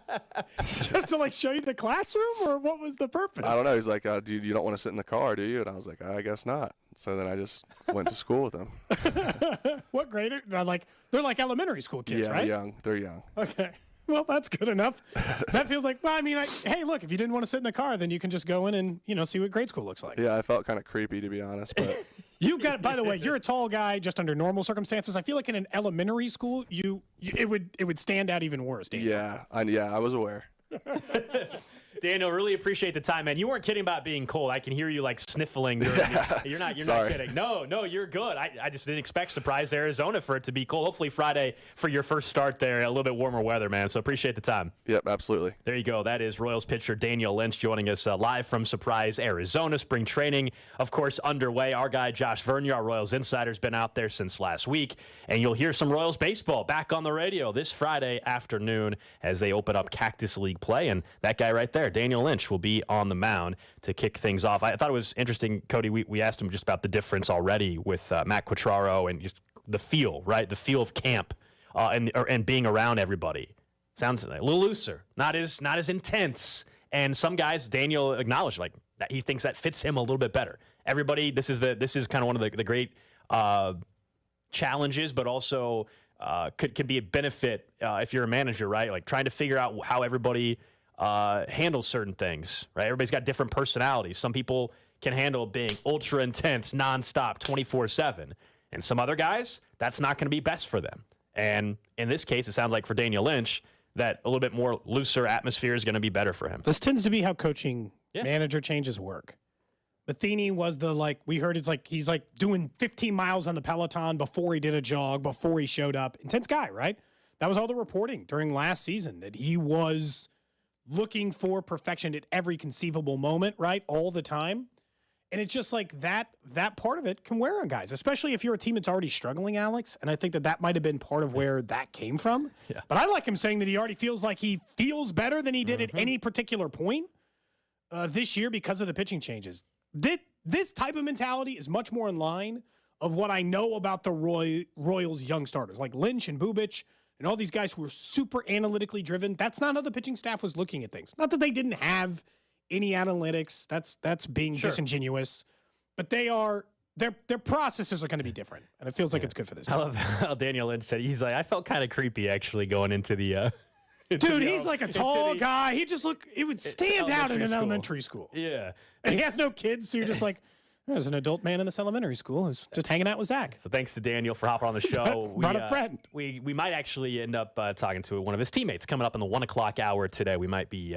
Just to like show you the classroom, or what was the purpose? I don't know. He's like, dude, you don't want to sit in the car, do you? And I was like, I guess not. So then I just went to school with him. What grade? They're like elementary school kids, yeah, right? young. They're young. Okay. Well, that's good enough. That feels like, well, I mean, hey, look, if you didn't want to sit in the car, then you can just go in and, see what grade school looks like. Yeah, I felt kind of creepy, to be honest. But You've got, by the way, you're a tall guy just under normal circumstances. I feel like in an elementary school, it would stand out even worse. Daniel. Yeah, I was aware. Daniel, really appreciate the time, man. You weren't kidding about being cold. I can hear you like sniffling. You're not kidding. No, you're good. I just didn't expect surprise Arizona for it to be cold. Hopefully Friday for your first start there, a little bit warmer weather, man. So appreciate the time. Yep, absolutely. There you go. That is Royals pitcher Daniel Lynch joining us live from Surprise, Arizona. Spring training, of course, underway. Our guy Josh Vernier, our Royals insider, has been out there since last week, and you'll hear some Royals baseball back on the radio this Friday afternoon as they open up Cactus League play, and that guy right there, Daniel Lynch, will be on the mound to kick things off. I thought it was interesting, Cody. We asked him just about the difference already with Matt Quatraro and just the feel, right? The feel of camp and being around everybody. Sounds a little looser, not as intense. And some guys, Daniel acknowledged, like that he thinks that fits him a little bit better. Everybody, this is kind of one of the great challenges, but also could be a benefit if you're a manager, right? Like trying to figure out how everybody handles certain things, right? Everybody's got different personalities. Some people can handle being ultra intense, nonstop, 24/7. And some other guys, that's not going to be best for them. And in this case, it sounds like for Daniel Lynch, that a little bit more looser atmosphere is going to be better for him. This tends to be how coaching manager changes work. Matheny was we heard he's doing 15 miles on the Peloton before he did a jog, before he showed up. Intense guy, right? That was all the reporting during last season, that he was looking for perfection at every conceivable moment, right? All the time. And it's just like that part of it can wear on guys, especially if you're a team that's already struggling, Alex. And I think that might have been part of where that came from. Yeah. But I like him saying that he already feels like he feels better than he did at any particular point this year because of the pitching changes. This type of mentality is much more in line of what I know about the Royals' young starters, like Lynch and Bubic and all these guys who were super analytically driven. That's not how the pitching staff was looking at things. Not that they didn't have any analytics. That's being disingenuous. But their processes are going to be different, and it feels like it's good for this team. I love how Daniel Lynch said he's like, I felt kind of creepy actually going into the. Dude, he's like a tall guy. He just it would stand out in an elementary school. Yeah, and he has no kids, so you're just like. There's an adult man in this elementary school who's just hanging out with Zach. So thanks to Daniel for hopping on the show. Brought a friend. We might actually end up talking to one of his teammates coming up in the 1 o'clock hour today. We might be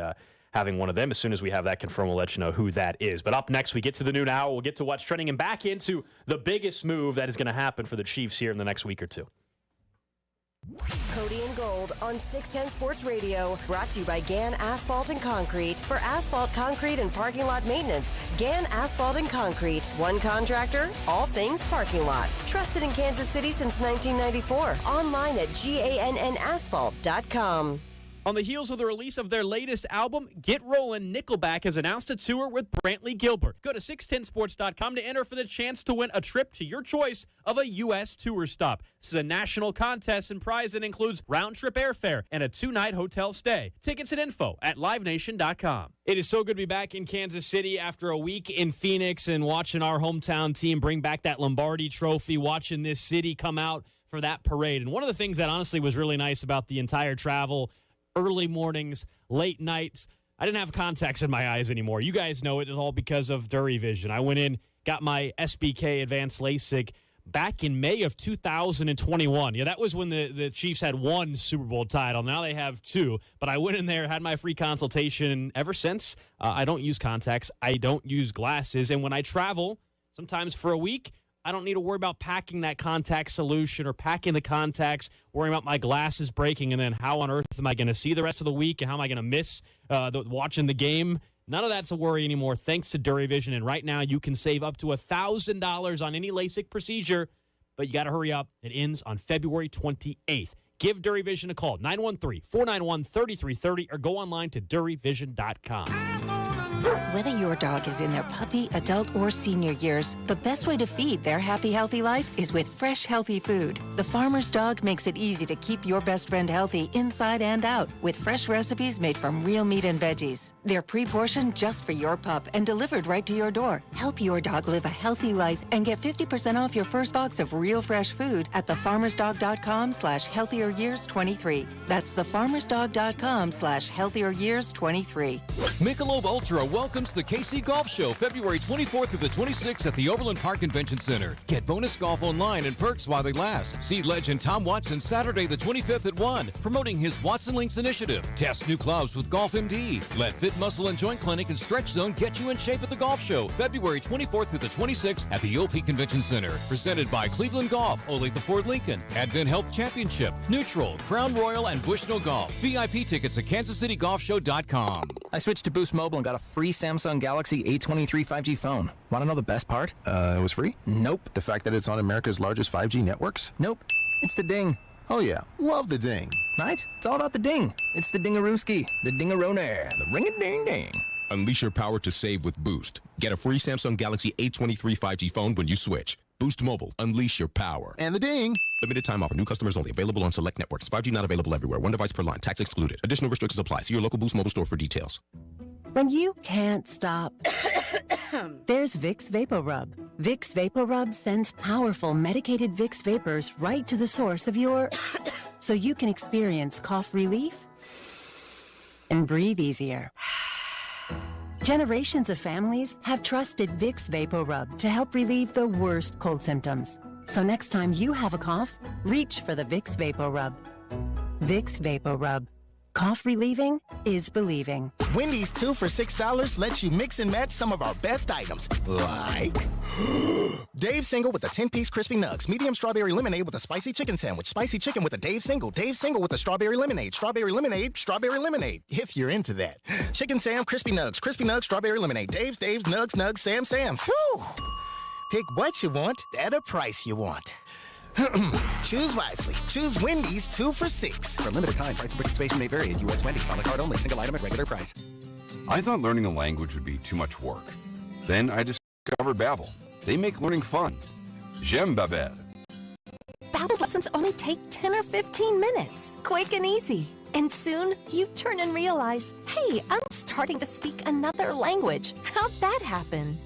having one of them. As soon as we have that confirmed, we'll let you know who that is. But up next, we get to the noon hour. We'll get to what's trending and back into the biggest move that is going to happen for the Chiefs here in the next week or two. Cody and Gold on 610 Sports Radio, brought to you by Gann Asphalt and Concrete. For asphalt, concrete, and parking lot maintenance, Gann Asphalt and Concrete. One contractor, all things parking lot. Trusted in Kansas City since 1994. Online at GANNasphalt.com. On the heels of the release of their latest album, Get Rollin', Nickelback has announced a tour with Brantley Gilbert. Go to 610sports.com to enter for the chance to win a trip to your choice of a U.S. tour stop. This is a national contest and prize that includes round-trip airfare and a 2-night hotel stay. Tickets and info at livenation.com. It is so good to be back in Kansas City after a week in Phoenix and watching our hometown team bring back that Lombardi trophy, watching this city come out for that parade. And one of the things that honestly was really nice about the entire travel, early mornings, late nights, I didn't have contacts in my eyes anymore. You guys know it all because of Dury Vision. I went in, got my SBK Advanced LASIK back in May of 2021. Yeah, that was when the Chiefs had one Super Bowl title. Now they have two. But I went in there, had my free consultation. Ever since, I don't use contacts. I don't use glasses. And when I travel, sometimes for a week, I don't need to worry about packing that contact solution or packing the contacts, worrying about my glasses breaking, and then how on earth am I going to see the rest of the week and how am I going to miss watching the game? None of that's a worry anymore thanks to Dury Vision. And right now you can save up to $1,000 on any LASIK procedure, but you got to hurry up. It ends on February 28th. Give Dury Vision a call, 913-491-3330, or go online to duryvision.com. Whether your dog is in their puppy, adult, or senior years, the best way to feed their happy, healthy life is with fresh, healthy food. The Farmer's Dog makes it easy to keep your best friend healthy inside and out with fresh recipes made from real meat and veggies. They're pre-portioned just for your pup and delivered right to your door. Help your dog live a healthy life and get 50% off your first box of real fresh food at thefarmersdog.com/healthieryears23. That's thefarmersdog.com/healthieryears23. Michelob Ultra welcomes the KC Golf Show February 24th through the 26th at the Overland Park Convention Center. Get bonus golf online and perks while they last. See legend Tom Watson Saturday the 25th at 1, promoting his Watson Links initiative. Test new clubs with Golf MD. Let Fit Muscle and Joint Clinic and Stretch Zone get you in shape at the Golf Show February 24th through the 26th at the OP Convention Center. Presented by Cleveland Golf, Olathe Ford Lincoln, Advent Health Championship, Neutral, Crown Royal, and Bushnell Golf. VIP tickets at kansascitygolfshow.com. I switched to Boost Mobile and got a free Samsung Galaxy A23 5G phone. Want to know the best part? It was free? Nope. The fact that it's on America's largest 5G networks? Nope. It's the ding. Oh yeah, love the ding. Right? It's all about the ding. It's the dingarooski, the dingaroner, the ring-a-ding-ding. Unleash your power to save with Boost. Get a free Samsung Galaxy A23 5G phone when you switch. Boost Mobile. Unleash your power. And the ding. Limited time offer. New customers only. Available on select networks. 5G not available everywhere. One device per line. Tax excluded. Additional restrictions apply. See your local Boost Mobile store for details. When you can't stop, there's Vicks VapoRub. Vicks VapoRub sends powerful medicated Vicks vapors right to the source of your... so you can experience cough relief and breathe easier. Generations of families have trusted Vicks VapoRub to help relieve the worst cold symptoms. So next time you have a cough, reach for the Vicks VapoRub. Vicks VapoRub. Cough relieving is believing. Wendy's 2 for $6 lets you mix and match some of our best items, like Dave Single with a 10-piece crispy nugs, medium strawberry lemonade with a spicy chicken sandwich, spicy chicken with a Dave Single with a strawberry lemonade, strawberry lemonade, if you're into that. Chicken Sam, crispy nugs, strawberry lemonade, Dave's, nugs, Sam. Whew. Pick what you want at a price you want. Choose wisely. Choose Wendy's 2 for $6. For a limited time, price and participation may vary at U.S. Wendy's. On the card only. Single item at regular price. I thought learning a language would be too much work. Then I discovered Babbel. They make learning fun. J'aime Babel. Babbel's lessons only take 10 or 15 minutes. Quick and easy. And soon, you turn and realize, hey, I'm starting to speak another language. How'd that happen?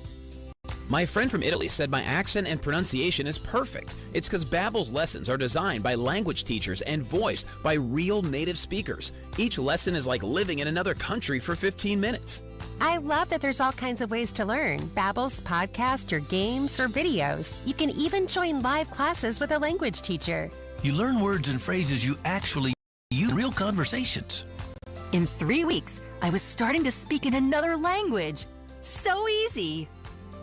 My friend from Italy said my accent and pronunciation is perfect. It's because Babbel's lessons are designed by language teachers and voiced by real native speakers. Each lesson is like living in another country for 15 minutes. I love that there's all kinds of ways to learn. Babbel's podcast or games or videos. You can even join live classes with a language teacher. You learn words and phrases you actually use in real conversations. In 3 weeks, I was starting to speak in another language. So easy.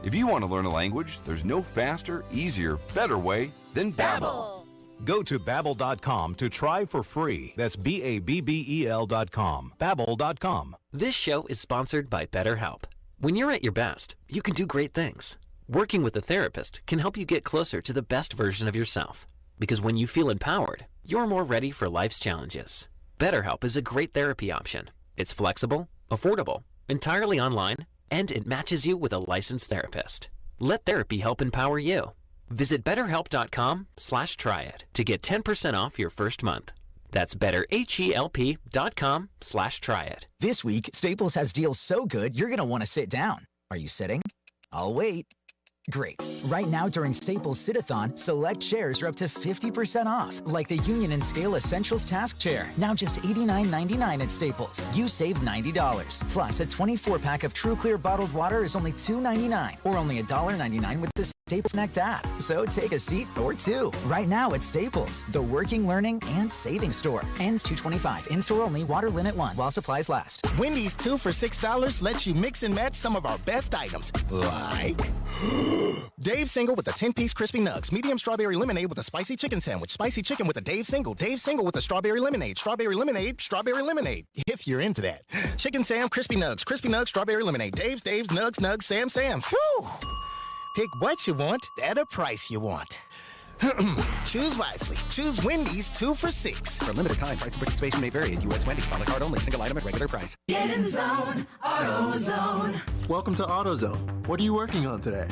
If you want to learn a language, there's no faster, easier, better way than Babbel. Go to Babbel.com to try for free. That's Babbel.com. Babbel.com. This show is sponsored by BetterHelp. When you're at your best, you can do great things. Working with a therapist can help you get closer to the best version of yourself. Because when you feel empowered, you're more ready for life's challenges. BetterHelp is a great therapy option. It's flexible, affordable, entirely online, and it matches you with a licensed therapist. Let therapy help empower you. Visit BetterHelp.com/tryit to get 10% off your first month. That's BetterHelp.com/tryit. This week, Staples has deals so good, you're going to want to sit down. Are you sitting? I'll wait. Great. Right now during Staples Sit-a-thon, select chairs are up to 50% off, like the Union & Scale Essentials Task Chair, now just $89.99 at Staples. You save $90. Plus, a 24-pack of True Clear bottled water is only $2.99, or only $1.99 with the Staples Connect app. So take a seat or two. Right now at Staples, the working, learning, and saving store. Ends 2/25. In-store only. Water limit 1 while supplies last. Wendy's 2 for $6 lets you mix and match some of our best items, like Dave Single with a 10-piece crispy nugs, medium strawberry lemonade with a spicy chicken sandwich, spicy chicken with a Dave Single with a strawberry lemonade, if you're into that. Chicken Sam, crispy nugs, strawberry lemonade, Dave's, nugs, Sam. Whew. Pick what you want at a price you want. Choose wisely. Choose Wendy's 2 for $6. For a limited time, price and participation may vary at U.S. Wendy's. On the card only. Single item at regular price. Get in the zone. AutoZone. Welcome to AutoZone. What are you working on today?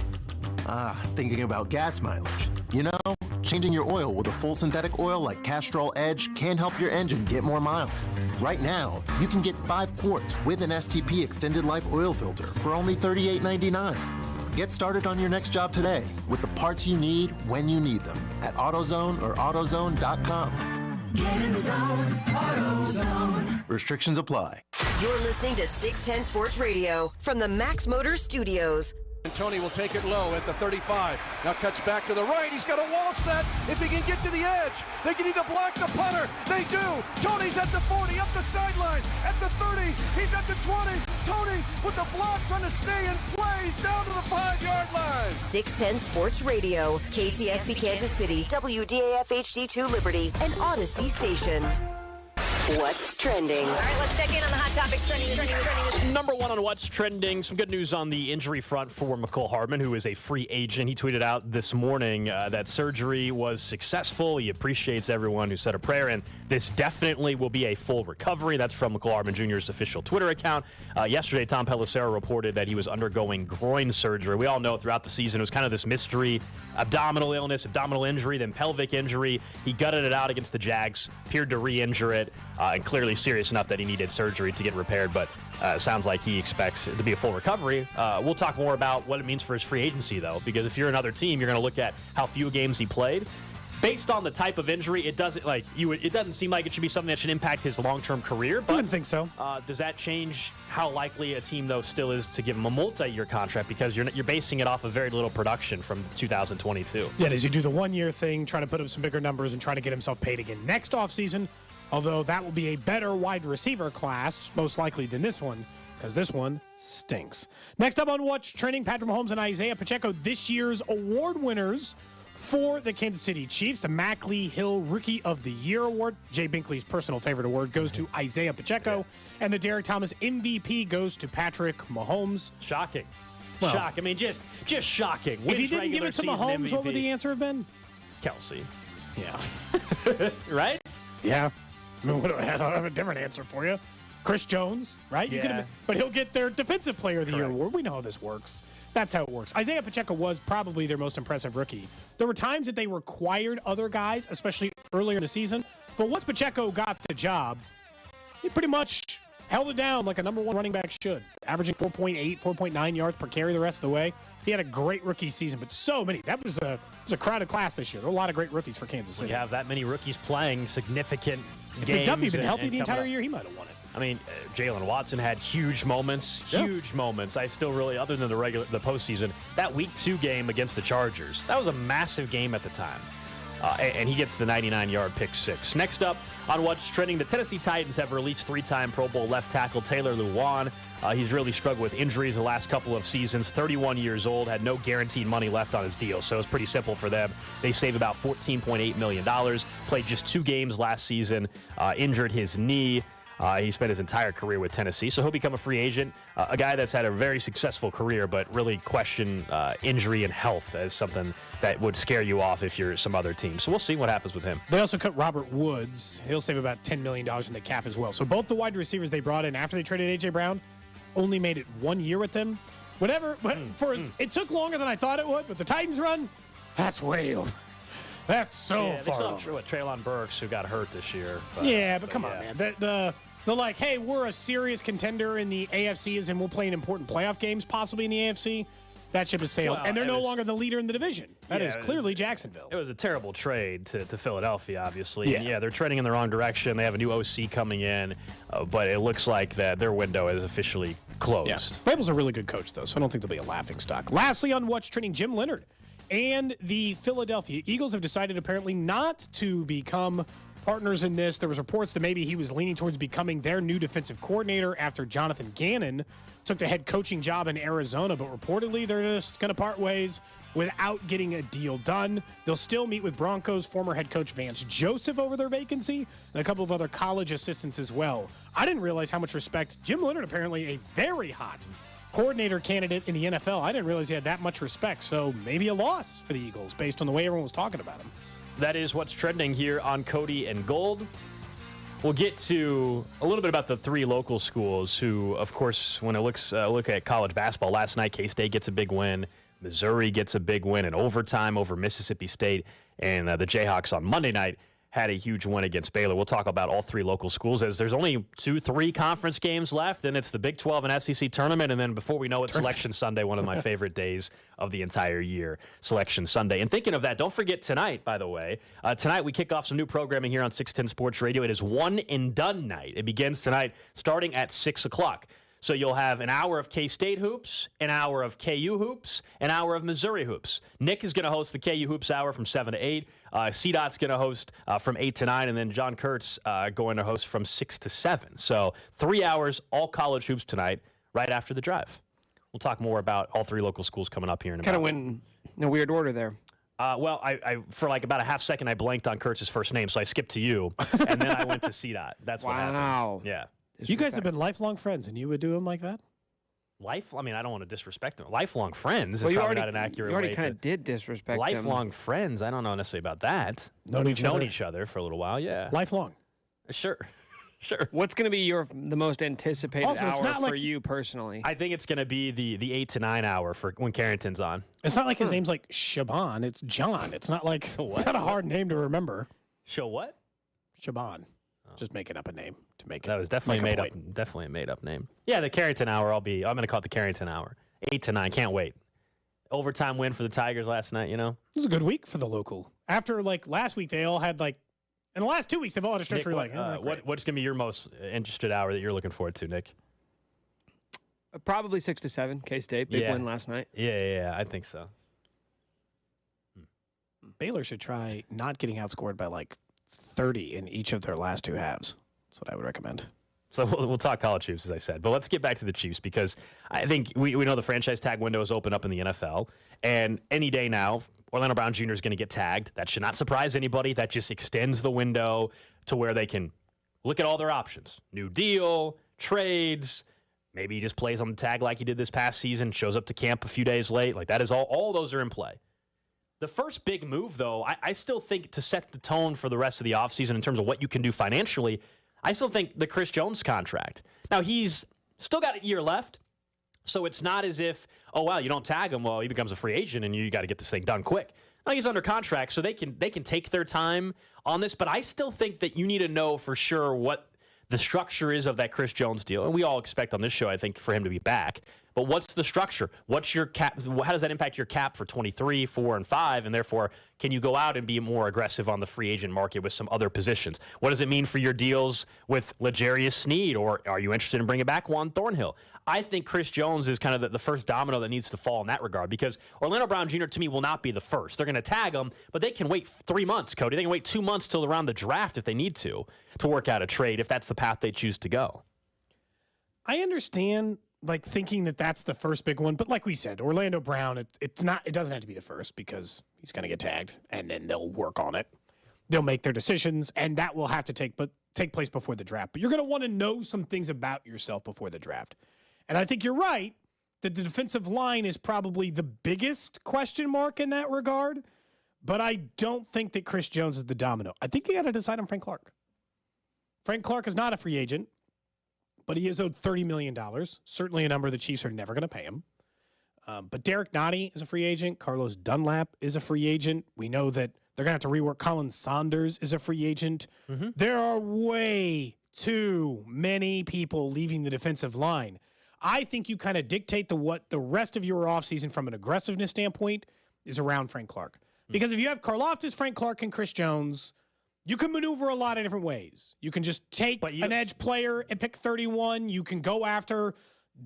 Thinking about gas mileage. You know, changing your oil with a full synthetic oil like Castrol Edge can help your engine get more miles. Right now, you can get 5 quarts with an STP extended life oil filter for only $38.99. Get started on your next job today with the parts you need when you need them at AutoZone or AutoZone.com. Get in the zone. AutoZone. Restrictions apply. You're listening to 610 Sports Radio from the Max Motors Studios. And Tony will take it low at the 35. Now cuts back to the right. He's got a wall set. If he can get to the edge, they can need to block the punter. They do. Tony's at the 40, up the sideline. At the 30, he's at the 20. Tony with the block trying to stay in play. He's down to the 5-yard line. 610 Sports Radio, KCSP Kansas City, WDAF HD2 Liberty, and Odyssey Station. What's trending? All right, let's check in on the hot topics trending. Number one on what's trending, some good news on the injury front for Mecole Hardman, who is a free agent. He tweeted out this morning that surgery was successful. He appreciates everyone who said a prayer, and this definitely will be a full recovery. That's from Mecole Hardman Jr.'s official Twitter account. Yesterday, Tom Pelissero reported that he was undergoing groin surgery. We all know throughout the season it was kind of this mystery: abdominal illness, abdominal injury, then pelvic injury. He gutted it out against the Jags, appeared to re-injure it, and clearly serious enough that he needed surgery to get repaired, but sounds like he expects it to be a full recovery. We'll talk more about what it means for his free agency, though, because if you're another team, you're going to look at how few games he played. Based on the type of injury, it doesn't seem like it should be something that should impact his long-term career. But I wouldn't think so. Does that change how likely a team, though, still is to give him a multi-year contract, because you're basing it off of very little production from 2022? Yeah, does he do the one-year thing, try to put up some bigger numbers and try to get himself paid again next offseason? Although that will be a better wide receiver class, most likely, than this one, because this one stinks. Next up on What's Trending, Patrick Mahomes and Isaiah Pacheco, this year's award winners for the Kansas City Chiefs. The Mackley Hill Rookie of the Year award, Jay Binkley's personal favorite award, goes to Isaiah Pacheco, and the Derek Thomas MVP goes to Patrick Mahomes. Shocking. Well, shocking. I mean, just shocking. If you didn't give it to Mahomes, MVP. what would the answer have been? Kelsey. Yeah. Right? Yeah. I mean, I don't have a different answer for you. Chris Jones, right? Yeah. But he'll get their Defensive Player of the Year award. We know how this works. That's how it works. Isaiah Pacheco was probably their most impressive rookie. There were times that they required other guys, especially earlier in the season. But once Pacheco got the job, he pretty much held it down like a number one running back should, averaging 4.8, 4.9 yards per carry the rest of the way. He had a great rookie season, but so many. That was a crowded class this year. There were a lot of great rookies for Kansas City. When you have that many rookies playing significant if games. McDuffie had been healthy and the entire year, he might have won it. I mean, Jalen Watson had huge moments. I still really, other than the postseason, that Week 2 game against the Chargers, that was a massive game at the time. And he gets the 99-yard pick six. Next up on What's Trending, the Tennessee Titans have released three-time Pro Bowl left tackle Taylor Lewan. He's really struggled with injuries the last couple of seasons. 31 years old, had no guaranteed money left on his deal, so it's pretty simple for them. They save about $14.8 million. Played just 2 games last season, injured his knee. He spent his entire career with Tennessee, so he'll become a free agent. A guy that's had a very successful career, but really question injury and health as something that would scare you off if you're some other team. So we'll see what happens with him. They also cut Robert Woods. He'll save about $10 million in the cap as well. So both the wide receivers they brought in after they traded A.J. Brown only made it 1 year with them. Whatever. It took longer than I thought it would, but the Titans run, that's way over. That's so far over. True with Treylon Burks, who got hurt this year. But come on, man. The like, hey, we're a serious contender in the AFC, and we'll play in important playoff games possibly in the AFC. That ship has sailed. Well, and they're no longer the leader in the division. That is clearly Jacksonville. It was a terrible trade to Philadelphia, obviously. Yeah. And they're trending in the wrong direction. They have a new OC coming in, but it looks like that their window is officially closed. Yeah. Vrabel's a really good coach, though, so I don't think they'll be a laughingstock. Lastly, on What's Trending, Jim Leonard and the Philadelphia Eagles have decided apparently not to become partners in this. There was reports that maybe he was leaning towards becoming their new defensive coordinator after Jonathan Gannon took the head coaching job in Arizona, but reportedly they're just going to part ways without getting a deal done. They'll still meet with Broncos former head coach Vance Joseph over their vacancy and a couple of other college assistants as well. I didn't realize how much respect Jim Leonard, apparently a very hot coordinator candidate in the NFL. I didn't realize he had that much respect. So maybe a loss for the Eagles based on the way everyone was talking about him. That is what's trending here on Cody and Gold. We'll get to a little bit about the three local schools who, of course, when it look at college basketball, last night K-State gets a big win. Missouri gets a big win in overtime over Mississippi State. And the Jayhawks on Monday night had a huge win against Baylor. We'll talk about all three local schools as there's only 2-3 conference games left, and it's the Big 12 and SEC tournament, and then before we know it, Selection Sunday, one of my favorite days of the entire year, Selection Sunday. And thinking of that, don't forget tonight, by the way, tonight we kick off some new programming here on 610 Sports Radio. It is one and done night. It begins tonight starting at 6 o'clock. So you'll have an hour of K-State hoops, an hour of KU hoops, an hour of Missouri hoops. Nick is going to host the KU hoops hour from 7 to 8. C-Dot's going to host from 8 to 9, and then John Kurtz going to host from 6 to 7. So 3 hours, all college hoops tonight, right after the drive. We'll talk more about all three local schools coming up here in a minute. Kind of went in a weird order there. Well, I for like about a half second, I blanked on Kurtz's first name, so I skipped to you, and then I went to C-Dot. That's what happened. Wow. Yeah. You guys have been lifelong friends, and you would do him like that? I mean, I don't want to disrespect them. Lifelong friends Well, is you probably already, not an accurate you already way kind to... of did disrespect Lifelong them. friends, I don't know necessarily about that. Known We've each known other. each other for a little while, yeah. Lifelong. Sure. Sure. What's going to be the most anticipated Also, it's hour not for like- you personally? I think it's going to be the 8 to 9 hour for when Carrington's on. It's not like his name's like Shaban. It's John. It's not like it's not a hard name to remember. Show what? Shaban. Just making up a name to make it. That was definitely make a made up. point. Definitely a made up name. Yeah, the Carrington hour. I'm going to call it the Carrington hour. 8 to 9. Can't wait. Overtime win for the Tigers last night. You know, It was a good week for the local. After like last week, they all had like in the last 2 weeks they've all had a stretch Nick, where you're like, what's going to be your most interested hour that you're looking forward to, Nick? Probably 6 to 7. K-State big win last night. Yeah, I think so. Baylor should try not getting outscored by like 30 in each of their last two halves. That's what I would recommend. So we'll talk college hoops, as I said. But let's get back to the Chiefs because I think we know the franchise tag window is open up in the NFL. And any day now, Orlando Brown Jr. is going to get tagged. That should not surprise anybody. That just extends the window to where they can look at all their options. New deal, trades. Maybe he just plays on the tag like he did this past season, shows up to camp a few days late. Like that is all those are in play. The first big move, though, I still think to set the tone for the rest of the offseason in terms of what you can do financially, I still think the Chris Jones contract. Now, he's still got a year left, so it's not as if, oh, wow, you don't tag him, well, he becomes a free agent and you got to get this thing done quick. Now, he's under contract, so they can take their time on this, but I still think that you need to know for sure what the structure is of that Chris Jones deal. And we all expect on this show, I think, for him to be back. But what's the structure? What's your cap? How does that impact your cap for 23, 4, and 5? And therefore, can you go out and be more aggressive on the free agent market with some other positions? What does it mean for your deals with L'Jarius Sneed? Or are you interested in bringing back Juan Thornhill? I think Chris Jones is kind of the first domino that needs to fall in that regard because Orlando Brown Jr. to me will not be the first. They're going to tag him, but they can wait 3 months, Cody. They can wait 2 months till around the draft if they need to work out a trade if that's the path they choose to go. I understand like thinking that that's the first big one, but like we said, Orlando Brown, it doesn't have to be the first because he's going to get tagged and then they'll work on it. They'll make their decisions and that will have to take place before the draft. But you're going to want to know some things about yourself before the draft. And I think you're right that the defensive line is probably the biggest question mark in that regard, but I don't think that Chris Jones is the domino. I think you got to decide on Frank Clark. Frank Clark is not a free agent, but he is owed $30 million, certainly a number the Chiefs are never going to pay him. But Derek Nottie is a free agent. Carlos Dunlap is a free agent. We know that they're going to have to rework. Colin Saunders is a free agent. Mm-hmm. There are way too many people leaving the defensive line. I think you kind of dictate what the rest of your offseason from an aggressiveness standpoint is around Frank Clark. Because if you have Karlaftis, Frank Clark, and Chris Jones, you can maneuver a lot of different ways. You can just take an edge player and pick 31. You can go after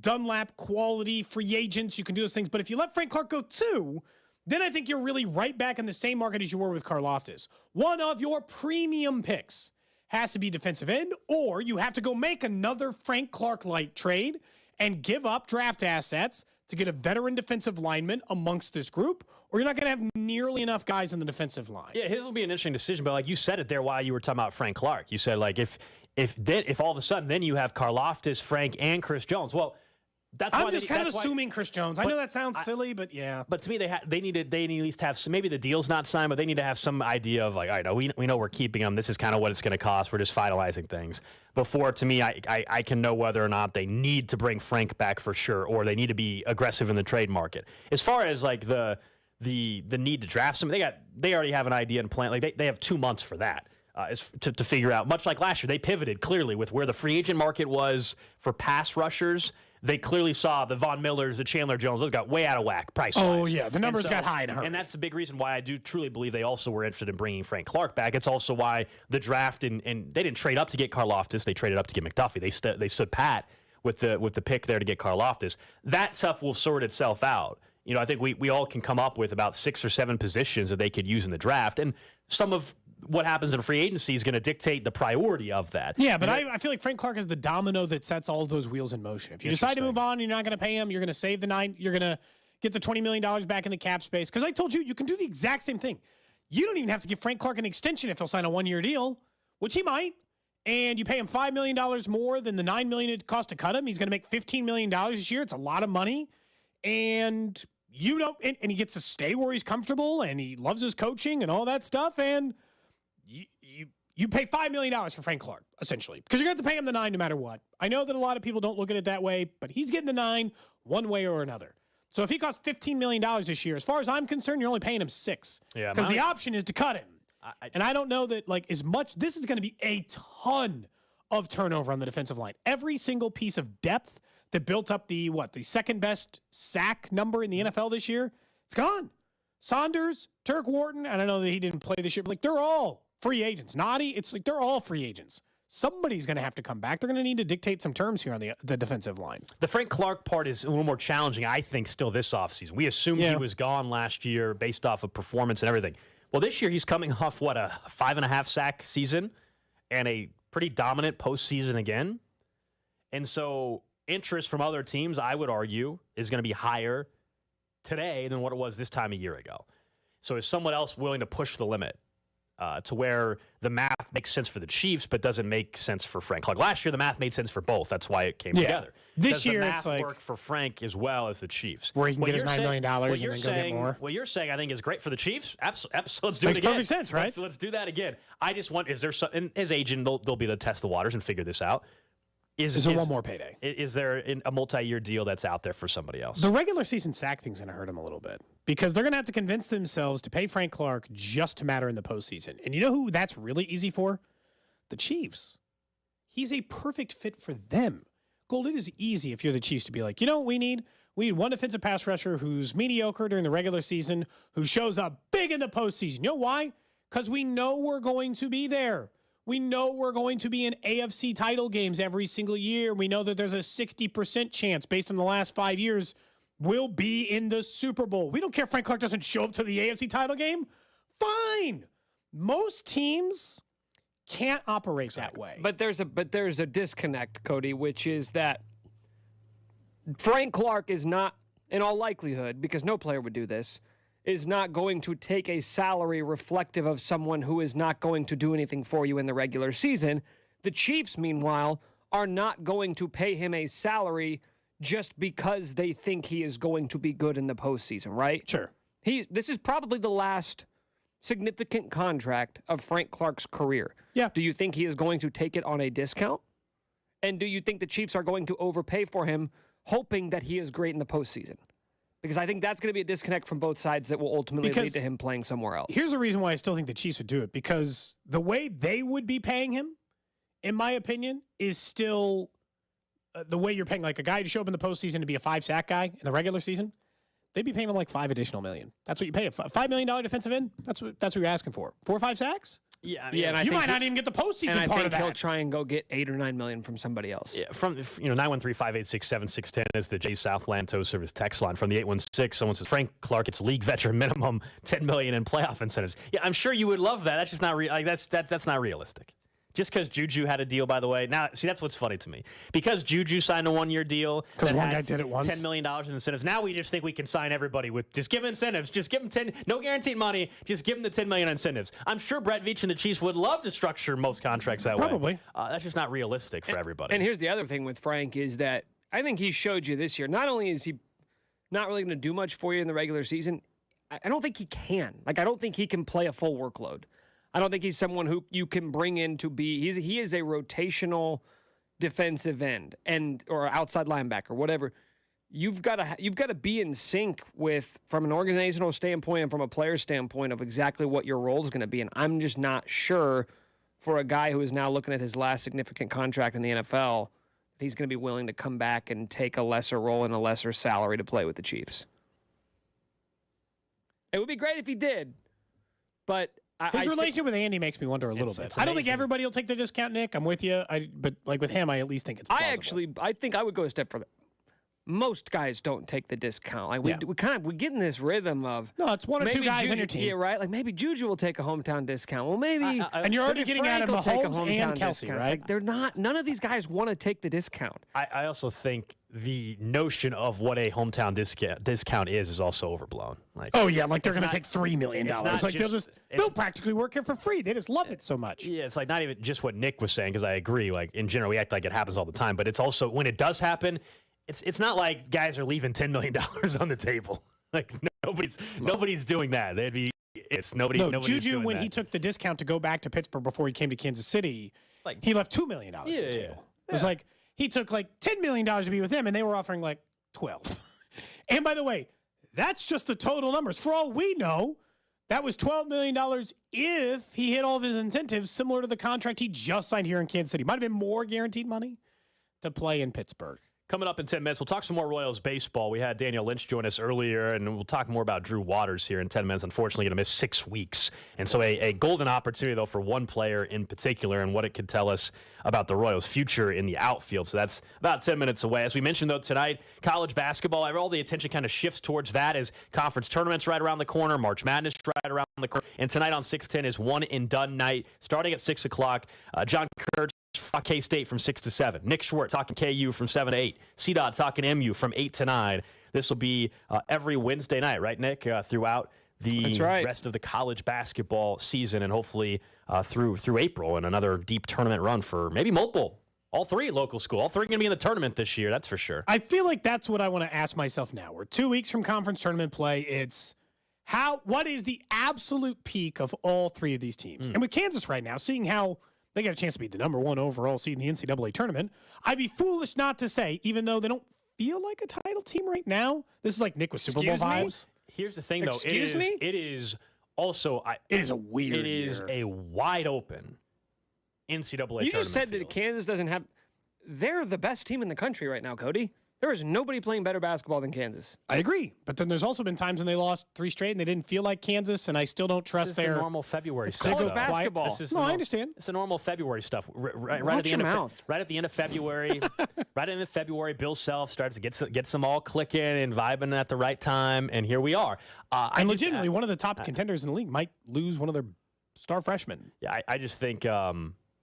Dunlap quality free agents. You can do those things. But if you let Frank Clark go too, then I think you're really right back in the same market as you were with Karlaftis. One of your premium picks has to be defensive end, or you have to go make another Frank Clark-like trade and give up draft assets to get a veteran defensive lineman amongst this group, or you're not going to have nearly enough guys on the defensive line. Yeah, his will be an interesting decision, but like you said it there while you were talking about Frank Clark. You said like if all of a sudden then you have Karlaftis, Frank, and Chris Jones. Well, I'm just kind of assuming Chris Jones. I know that sounds silly, but yeah. But to me, they need to at least have some. Maybe the deal's not signed, but they need to have some idea of like, all right, we know we're keeping him. This is kind of what it's going to cost. We're just finalizing things before. To me, I can know whether or not they need to bring Frank back for sure, or they need to be aggressive in the trade market. As far as like the need to draft some, they already have an idea and plan. Like they have 2 months for that. To figure out, much like last year, they pivoted clearly with where the free agent market was for pass rushers. They clearly saw the Von Millers, the Chandler Jones, those got way out of whack price-wise. Oh, yeah, the numbers got high in a hurry. And that's a big reason why I do truly believe they also were interested in bringing Frank Clark back. It's also why the draft, and they didn't trade up to get Karlaftis, they traded up to get McDuffie. They stood pat with the pick there to get Karlaftis. That stuff will sort itself out. You know, I think we all can come up with about 6 or 7 positions that they could use in the draft, and some of what happens in free agency is going to dictate the priority of that. Yeah, but I feel like Frank Clark is the domino that sets all of those wheels in motion. If you decide to move on, you're not going to pay him. You're going to save the 9. You're going to get the $20 million back in the cap space. Because I told you, you can do the exact same thing. You don't even have to give Frank Clark an extension if he'll sign a 1-year deal, which he might. And you pay him $5 million more than the $9 million it cost to cut him. He's going to make $15 million this year. It's a lot of money. And you don't, and he gets to stay where he's comfortable, and he loves his coaching and all that stuff. And you pay $5 million for Frank Clark, essentially, because you're going to have to pay him the 9 no matter what. I know that a lot of people don't look at it that way, but he's getting the 9 one way or another. So if he costs $15 million this year, as far as I'm concerned, you're only paying him 6. Yeah, because the option is to cut him. And I don't know that, like, as much, this is going to be a ton of turnover on the defensive line. Every single piece of depth that built up the second best sack number in the NFL this year, it's gone. Saunders, Turk Wharton, and I know that he didn't play this year, but like they're all free agents. Noddy, it's like they're all free agents. Somebody's going to have to come back. They're going to need to dictate some terms here on the defensive line. The Frank Clark part is a little more challenging, I think, still this offseason. We assumed he was gone last year based off of performance and everything. Well, this year he's coming off, a 5.5 sack season and a pretty dominant postseason again. And so interest from other teams, I would argue, is going to be higher today than what it was this time a year ago. So is someone else willing to push the limit to where the math makes sense for the Chiefs but doesn't make sense for Frank Clark? Last year, the math made sense for both. That's why it came together. This year, the math it's like work for Frank as well as the Chiefs. Where he can get his $9 million and then go get more. What you're saying, I think, is great for the Chiefs. Absolutely. Let's do Makes it again. perfect sense, right? Let's do that again. I just want, is there some, and his agent, they'll be able to test the waters and figure this out. Is there one more payday? Is there a multi-year deal that's out there for somebody else? The regular season sack thing's going to hurt him a little bit because they're going to have to convince themselves to pay Frank Clark just to matter in the postseason. And you know who that's really easy for? The Chiefs. He's a perfect fit for them. Gold, it is easy if you're the Chiefs to be like, you know what we need? We need one defensive pass rusher who's mediocre during the regular season, who shows up big in the postseason. You know why? Because we know we're going to be there. We know we're going to be in AFC title games every single year. We know that there's a 60% chance based on the last 5 years we'll be in the Super Bowl. We don't care if Frank Clark doesn't show up to the AFC title game. Fine. Most teams can't operate that way. But there's a disconnect, Cody, which is that Frank Clark is not, in all likelihood, because no player would do this, is not going to take a salary reflective of someone who is not going to do anything for you in the regular season. The Chiefs, meanwhile, are not going to pay him a salary just because they think he is going to be good in the postseason, right? Sure. This is probably the last significant contract of Frank Clark's career. Yeah. Do you think he is going to take it on a discount? And do you think the Chiefs are going to overpay for him, hoping that he is great in the postseason? Because I think that's going to be a disconnect from both sides that will ultimately lead to him playing somewhere else. Here's the reason why I still think the Chiefs would do it. Because the way they would be paying him, in my opinion, is still the way you're paying like a guy to show up in the postseason to be a 5-sack guy in the regular season. They'd be paying him like $5 additional million. That's what you pay. A $5 million defensive end. That's what you're asking for. 4 or 5 sacks. Yeah, and you might not even get the postseason part of that. He'll try and go get $8 or $9 million from somebody else. Yeah, from 913-586-7610 is the Jay Southland Tow Service text line. From the 816, someone says Frank Clark gets league veteran minimum $10 million in playoff incentives. Yeah, I'm sure you would love that. That's just not that's not realistic. Just because Juju had a deal, by the way. Now, see, that's what's funny to me. Because Juju signed a 1-year deal. Because one guy did it once. $10 million in incentives. Now we just think we can sign everybody with just give them incentives. Just give them 10, no guaranteed money. Just give them the $10 million incentives. I'm sure Brett Veach and the Chiefs would love to structure most contracts that way. Probably. That's just not realistic for everybody. And here's the other thing with Frank is that I think he showed you this year. Not only is he not really going to do much for you in the regular season, I don't think he can. Like, I don't think he can play a full workload. I don't think he's someone who you can bring in to be. He is a rotational defensive end or outside linebacker, whatever. You've got to be in sync with, from an organizational standpoint and from a player standpoint, of exactly what your role is going to be. And I'm just not sure, for a guy who is now looking at his last significant contract in the NFL, he's going to be willing to come back and take a lesser role and a lesser salary to play with the Chiefs. It would be great if he did, but his relationship with Andy makes me wonder a little bit. I don't think everybody will take the discount, Nick. I'm with you. But like with him, I at least think it's plausible. I think I would go a step further. Most guys don't take the discount. Like we get in this rhythm of it's one or two guys on your team. Yeah, right. Like maybe Juju will take a hometown discount. Well, maybe and you're already getting out of Mahomes and Kelsey, right? Like they're not. None of these guys want to take the discount. I also think the notion of what a hometown discount is also overblown. Like, oh yeah, like they're going to take $3 million. Like they'll practically work here for free. They just love it so much. Yeah, it's like not even just what Nick was saying, because I agree. Like in general, we act like it happens all the time, but it's also when it does happen. It's not like guys are leaving $10 million on the table. Like nobody's doing that. Nobody. Juju, when he took the discount to go back to Pittsburgh before he came to Kansas City, he left $2 million on the table. Yeah. It was like he took like $10 million to be with him, and they were offering like 12. And by the way, that's just the total numbers. For all we know, that was $12 million if he hit all of his incentives, similar to the contract he just signed here in Kansas City. Might have been more guaranteed money to play in Pittsburgh. Coming up in 10 minutes, we'll talk some more Royals baseball. We had Daniel Lynch join us earlier, and we'll talk more about Drew Waters here in 10 minutes. Unfortunately, going to miss 6 weeks. And so a golden opportunity, though, for one player in particular and what it could tell us about the Royals' future in the outfield. So that's about 10 minutes away. As we mentioned, though, tonight, college basketball, all the attention kind of shifts towards that as conference tournaments right around the corner, March Madness right around the corner. And tonight on 610 is one and done night, starting at 6 o'clock. John Kurtz, K-State from 6 to 7. Nick Schwartz talking KU from 7 to 8. C-Dot talking MU from 8 to 9. This will be every Wednesday night, right, Nick? Throughout the rest of the college basketball season, and hopefully through April, and another deep tournament run for maybe multiple. All three local school. All three going to be in the tournament this year, that's for sure. I feel like that's what I want to ask myself now. We're 2 weeks from conference tournament play. It's what is the absolute peak of all three of these teams? And with Kansas right now, seeing how they got a chance to be the number one overall seed in the NCAA tournament, I'd be foolish not to say, even though they don't feel like a title team right now, this is like Nick with Super Bowl vibes. Here's the thing, though. It is also it is a weird It is a wide open NCAA tournament. You just said field. that Kansas doesn't have – they're the best team in the country right now, Cody. There is nobody playing better basketball than Kansas. I agree. But then there's also been times when they lost 3 straight and they didn't feel like Kansas, and I still don't trust their normal February stuff. College basketball. I understand. It's the normal February stuff. Right at the end of February. Right in February, Bill Self starts to get them all clicking and vibing at the right time, and here we are. And legitimately, one of the top contenders in the league might lose one of their star freshmen. Yeah, I just think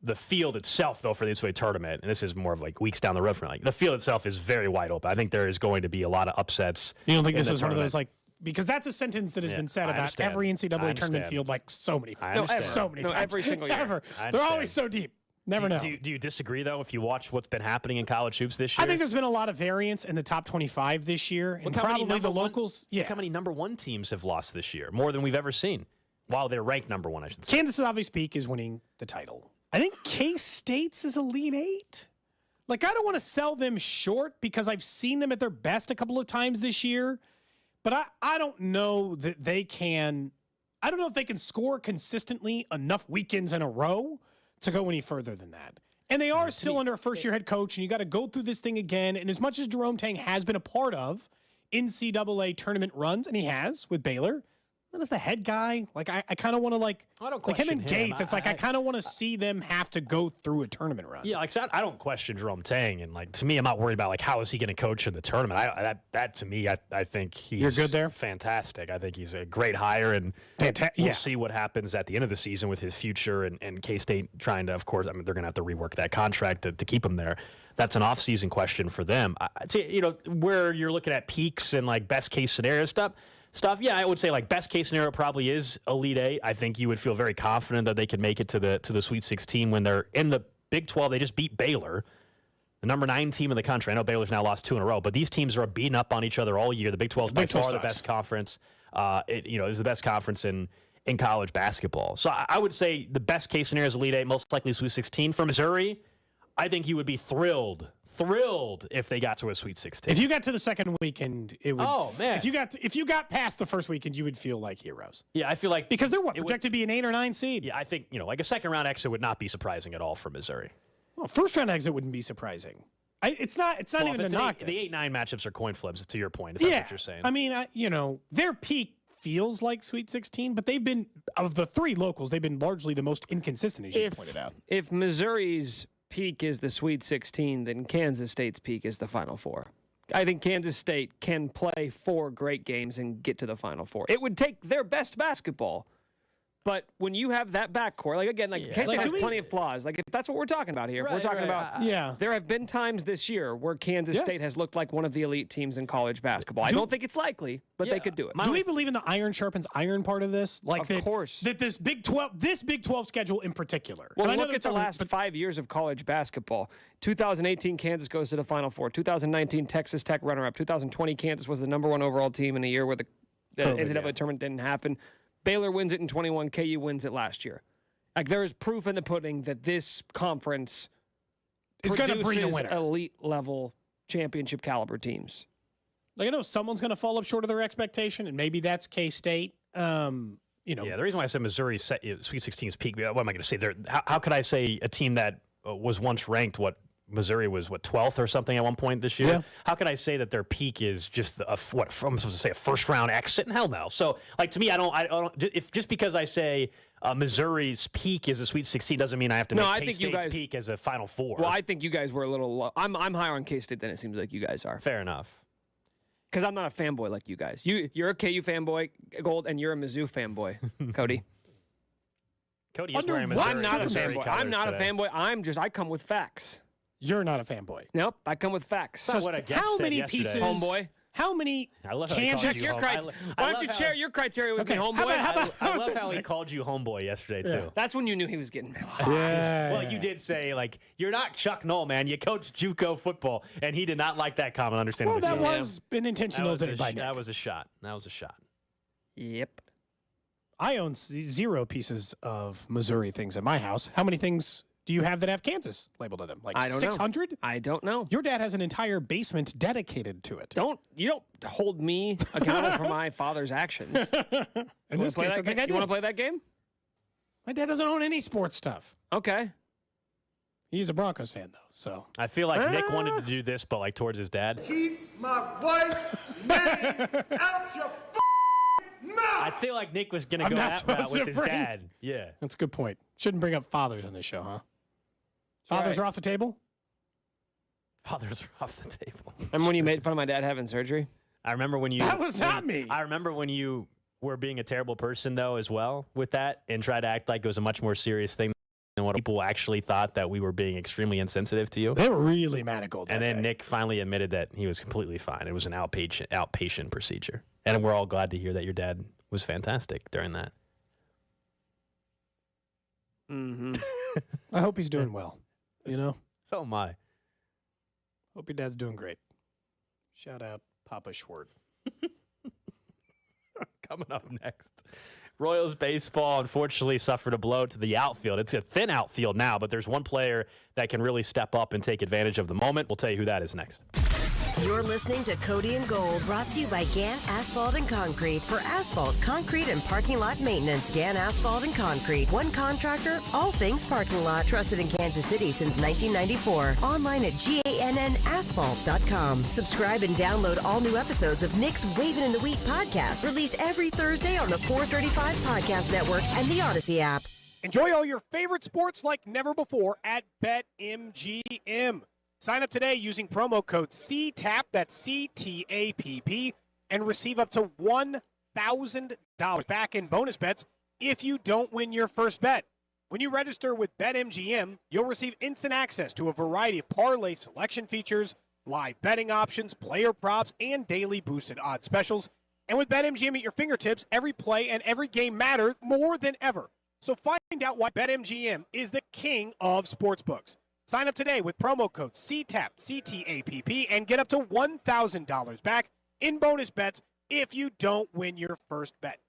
the field itself, though, for the NCAA tournament, and this is more of like weeks down the road from the field itself is very wide open. I think there is going to be a lot of upsets. You don't think this is one of those because that's a sentence that has been said about every NCAA tournament field so many times. Every single year. Ever. They're always so deep. Never know. Do you disagree, though, if you watch what's been happening in college hoops this year? I think there's been a lot of variance in the top 25 this year. And probably the locals. Look how many number one teams have lost this year, more than we've ever seen, while they're ranked number one, I should say. Kansas' obvious peak is winning the title. I think K-State's is Elite Eight. I don't want to sell them short because I've seen them at their best a couple of times this year, but I don't know that they can. I don't know if they can score consistently enough weekends in a row to go any further than that. And they are still under a first-year head coach, and you got to go through this thing again. And as much as Jerome Tang has been a part of NCAA tournament runs, and he has with Baylor, then as the head guy, I kind of want to I don't question him and Gates. It's I kind of want to see them have to go through a tournament run. Yeah, I don't question Jerome Tang, and to me, I'm not worried about how is he going to coach in the tournament. That to me, I think he's You're good there? Fantastic. I think he's a great hire, and we'll see what happens at the end of the season with his future and K-State trying to, of course, they're going to have to rework that contract to keep him there. That's an off-season question for them. Where you're looking at peaks and best case scenario stuff, yeah, I would say best case scenario probably is Elite Eight. I think you would feel very confident that they could make it to the Sweet 16 when they're in the Big 12. They just beat Baylor. the number 9 team in the country. I know Baylor's now lost 2 in a row, but these teams are beating up on each other all year. The Big 12 is by far the best conference. Is the best conference in college basketball. So I would say the best case scenario is Elite 8, most likely Sweet 16. For Missouri, I think you would be thrilled if they got to a Sweet 16. If you got to the second weekend, it would. Oh, man. If you got past the first weekend, you would feel like heroes. Yeah, I feel like because they're projected to be an 8 or 9 seed. Yeah, I think like a second round exit would not be surprising at all for Missouri. Well, first round exit wouldn't be surprising. It's not even a knock. The 8-9 matchups are coin flips. To your point, if that's what you're saying. I mean, their peak feels like Sweet 16, but they've been, of the 3 locals, they've been largely the most inconsistent, as you pointed out. If Missouri's peak is the Sweet 16, then Kansas State's peak is the Final Four. I think Kansas State can play 4 great games and get to the Final Four. It would take their best basketball. But when you have that backcourt, Kansas State has plenty of flaws. Like, if that's what we're talking about here, if we're talking about, there have been times this year where Kansas State has looked like one of the elite teams in college basketball. I don't think it's likely, but they could do it. Do we believe in the iron sharpens iron part of this? Of course. That this Big 12 schedule in particular. Well, look at the last 5 years of college basketball. 2018, Kansas goes to the Final Four. 2019, Texas Tech runner-up. 2020, Kansas was the number 1 overall team in a year where the NCAA tournament didn't happen. Baylor wins it in 21. KU wins it last year. Like, there is proof in the pudding that this conference is going to bring a winner. Elite level championship caliber teams. Like, I know someone's going to fall up short of their expectation, and maybe that's K-State. Yeah, the reason why I said Missouri Sweet 16's peak. What am I going to say? How could I say a team that was once ranked Missouri was 12th or something at one point this year? Yeah. How could I say that their peak is just I'm supposed to say a first round exit? Hell no. So to me, I don't. If just because I say Missouri's peak is a Sweet 16 doesn't mean I have to make K-State's peak as a Final Four. Well, I think you guys were a little low. I'm higher on K-State than it seems like you guys are. Fair enough. Because I'm not a fanboy like you guys. You're a KU fanboy, Gold, and you're a Mizzou fanboy, Cody. Cody is wearing Missouri. I'm not a fanboy. I'm not a fanboy. I come with facts. You're not a fanboy. Nope, I come with facts. That's what I guess. How many pieces, homeboy? How many? Check your criteria. Why don't you share your criteria with me, homeboy? I love how he called you homeboy yesterday too. That's when you knew he was getting hot. Well, you did say you're not Chuck Noll, man. You coach JUCO football, and he did not like that comment. Well, that was an intentional thing by Nick. That was a shot. Yep. I own 0 pieces of Missouri things in my house. How many things do you have that have Kansas labeled on them? Like I don't 600? know. I don't know. Your dad has an entire basement dedicated to it. You don't hold me accountable for my father's actions. In this case, you want to play that game? My dad doesn't own any sports stuff. Okay. He's a Broncos fan, though, so. I feel like Nick wanted to do this, but towards his dad. Keep my wife's name out your mouth! I feel like Nick was going to go that route with his dad. Yeah. That's a good point. Shouldn't bring up fathers on this show, huh? Fathers are off the table? Fathers are off the table. Remember when you made fun of my dad having surgery? I remember when you... That was not me. I remember when you were being a terrible person, though, as well, with that, and tried to act like it was a much more serious thing than what people actually thought, that we were being extremely insensitive to you. They were really mad at Gold. And then Nick finally admitted that he was completely fine. It was an outpatient procedure. And we're all glad to hear that your dad was fantastic during that. Mm-hmm. I hope he's doing well. So am I. Hope your dad's doing great. Shout out Papa Schwert. Coming up next, Royals baseball unfortunately suffered a blow to the outfield. It's a thin outfield now, but there's one player that can really step up and take advantage of the moment. We'll tell you who that is next. You're listening to Cody and Gold, brought to you by Gann Asphalt and Concrete. For asphalt, concrete, and parking lot maintenance, Gann Asphalt and Concrete. One contractor, all things parking lot. Trusted in Kansas City since 1994. Online at GANNasphalt.com. Subscribe and download all new episodes of Nick's Wavin' in the Wheat podcast, released every Thursday on the 435 Podcast Network and the Odyssey app. Enjoy all your favorite sports like never before at BetMGM. Sign up today using promo code CTAP, that's CTAPP, and receive up to $1,000 back in bonus bets if you don't win your first bet. When you register with BetMGM, you'll receive instant access to a variety of parlay selection features, live betting options, player props, and daily boosted odds specials. And with BetMGM at your fingertips, every play and every game matter more than ever. So find out why BetMGM is the king of sportsbooks. Sign up today with promo code CTAP, CTAPP, and get up to $1,000 back in bonus bets if you don't win your first bet.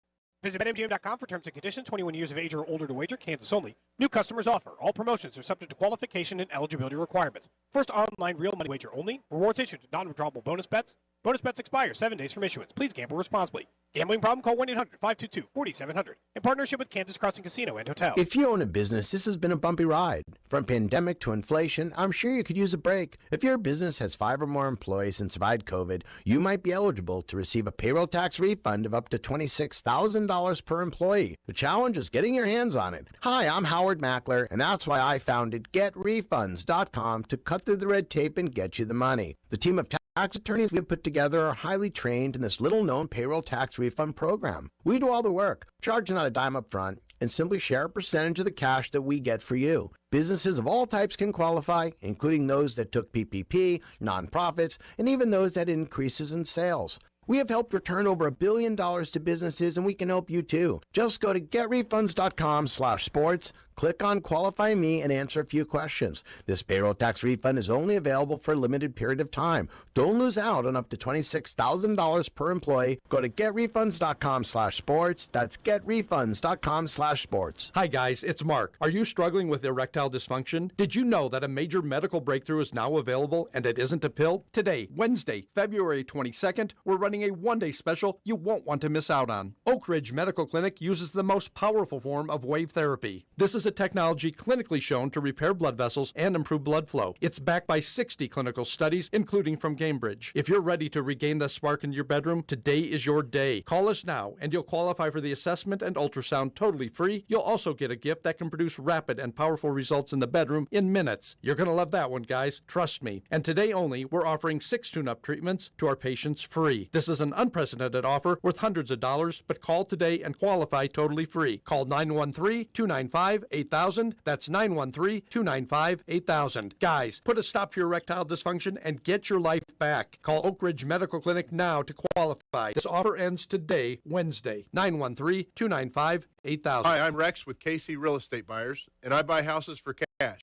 Visit BetMGM.com for terms and conditions. 21 years of age or older to wager. Kansas only. New customers offer. All promotions are subject to qualification and eligibility requirements. First online real money wager only. Rewards issued to non-withdrawable bonus bets. Bonus bets expire 7 days from issuance. Please gamble responsibly. Gambling problem? Call 1-800-522-4700. In partnership with Kansas Crossing Casino and Hotel. If you own a business, this has been a bumpy ride. From pandemic to inflation, I'm sure you could use a break. If your business has 5 or more employees and survived COVID, you might be eligible to receive a payroll tax refund of up to $26,000 per employee. The challenge is getting your hands on it. Hi, I'm Howard Mackler, and that's why I founded GetRefunds.com to cut through the red tape and get you the money. The team of tax attorneys we have put together are highly trained in this little-known payroll tax refund program. We do all the work, charge not a dime up front, and simply share a percentage of the cash that we get for you. Businesses of all types can qualify, including those that took PPP, nonprofits, and even those that had increases in sales. We have helped return over $1 billion to businesses, and we can help you too. Just go to getrefunds.com/sports, click on Qualify Me, and answer a few questions. This payroll tax refund is only available for a limited period of time. Don't lose out on up to $26,000 per employee. Go to getrefunds.com/sports. That's getrefunds.com/sports. Hi guys, it's Mark. Are you struggling with erectile dysfunction? Did you know that a major medical breakthrough is now available and it isn't a pill? Today, Wednesday, February 22nd, we're running a one-day special you won't want to miss out on. Oak Ridge Medical Clinic uses the most powerful form of wave therapy. This is a technology clinically shown to repair blood vessels and improve blood flow. It's backed by 60 clinical studies, including from Cambridge. If you're ready to regain the spark in your bedroom, today is your day. Call us now, and you'll qualify for the assessment and ultrasound totally free. You'll also get a gift that can produce rapid and powerful results in the bedroom in minutes. You're going to love that one, guys. Trust me. And today only, we're offering 6 tune-up treatments to our patients free. This is an unprecedented offer worth hundreds of dollars, but call today and qualify totally free. Call 913-295-8000. That's 913-295-8000. Guys, put a stop to your erectile dysfunction and get your life back. Call Oak Ridge Medical Clinic now to qualify. This offer ends today, Wednesday. 913-295-8000. Hi, I'm Rex with KC Real Estate Buyers, and I buy houses for cash.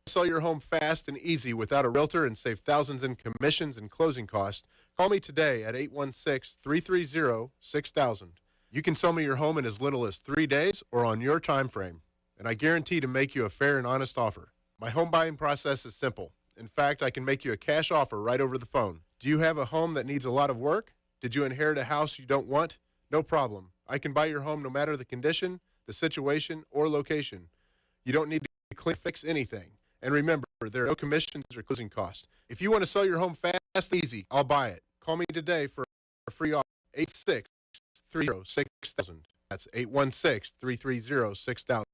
Sell your home fast and easy without a realtor and save thousands in commissions and closing costs. Call me today at 816-330-6000. You can sell me your home in as little as 3 days or on your time frame, and I guarantee to make you a fair and honest offer. My home buying process is simple. In fact, I can make you a cash offer right over the phone. Do you have a home that needs a lot of work? Did you inherit a house you don't want? No problem. I can buy your home no matter the condition, the situation, or location. You don't need to fix anything. And remember, there are no commissions or closing costs. If you want to sell your home fast and easy, I'll buy it. Call me today for a free offer. 816-330-6000. That's 816-330-6000.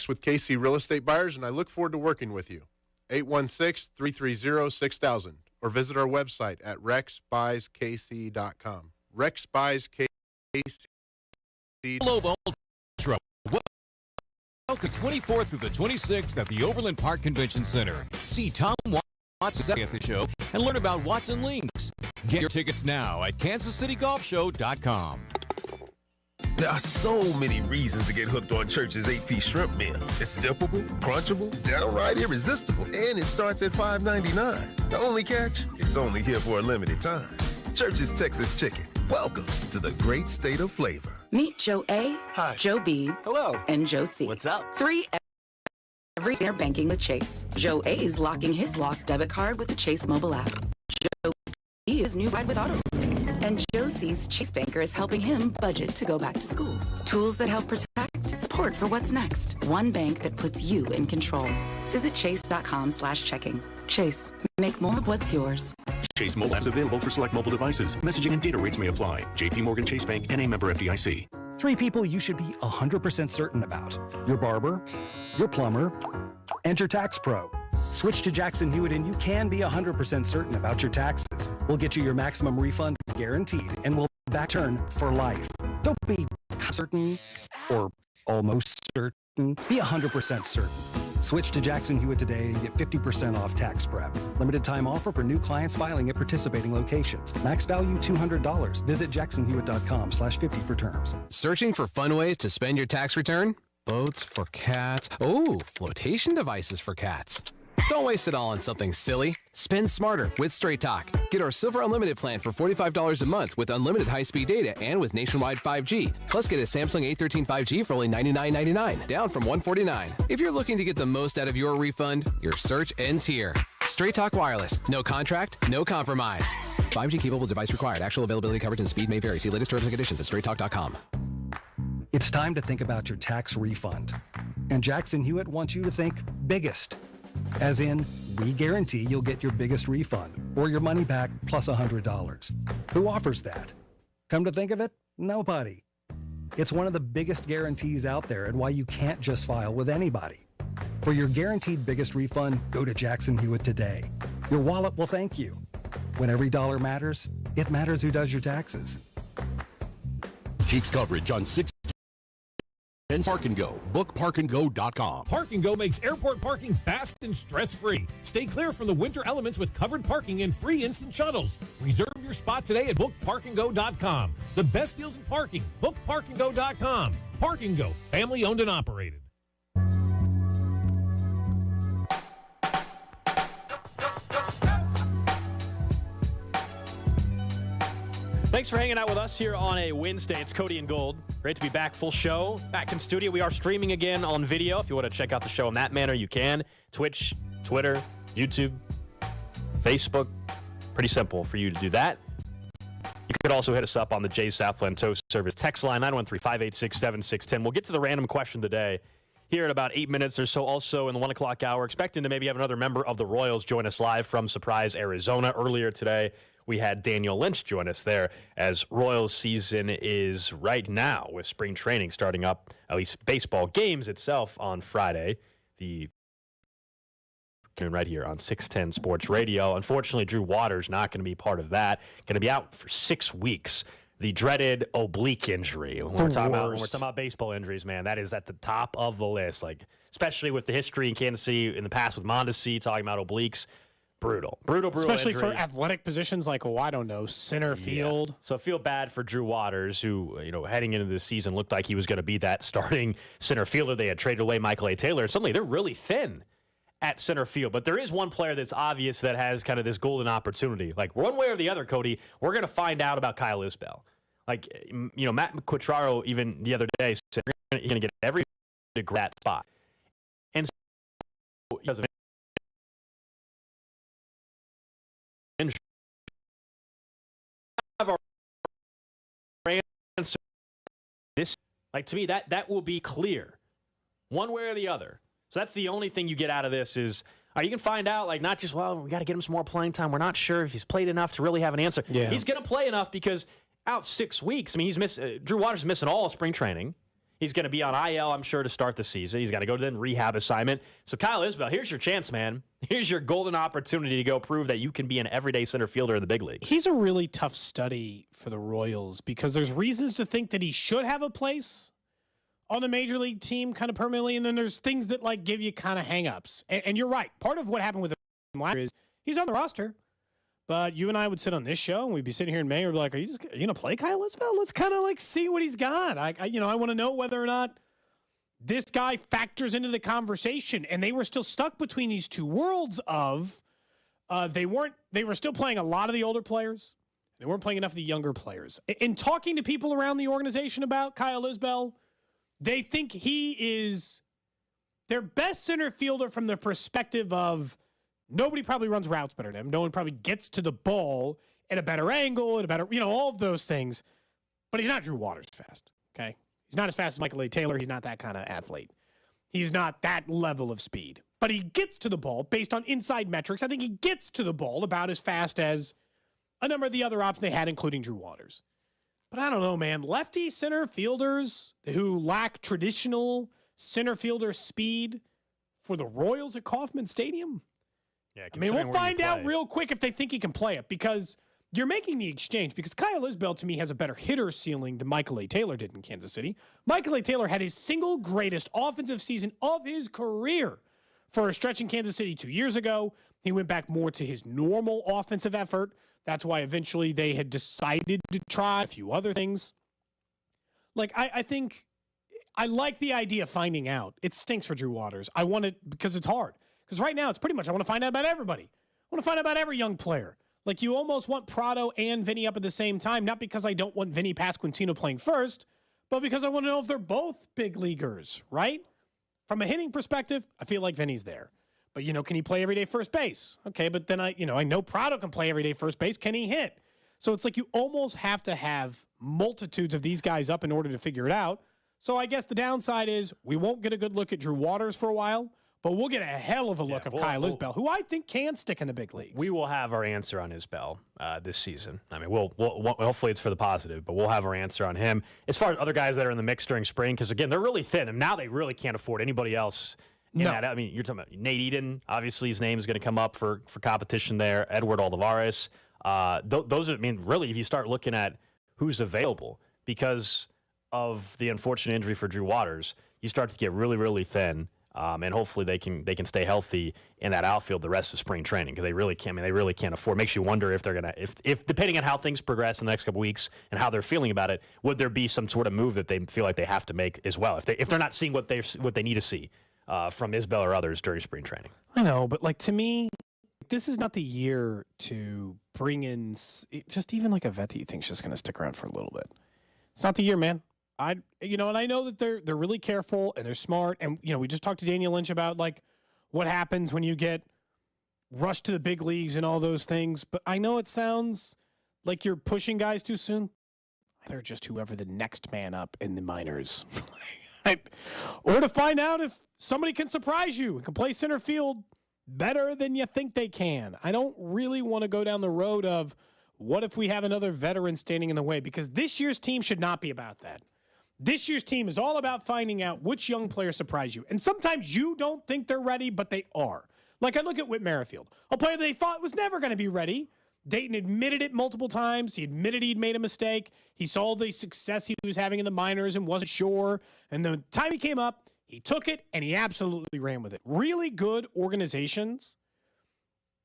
With KC Real Estate Buyers, and I look forward to working with you. 816-330-6000. Or visit our website at rexbuyskc.com. rexbuyskc. Lobo Ultra. Welcome 24th through the 26th at the Overland Park Convention Center. See Tom Watson at the show and learn about Watson Links. Get your tickets now at kansascitygolfshow.com. There are so many reasons to get hooked on Church's 8-piece shrimp meal. It's dippable, crunchable, downright irresistible, and it starts at $5.99. The only catch? It's only here for a limited time. Church's Texas Chicken. Welcome to the great state of flavor. Meet Joe A, Hi. Joe B, Hello, and Joe C. What's up? 3 every year banking with Chase. Joe A is locking his lost debit card with the Chase mobile app. Joe B is new ride with AutoSave. And Joe C's Chase banker is helping him budget to go back to school. Tools that help protect, support for what's next. One bank that puts you in control. Visit chase.com/checking. Chase, make more of what's yours. Chase mobile apps available for select mobile devices. Messaging and data rates may apply. JP Morgan Chase Bank, N.A. member FDIC. 3 people you should be 100% certain about. Your barber, your plumber, and your tax pro. Switch to Jackson Hewitt and you can be 100% certain about your taxes. We'll get you your maximum refund guaranteed and we'll back turn for life. Don't be certain or almost certain. Be 100% certain. Switch to Jackson Hewitt today and get 50% off tax prep. Limited time offer for new clients filing at participating locations. Max value $200. Visit jacksonhewitt.com/50 for terms. Searching for fun ways to spend your tax return? Boats for cats. Oh, flotation devices for cats. Don't waste it all on something silly. Spend smarter with Straight Talk. Get our Silver Unlimited plan for $45 a month with unlimited high-speed data and with nationwide 5G. Plus, get a Samsung A13 5G for only $99.99, down from $149. If you're looking to get the most out of your refund, your search ends here. Straight Talk Wireless. No contract, no compromise. 5G capable device required. Actual availability, coverage, and speed may vary. See latest terms and conditions at straighttalk.com. It's time to think about your tax refund. And Jackson Hewitt wants you to think biggest. As in, we guarantee you'll get your biggest refund or your money back plus $100. Who offers that? Come to think of it, nobody. It's one of the biggest guarantees out there and why you can't just file with anybody. For your guaranteed biggest refund, go to Jackson Hewitt today. Your wallet will thank you. When every dollar matters, it matters who does your taxes. Chiefs coverage on 6 and Park and Go. BookParkandGo.com. Park and Go makes airport parking fast and stress-free. Stay clear from the winter elements with covered parking and free instant shuttles. Reserve your spot today at BookParkandGo.com. The best deals in parking. BookParkandGo.com. Park and Go, family owned and operated. Thanks for hanging out with us here on a Wednesday. It's Cody and Gold. Great to be back, full show, back in studio. We are streaming again on video. If you want to check out the show in that manner, you can. Twitch, Twitter, YouTube, Facebook. Pretty simple for you to do that. You could also hit us up on the Jay Southland Tow Service text line, 913-586-7610. We'll get to the random question of the day here in about 8 minutes or so. Also in the 1 o'clock hour, expecting to maybe have another member of the Royals join us live from Surprise, Arizona. Earlier today, we had Daniel Lynch join us there as Royals season is right now with spring training starting up, at least baseball games itself on Friday. The right here on 610 Sports Radio. Unfortunately, Drew Waters not going to be part of that. Going to be out for 6 weeks. The dreaded oblique injury. When we're talking about baseball injuries, man, that is at the top of the list. Like, especially with the history in Kansas City in the past with Mondesi talking about obliques. Brutal Especially injury. for athletic positions like, I don't know, center field. Yeah. So I feel bad for Drew Waters, who, heading into this season looked like he was going to be that starting center fielder. They had traded away Mecole Hardman. Suddenly they're really thin at center field. But there is one player that's obvious that has kind of this golden opportunity. Like, one way or the other, Cody, we're going to find out about Kyle Isbell. Like, Matt Quatraro even the other day said you're going to get every to grab that spot. And so because of injury, have our answer. This, like, to me, that will be clear, one way or the other. So that's the only thing you get out of this is, you can find out, like, not just, we got to get him some more playing time. We're not sure if he's played enough to really have an answer. Yeah. He's going to play enough because out 6 weeks. I mean, Drew Waters is missing all of spring training. He's going to be on IL, I'm sure, to start the season. He's got to go to the rehab assignment. So Kyle Isbell, here's your chance, man. Here's your golden opportunity to go prove that you can be an everyday center fielder in the big leagues. He's a really tough study for the Royals because there's reasons to think that he should have a place on the major league team kind of permanently, and then there's things that like give you kind of hangups. And you're right. Part of what happened with him last year is he's on the roster. But you and I would sit on this show, and we'd be sitting here in May, and we'd be like, are you going to play Kyle Isbell? Let's kind of like see what he's got. I want to know whether or not this guy factors into the conversation. And they were still stuck between these two worlds of they were still playing a lot of the older players. They weren't playing enough of the younger players. In talking to people around the organization about Kyle Isbell, they think he is their best center fielder from the perspective of nobody probably runs routes better than him. No one probably gets to the ball at a better angle, at a better, all of those things. But he's not Drew Waters fast, okay? He's not as fast as Mecole Hardman. He's not that kind of athlete. He's not that level of speed. But he gets to the ball based on inside metrics. I think he gets to the ball about as fast as a number of the other options they had, including Drew Waters. But I don't know, man. Lefty center fielders who lack traditional center fielder speed for the Royals at Kauffman Stadium? Yeah, I mean, we'll find out real quick if they think he can play it because you're making the exchange because Kyle Isbell, to me, has a better hitter ceiling than Mecole Hardman did in Kansas City. Mecole Hardman had his single greatest offensive season of his career for a stretch in Kansas City 2 years ago. He went back more to his normal offensive effort. That's why eventually they had decided to try a few other things. Like, I think I like the idea of finding out. It stinks for Drew Waters. I want it because it's hard. Because right now, it's pretty much I want to find out about everybody. I want to find out about every young player. Like, you almost want Prado and Vinny up at the same time, not because I don't want Vinny Pasquantino playing first, but because I want to know if they're both big leaguers, right? From a hitting perspective, I feel like Vinny's there. But, can he play everyday first base? Okay, but then I know Prado can play everyday first base. Can he hit? So it's like you almost have to have multitudes of these guys up in order to figure it out. So I guess the downside is we won't get a good look at Drew Waters for a while, but we'll get a hell of a look of Kyle Isbell, who I think can stick in the big leagues. We will have our answer on Isbell this season. I mean, we'll hopefully it's for the positive, but we'll have our answer on him. As far as other guys that are in the mix during spring, because, again, they're really thin, and now they really can't afford anybody else. I mean, you're talking about Nate Eden. Obviously, his name is going to come up for competition there. Edward Olivares. Those are, I mean, really, if you start looking at who's available, because of the unfortunate injury for Drew Waters, you start to get really, really thin. And hopefully they can stay healthy in that outfield the rest of spring training, because they really can't. I mean, they really can't afford. Makes you wonder if they're gonna, if depending on how things progress in the next couple weeks and how they're feeling about it, would there be some sort of move that they feel like they have to make as well if they're not seeing what they need to see from Isbell or others during spring training. I know, but like, to me, this is not the year to bring in just even like a vet that you think is just going to stick around for a little bit. It's not the year, man. And I know that they're really careful and they're smart. And, we just talked to Daniel Lynch about like what happens when you get rushed to the big leagues and all those things. But I know it sounds like you're pushing guys too soon. They're just whoever the next man up in the minors. Or to find out if somebody can surprise you and can play center field better than you think they can. I don't really want to go down the road of what if we have another veteran standing in the way, because this year's team should not be about that. This year's team is all about finding out which young players surprise you. And sometimes you don't think they're ready, but they are. Like, I look at Whit Merrifield, a player they thought was never going to be ready. Dayton admitted it multiple times. He admitted he'd made a mistake. He saw the success he was having in the minors and wasn't sure. And the time he came up, he took it and he absolutely ran with it. Really good organizations,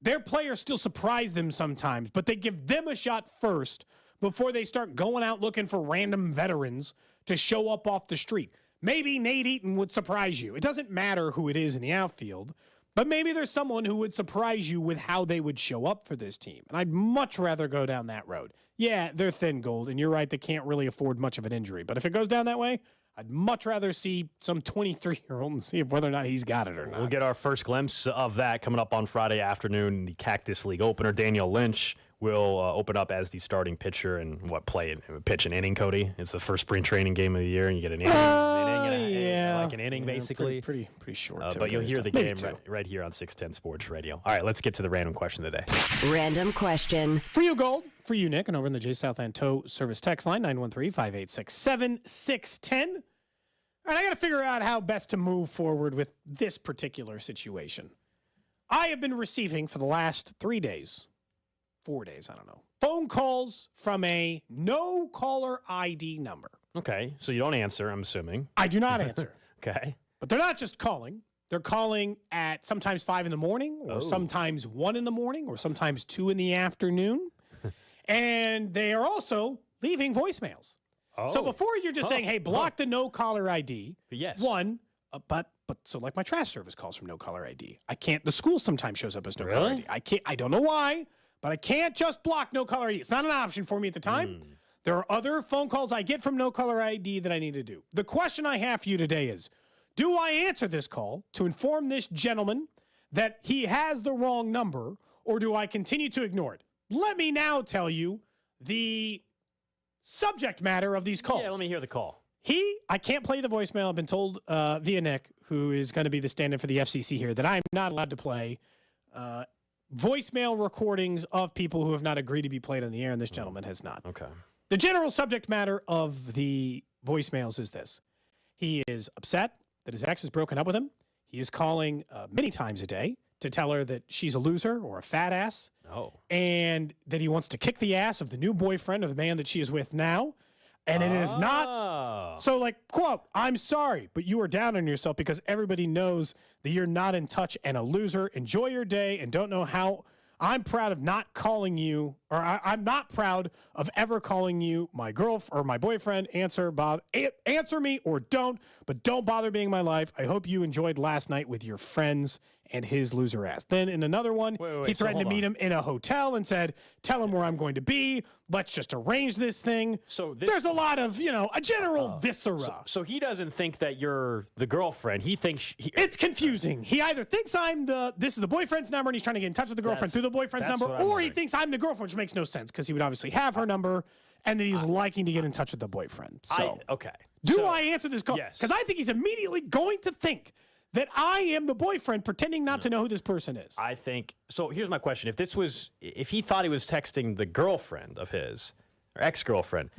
their players still surprise them sometimes, but they give them a shot first before they start going out looking for random veterans to show up off the street. Maybe Nate Eaton would surprise you. It doesn't matter who it is in the outfield, but maybe there's someone who would surprise you with how they would show up for this team. And I'd much rather go down that road. Yeah, they're thin, Gold, and you're right, they can't really afford much of an injury. But if it goes down that way, I'd much rather see some 23-year-old and see whether or not he's got it or not. We'll get our first glimpse of that coming up on Friday afternoon, the Cactus League opener. Daniel Lynch will open up as the starting pitcher and pitch an inning, Cody. It's the first spring training game of the year, and you get an inning, like an inning, basically. Pretty short. But you'll hear the game right here on 610 Sports Radio. All right, let's get to the random question of the day. Random question. For you, Gold. For you, Nick. And over in the J Southland Tow Service text line, 913-586-7610. All right, I got to figure out how best to move forward with this particular situation. I have been receiving for the last 3 days, 4 days, I don't know, phone calls from a no caller ID number. Okay, so you don't answer, I'm assuming. I do not answer. Okay. But they're not just calling. They're calling at sometimes 5 in the morning, or sometimes 1 in the morning, or sometimes 2 in the afternoon. And they are also leaving voicemails. So before you're just saying, hey, block the no caller ID. Yes. One, but so like my trash service calls from no caller ID. I can't, the school sometimes shows up as no caller ID. I don't know why, but I can't just block no caller ID. It's not an option for me at the time. There are other phone calls I get from no caller ID that I need to do. The question I have for you today is, do I answer this call to inform this gentleman that he has the wrong number, or do I continue to ignore it? Let me now tell you the subject matter of these calls. Yeah, let me hear the call. I can't play the voicemail. I've been told via Nick, who is going to be the stand-in for the FCC here, that I'm not allowed to play voicemail recordings of people who have not agreed to be played on the air, and this gentleman has not. Okay. The general subject matter of the voicemails is this. He is upset that his ex has broken up with him. He is calling many times a day to tell her that she's a loser or a fat ass. And that he wants to kick the ass of the new boyfriend or the man that she is with now. And it is not. So, like, quote, I'm sorry, but you are down on yourself because everybody knows that you're not in touch and a loser. Enjoy your day and don't know how. I'm proud of not calling you, or I'm not proud of ever calling you my girlfriend or my boyfriend. Answer me or don't, but don't bother being my life. I hope you enjoyed last night with your friends and his loser ass. Then in another one, he threatened to meet him in a hotel and said, tell him where I'm going to be. Let's just arrange this thing. So there's a lot of, a general viscera. So he doesn't think that you're the girlfriend. He thinks... It's confusing. He either thinks this is the boyfriend's number and he's trying to get in touch with the girlfriend through the boyfriend's number, or he thinks I'm the girlfriend, which makes no sense because he would obviously have her number and then he's liking to get in touch with the boyfriend. So Do I answer this call? Yes. Because I think he's immediately going to think that I am the boyfriend pretending not to know who this person is. I think so. Here's my question: if he thought he was texting the girlfriend of his or ex-girlfriend,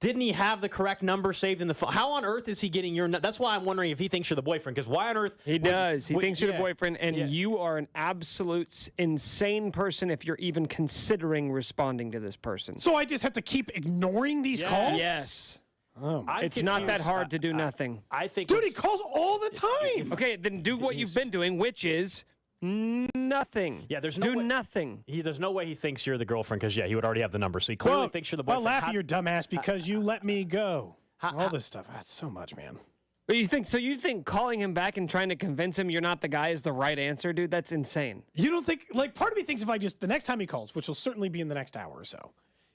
didn't he have the correct number saved in the phone? How on earth is he getting your? That's why I'm wondering if he thinks you're the boyfriend. Because why on earth? He does. He thinks you're the boyfriend, and you are an absolute insane person if you're even considering responding to this person. So I just have to keep ignoring these calls? Yes. Oh, it's not that hard to do nothing. I think, dude, he calls all the time. Okay, then do what you've been doing, which is nothing. Yeah, there's no way, nothing. There's no way he thinks you're the girlfriend because he would already have the number. So he clearly thinks you're the boyfriend. I'll laugh at your dumbass because you let me go. All this stuff. That's so much, man. But you think calling him back and trying to convince him you're not the guy is the right answer, dude? That's insane. You don't think part of me thinks if the next time he calls, which will certainly be in the next hour or so.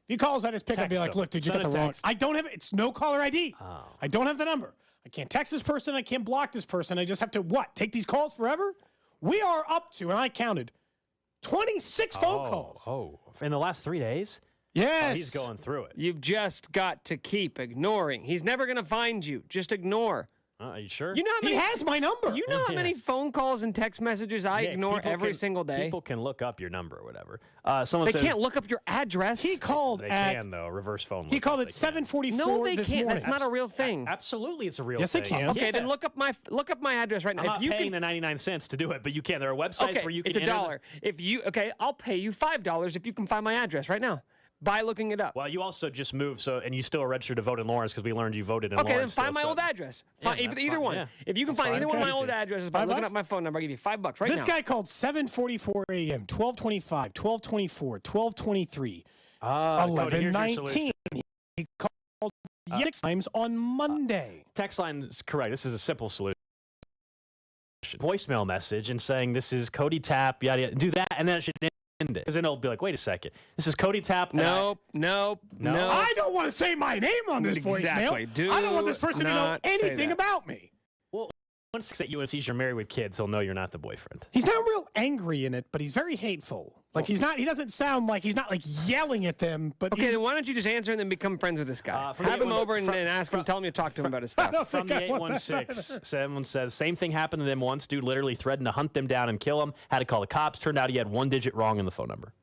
If he calls, I just pick up and be like, look, dude, you got the wrong. I don't have it's no caller ID. Oh. I don't have the number. I can't text this person. I can't block this person. I just have to take these calls forever? We are up to, and I counted, 26 phone calls. Oh, in the last 3 days? Yes. Oh, he's going through it. You've just got to keep ignoring. He's never going to find you. Just ignore. Are you sure? You know how many, he has my number. You know how many phone calls and text messages I ignore every single day? People can look up your number or whatever. They can't look up your address. He called They can, though. Reverse phone. He called at 7:44 No, they this can't. morning. That's not a real thing. Absolutely, it's a real Yes, thing. they can. Okay, then look up my address right now. I'm not paying the 99 cents to do it, but you can. There are websites where you can it's $1. I'll pay you $5 if you can find my address right now by looking it up. Well, you also just moved, and you still are registered to vote in Lawrence because we learned you voted in Lawrence. Okay, then find my old address. Either one. Yeah. If you can find either one of my old addresses by looking up my phone number, I'll give you $5 right now. This guy called 7:44 a.m., 12:25, 12:24, 12:23, 11:19. He called 6 times on Monday. Text line is correct. This is a simple solution. Voicemail message and saying this is Cody Tapp, yada, yada. Do that, and then it should end it. Because then it'll be like, wait a second. This is Cody Tapp. Nope. I don't want to say my name on this Exactly. voicemail. I don't want this person to know anything about me. Well, once that you and sees you're married with kids, he'll know you're not the boyfriend. He's not real angry in it, but he's very hateful. Like he doesn't sound like he's not like yelling at them. But okay, then why don't you just answer and then become friends with this guy? Have him over and ask him, tell him to talk to him about his stuff. From the 816, someone says same thing happened to them once. Dude literally threatened to hunt them down and kill them. Had to call the cops. Turned out he had one digit wrong in the phone number.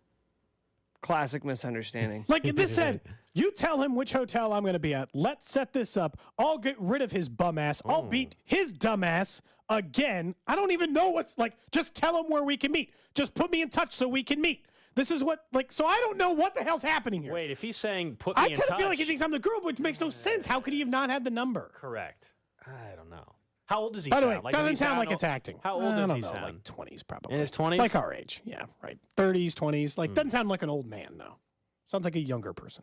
Classic misunderstanding. Like this said, you tell him which hotel I'm going to be at. Let's set this up. I'll get rid of his bum ass. I'll beat his dumb ass again. I don't even know what's like. Just tell him where we can meet. Just put me in touch so we can meet. This is what, so I don't know what the hell's happening here. Wait, if he's saying put me in touch. I kind of feel like he thinks I'm the girl, which makes no sense. How could he have not had the number? Correct. I don't know. How old does he By sound? the way, Like, doesn't sound like it's acting. How old does he know, sound? Like 20s probably. In his 20s? Like our age. Yeah, right. 30s, 20s. Like, doesn't sound like an old man, though. Sounds like a younger person.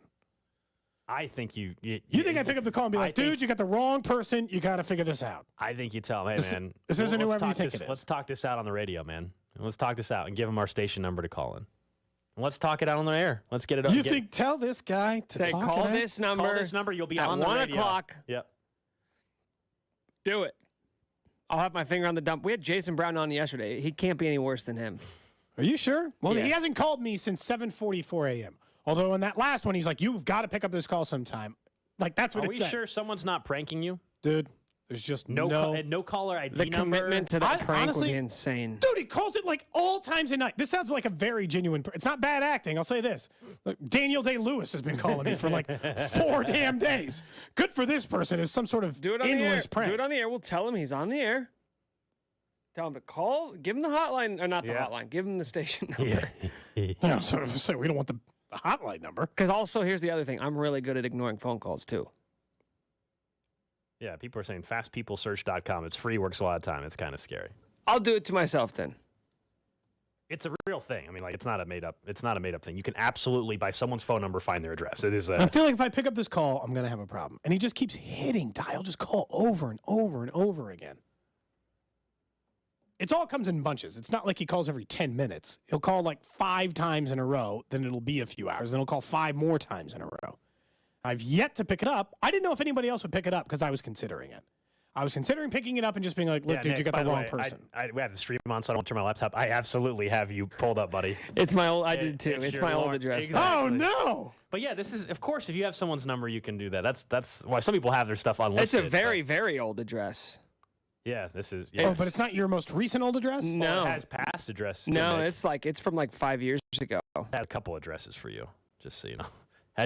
I think you think I pick up the call and be like, dude, you got the wrong person. You got to figure this out. I think you tell him, hey, man. This isn't whoever you think it is. Let's talk this out on the radio, man. Let's talk this out and give him our station number to call in. Let's talk it out on the air. Let's get it up. Tell this guy to say, call this number. Call this number. You'll be at on the 1 radio. o'clock. Yep. Do it. I'll have my finger on the dump. We had Jason Brown on yesterday. He can't be any worse than him. Are you sure? Well, Yeah. he hasn't called me since 7:44 a.m. Although in that last one, he's like, you've got to pick up this call sometime. Like, that's what Are it we said. sure someone's not pranking you? Dude, there's just no caller ID The number. commitment to that prank honestly, would be insane. Dude, he calls it like all times at night. This sounds like a very genuine. It's not bad acting. I'll say this. Look, Daniel Day-Lewis has been calling me for like 4 damn days. Good for this person is some sort of endless prank. Do it on the air. We'll tell him he's on the air. Tell him to call. Give him the hotline, or not the hotline. Give him the station number. Yeah, so we don't want the hotline number. Because also, here's the other thing. I'm really good at ignoring phone calls, too. Yeah, people are saying fastpeoplesearch.com. It's free, works a lot of time. It's kind of scary. I'll do it to myself then. It's a real thing. I mean, like, it's not a made up thing. You can absolutely, by someone's phone number, find their address. It is. I feel like if I pick up this call, I'm gonna have a problem. And he just keeps hitting dial, just call over and over and over again. It's all comes in bunches. It's not like he calls every 10 minutes. He'll call like 5 times in a row, then it'll be a few hours, then he'll call 5 more times in a row. I've yet to pick it up. I didn't know if anybody else would pick it up because I was considering it. I was considering picking it up and just being like, look, dude, Nick, you got the wrong person. We have the stream on, so I don't turn my laptop. I absolutely have you pulled up, buddy. It's my old. I did too. It's my old address. Exactly. Oh no! But yeah, this is, of course, if you have someone's number, you can do that. That's why some people have their stuff unlisted. It's a very, very old address. Yeah, this is. Oh, but it's not your most recent old address? No. Well, it has past address. No, it's from like 5 years ago. I had a couple addresses for you, just so you know.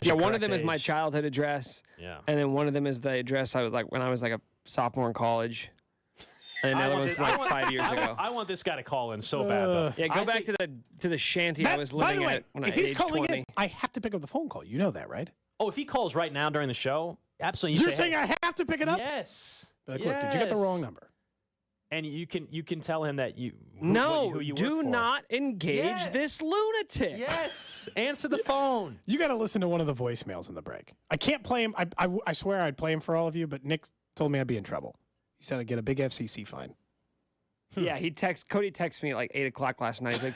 Yeah, one of them is my childhood address. Yeah. And then one of them is the address I was like when I was like a sophomore in college. And another one's like 5 years ago. I want this guy to call in so bad, though. Yeah, go back to the shanty I was living at when I if was he's age calling 20. in, I have to pick up the phone call. You know that, right? Oh, if he calls right now during the show, absolutely. You're saying I have to pick it up? Yes. Like, look, did you get the wrong number? And you can tell him that you No, you do work for. not engage Yes. this lunatic. Yes, answer the phone. You got to listen to one of the voicemails in the break. I can't play him. I swear I'd play him for all of you, but Nick told me I'd be in trouble. He said I'd get a big FCC fine. Yeah, Cody texted me at like 8 o'clock last night. He's like,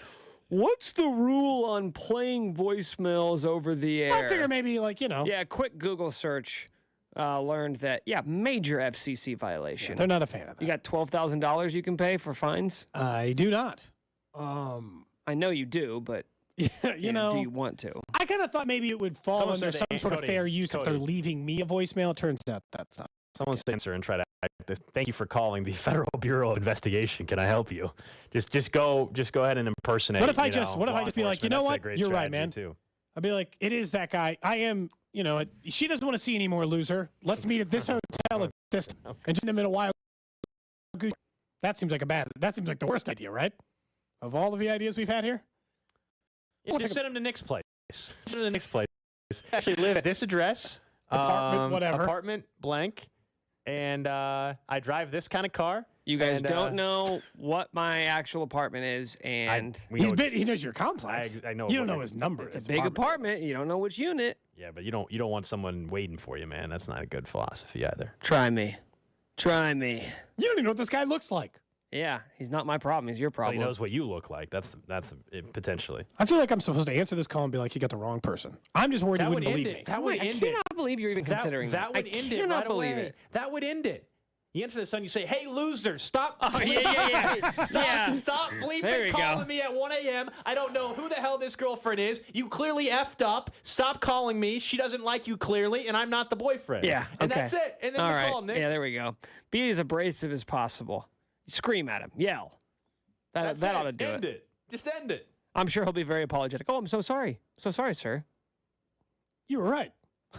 what's the rule on playing voicemails over the air? I figure maybe like, Yeah, quick Google search learned that, major FCC violation. Yeah, they're not a fan of that. You got $12,000 you can pay for fines? I do not. I know you do, but you know, do you want to? I kind of thought maybe it would fall Someone under said, some sort of Cody, fair use if they're leaving me a voicemail. It turns out that's not. Someone's answer and try to act this. Thank you for calling the Federal Bureau of Investigation. Can I help you? Just go ahead and impersonate. What if I you just know, law be like, you enforcement. know That's a what? great You're right, strategy, man. Too. I'd be like, it is that guy. I am, she doesn't want to see any more loser. Let's meet at this hotel at this time. And just in a while. That seems like the worst idea, right? Of all of the ideas we've had here? Yeah, just send him to Nick's place. Send him to Nick's place. Actually live at this address. Apartment, whatever. Apartment blank. And I drive this kind of car. You guys don't know what my actual apartment is, and he knows your complex. I know. You don't know his number. It's a big apartment. You don't know which unit. Yeah, but you don't want someone waiting for you, man. That's not a good philosophy either. Try me. You don't even know what this guy looks like. Yeah, he's not my problem. He's your But problem. he knows what you look like. That's it, potentially. I feel like I'm supposed to answer this call and be like, you got the wrong person. I'm just worried That he wouldn't would believe end me. it. That would end it. I cannot believe you're even considering that. Would I end it cannot right believe away. it. That would end it. You answer the phone, you say, "Hey, loser, stop!" Oh, yeah. Stop There bleeping you calling go. me at 1 a.m. I don't know who the hell this girlfriend is. You clearly effed up. Stop calling me. She doesn't like you clearly, and I'm not the boyfriend. Yeah, and okay. that's it. And then All you right. call him, Nick. Yeah, there we go. Be as abrasive as possible. Scream at him. Yell. That ought to do End it. Just end it. I'm sure he'll be very apologetic. Oh, I'm so sorry. So sorry, sir. You were right.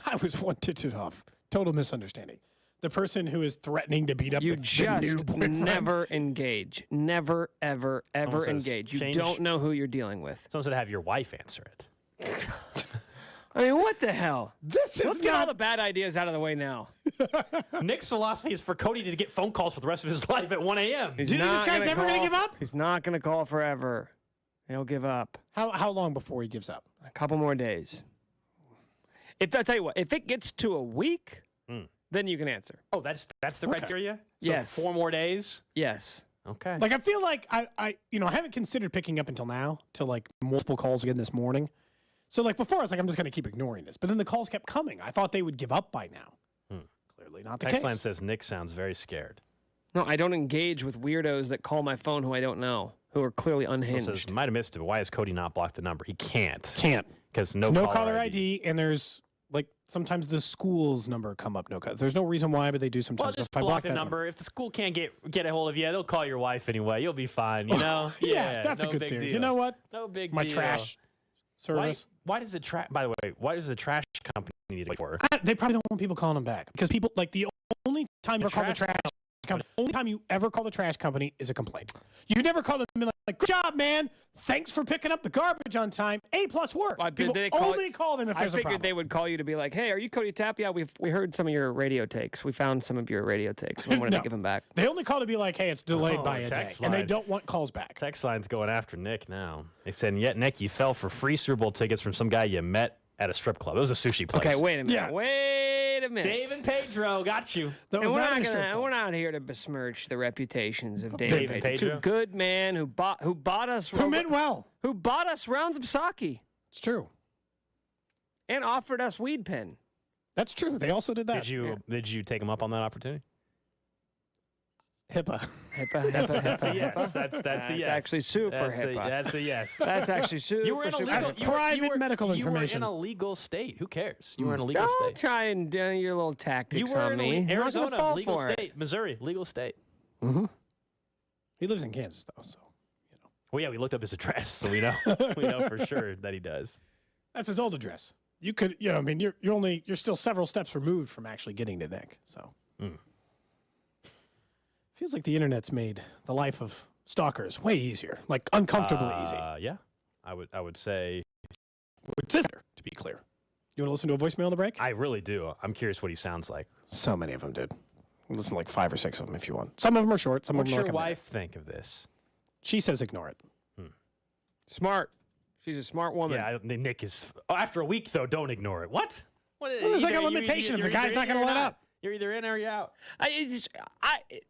I was one digit off. Total misunderstanding. The person who is threatening to beat up You the new just boyfriend. never engage. Never, ever, ever Someone says, engage. You change- don't know who you're dealing with. Someone said have your wife answer it. I mean, what the hell? This is Let's get all the bad ideas out of the way now. Nick's philosophy is for Cody to get phone calls for the rest of his life at 1 a.m. He's Do you think this not guy's ever going to call- give up? He's not going to call forever. He'll give up. How long before he gives up? A couple more days. If I tell you what, if it gets to a week, then you can answer. Oh, that's the Okay. criteria? Yes. So 4 more days? Yes. Okay. Like I feel like I haven't considered picking up until now, till like multiple calls again this morning. So like before I was like, I'm just gonna keep ignoring this. But then the calls kept coming. I thought they would give up by now. Clearly not the Text case. line says Nick sounds very scared. No, I don't engage with weirdos that call my phone who I don't know, who are clearly Someone unhinged. says, might have missed it, but why has Cody not blocked the number? He can't. Can't. Because There's no caller ID, and there's like sometimes the school's number come up. There's no reason why, but they do Well, sometimes. just If I block that the number. If the school can't get a hold of you, they'll call your wife anyway. You'll be fine, you know? yeah, that's no a good big theory. deal. You know what? No big My deal. trash service. Why does the trash? By the way, why does the trash company need to for? They probably don't want people calling them back because people like the only time you ever call the trash company, only time you ever call the trash company is a complaint. You never call them and be like, "Good job, man. Thanks for picking up the garbage on time. A+ work." People only call them if there's I a figured problem. they would call you to be like, "Hey, are you Cody Tapp? Yeah, we heard some of your radio takes. We found some of your radio takes. We wanted No. to give them back." They only call to be like, "Hey, it's delayed by a day," text and they line. don't want calls back. Text line's going after Nick now. They said, "Yet Nick, you fell for free Super Bowl tickets from some guy you met at a strip club. It was a sushi place." Okay, wait a minute. Yeah. Wait Wait a minute. Dave and Pedro got you. We're not here to besmirch the reputations of Dave and Pedro. Two good man who bought us. Who meant well. Who bought us rounds of sake. It's true. And offered us weed pen. That's true. They also did that. Did you take him up on that opportunity? HIPAA. That's a yes. That's a yes. Actually super HIPAA. That's a yes. That's actually super. You were in a legal, private medical information. You were in a legal state. Who cares? You were in a legal Don't state. try and do your little tactics You were on in me. Arizona, legal state. Missouri, legal state. Mm-hmm. He lives in Kansas, though, so you know. Well, yeah, we looked up his address, so we know for sure that he does. That's his old address. You could, I mean, you're still several steps removed from actually getting to Nick. So feels like the internet's made the life of stalkers way easier, like uncomfortably easy. Yeah, I would say. To be clear, you want to listen to a voicemail on the break? I really do. I'm curious what he sounds like. So many of them did. We'll listen to like 5 or 6 of them if you want. Some of them are short. Some of them are like a minute. What's your wife think of this? She says ignore it. Smart. She's a smart woman. Yeah, Nick is. After a week, though, don't ignore it. What? Well, there's like a limitation if the guy's not going to let up. You're either in or you're out. I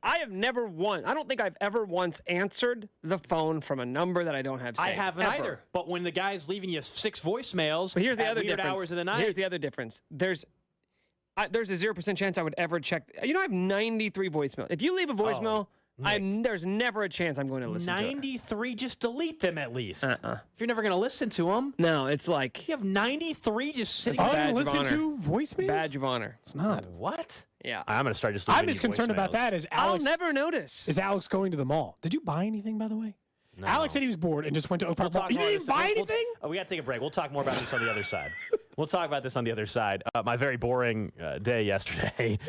have never once. I don't think I've ever once answered the phone from a number that I don't have saved. I haven't ever. either. But when the guy's leaving you 6 voicemails, but here's the at other weird difference. hours of the night. Here's the other difference. There's a 0% chance I would ever check. I have 93 voicemails. If you leave a voicemail. There's never a chance I'm going to listen to it. 93, just delete them at least. If you're never going to listen to them. No, it's like. You have 93 just sitting there. Listen to voicemails? Badge of honor. It's not. What? Yeah. I'm going to start just I'm as concerned about that as Alex. I'll never notice. Is Alex going to the mall? Did you buy anything, by the way? No. Alex said he was bored and just went to Oak Park Mall. You didn't buy anything? We got to take a break. We'll talk more about this on the other side. We'll talk about this on the other side. My very boring day yesterday.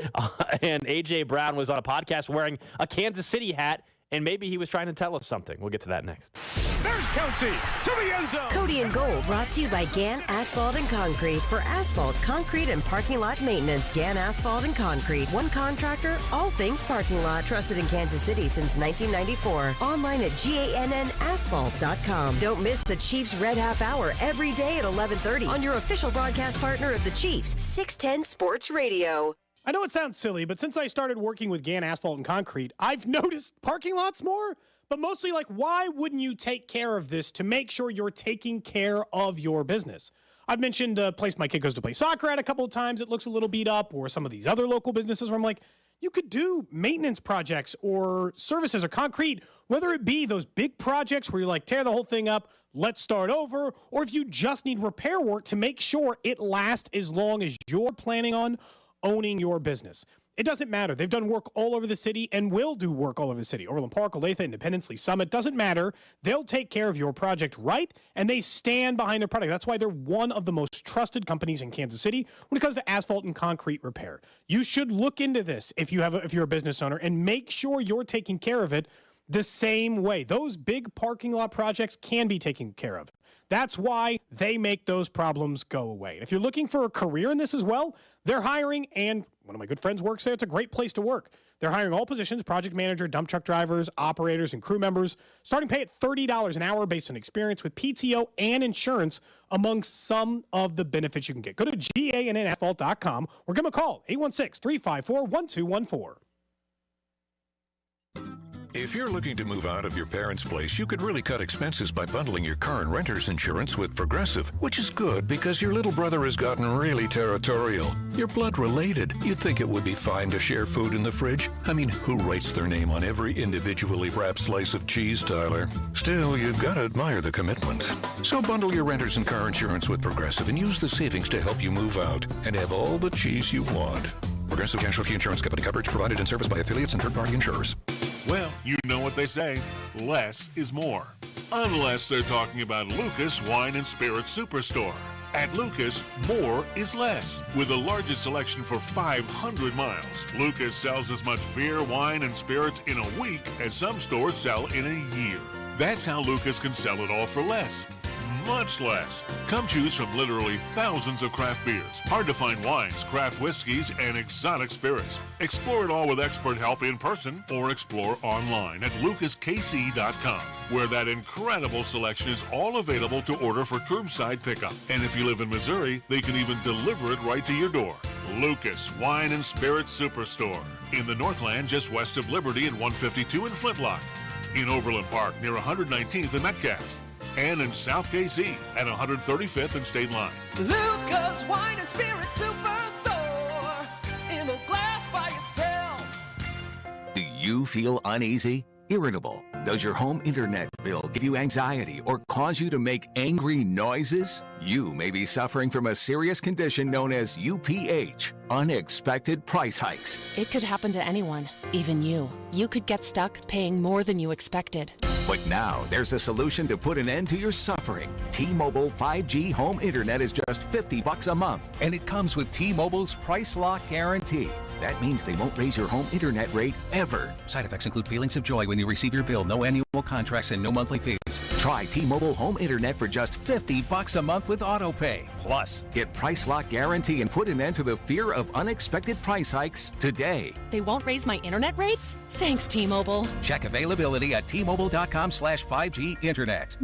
And A.J. Brown was on a podcast wearing a Kansas City hat. And maybe he was trying to tell us something. We'll get to that next. There's Kelsey to the end zone. Cody and Gold brought to you by Gann Asphalt and Concrete. For asphalt, concrete, and parking lot maintenance, Gann Asphalt and Concrete. One contractor, all things parking lot. Trusted in Kansas City since 1994. Online at GANNasphalt.com. Don't miss the Chiefs Red Half Hour every day at 11:30 on your official broadcast partner of the Chiefs, 610 Sports Radio. I know it sounds silly, but since I started working with Gann Asphalt and Concrete, I've noticed parking lots more, but mostly like, why wouldn't you take care of this to make sure you're taking care of your business? I've mentioned a place my kid goes to play soccer at a couple of times. It looks a little beat up, or some of these other local businesses where I'm like, you could do maintenance projects or services or concrete, whether it be those big projects where you're like, tear the whole thing up, let's start over, or if you just need repair work to make sure it lasts as long as you're planning on owning your business. It doesn't matter. They've done work all over the city and will do work all over the city. Overland Park, Olathe, Independence, Lee Summit, doesn't matter. They'll take care of your project right, and they stand behind their product. That's why they're one of the most trusted companies in Kansas City when it comes to asphalt and concrete repair. You should look into this if you're a business owner and make sure you're taking care of it the same way. Those big parking lot projects can be taken care of. That's why they make those problems go away. If you're looking for a career in this as well, they're hiring, and one of my good friends works there. It's a great place to work. They're hiring all positions, project manager, dump truck drivers, operators, and crew members. Starting pay at $30 an hour based on experience with PTO and insurance among some of the benefits you can get. Go to GANNasphalt.com or give them a call, 816-354-1214. If you're looking to move out of your parents' place, you could really cut expenses by bundling your car and renter's insurance with Progressive, which is good because your little brother has gotten really territorial. You're blood related. You'd think it would be fine to share food in the fridge. I mean, who writes their name on every individually wrapped slice of cheese, Tyler? Still, you've got to admire the commitment. So bundle your renter's and car insurance with Progressive and use the savings to help you move out and have all the cheese you want. Progressive Casualty Insurance Company. Coverage provided and serviced by affiliates and third-party insurers. Well, you know what they say, less is more. Unless they're talking about Lucas Wine and Spirits Superstore. At Lucas, more is less. With the largest selection for 500 miles, Lucas sells as much beer, wine, and spirits in a week as some stores sell in a year. That's how Lucas can sell it all for less. much less. Come choose from literally thousands of craft beers, hard-to-find wines, craft whiskeys, and exotic spirits. Explore it all with expert help in person or explore online at lucaskc.com, where that incredible selection is all available to order for curbside pickup. And if you live in Missouri, they can even deliver it right to your door. Lucas Wine and Spirits Superstore. In the Northland, just west of Liberty and 152 in Flintlock. In Overland Park, near 119th and Metcalf. And in South KC at 135th and State Line. Lucas Wine and Spirits Superstore. In a glass by itself. Do you feel uneasy? Irritable? Does your home internet bill give you anxiety or cause you to make angry noises? You may be suffering from a serious condition known as UPH, unexpected price hikes. It could happen to anyone, even you. You could get stuck paying more than you expected. But now there's a solution to put an end to your suffering. T-Mobile 5G home internet is just $50 a month, and it comes with T-Mobile's price lock guarantee. That means they won't raise your home internet rate ever. Side effects include feelings of joy when you receive your bill, no annual contracts, and no monthly fees. Try T-Mobile home internet for just $50 a month with AutoPay. Plus, get price lock guarantee and put an end to the fear of unexpected price hikes today. They won't raise my internet rates? Thanks, T-Mobile. Check availability at T-Mobile.com/5G internet.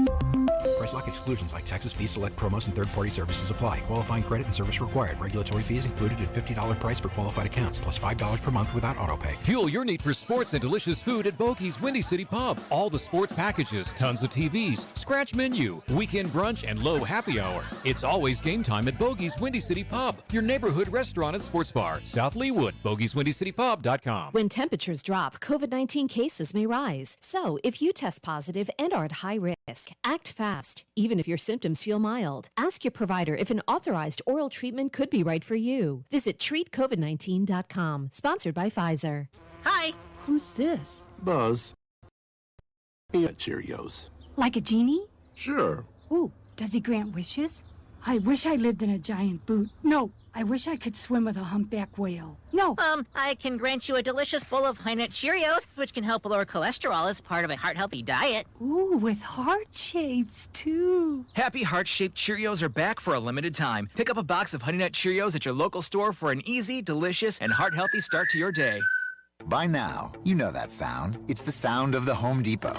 Price lock exclusions like taxes, fees, select promos, and third-party services apply. Qualifying credit and service required. Regulatory fees included in $50 price for qualified accounts, plus $5 per month without autopay. Fuel your need for sports and delicious food at Bogey's Windy City Pub. All the sports packages, tons of TVs, scratch menu, weekend brunch, and low happy hour. It's always game time at Bogey's Windy City Pub, your neighborhood restaurant and sports bar. South Leawood, BogiesWindyCityPub.com. When temperatures drop, COVID-19 cases may rise. So, if you test positive and are at high risk, act fast, even if your symptoms feel mild. Ask your provider if an authorized oral treatment could be right for you. Visit treatcovid19.com. Sponsored by Pfizer. Hi. Who's this? Buzz. Peanut Cheerios. Like a genie? Sure. Ooh, does he grant wishes? I wish I lived in a giant boot. No, I wish I could swim with a humpback whale. No. I can grant you a delicious bowl of High Nut Cheerios, which can help lower cholesterol as part of a heart-healthy diet. Ooh, with heart shapes, too. Happy heart-shaped Cheerios are back for a limited time. Pick up a box of Honey Nut Cheerios at your local store for an easy, delicious, and heart-healthy start to your day. By now, you know that sound. It's the sound of the Home Depot.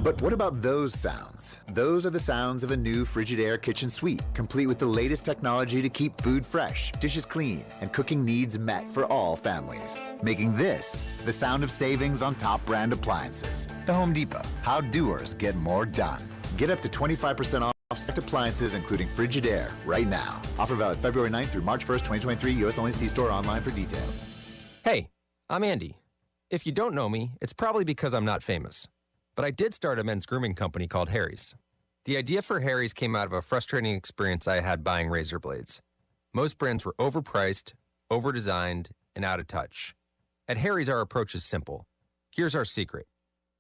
But what about those sounds? Those are the sounds of a new Frigidaire kitchen suite, complete with the latest technology to keep food fresh, dishes clean, and cooking needs met for all families. Making this the sound of savings on top brand appliances. The Home Depot. How doers get more done. Get up to 25% off select appliances, including Frigidaire, right now. Offer valid February 9th through March 1st, 2023. U.S. only. See store online for details. Hey, I'm Andy. If you don't know me, it's probably because I'm not famous. But I did start a men's grooming company called Harry's. The idea for Harry's came out of a frustrating experience I had buying razor blades. Most brands were overpriced, overdesigned, and out of touch. At Harry's, our approach is simple. Here's our secret.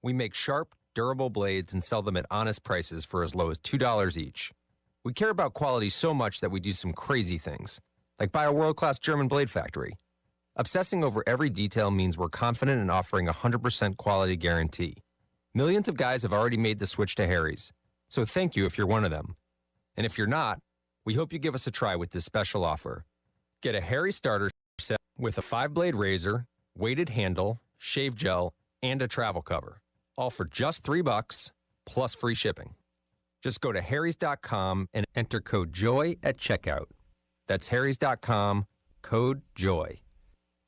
We make sharp, durable blades and sell them at honest prices for as low as $2 each. We care about quality so much that we do some crazy things, like buy a world-class German blade factory. Obsessing over every detail means we're confident in offering a 100% quality guarantee. Millions of guys have already made the switch to Harry's, so thank you if you're one of them. And if you're not, we hope you give us a try with this special offer. Get a Harry starter set with a 5-blade razor, weighted handle, shave gel, and a travel cover, all for just $3 plus free shipping. Just go to harrys.com and enter code JOY at checkout. That's harrys.com, code JOY.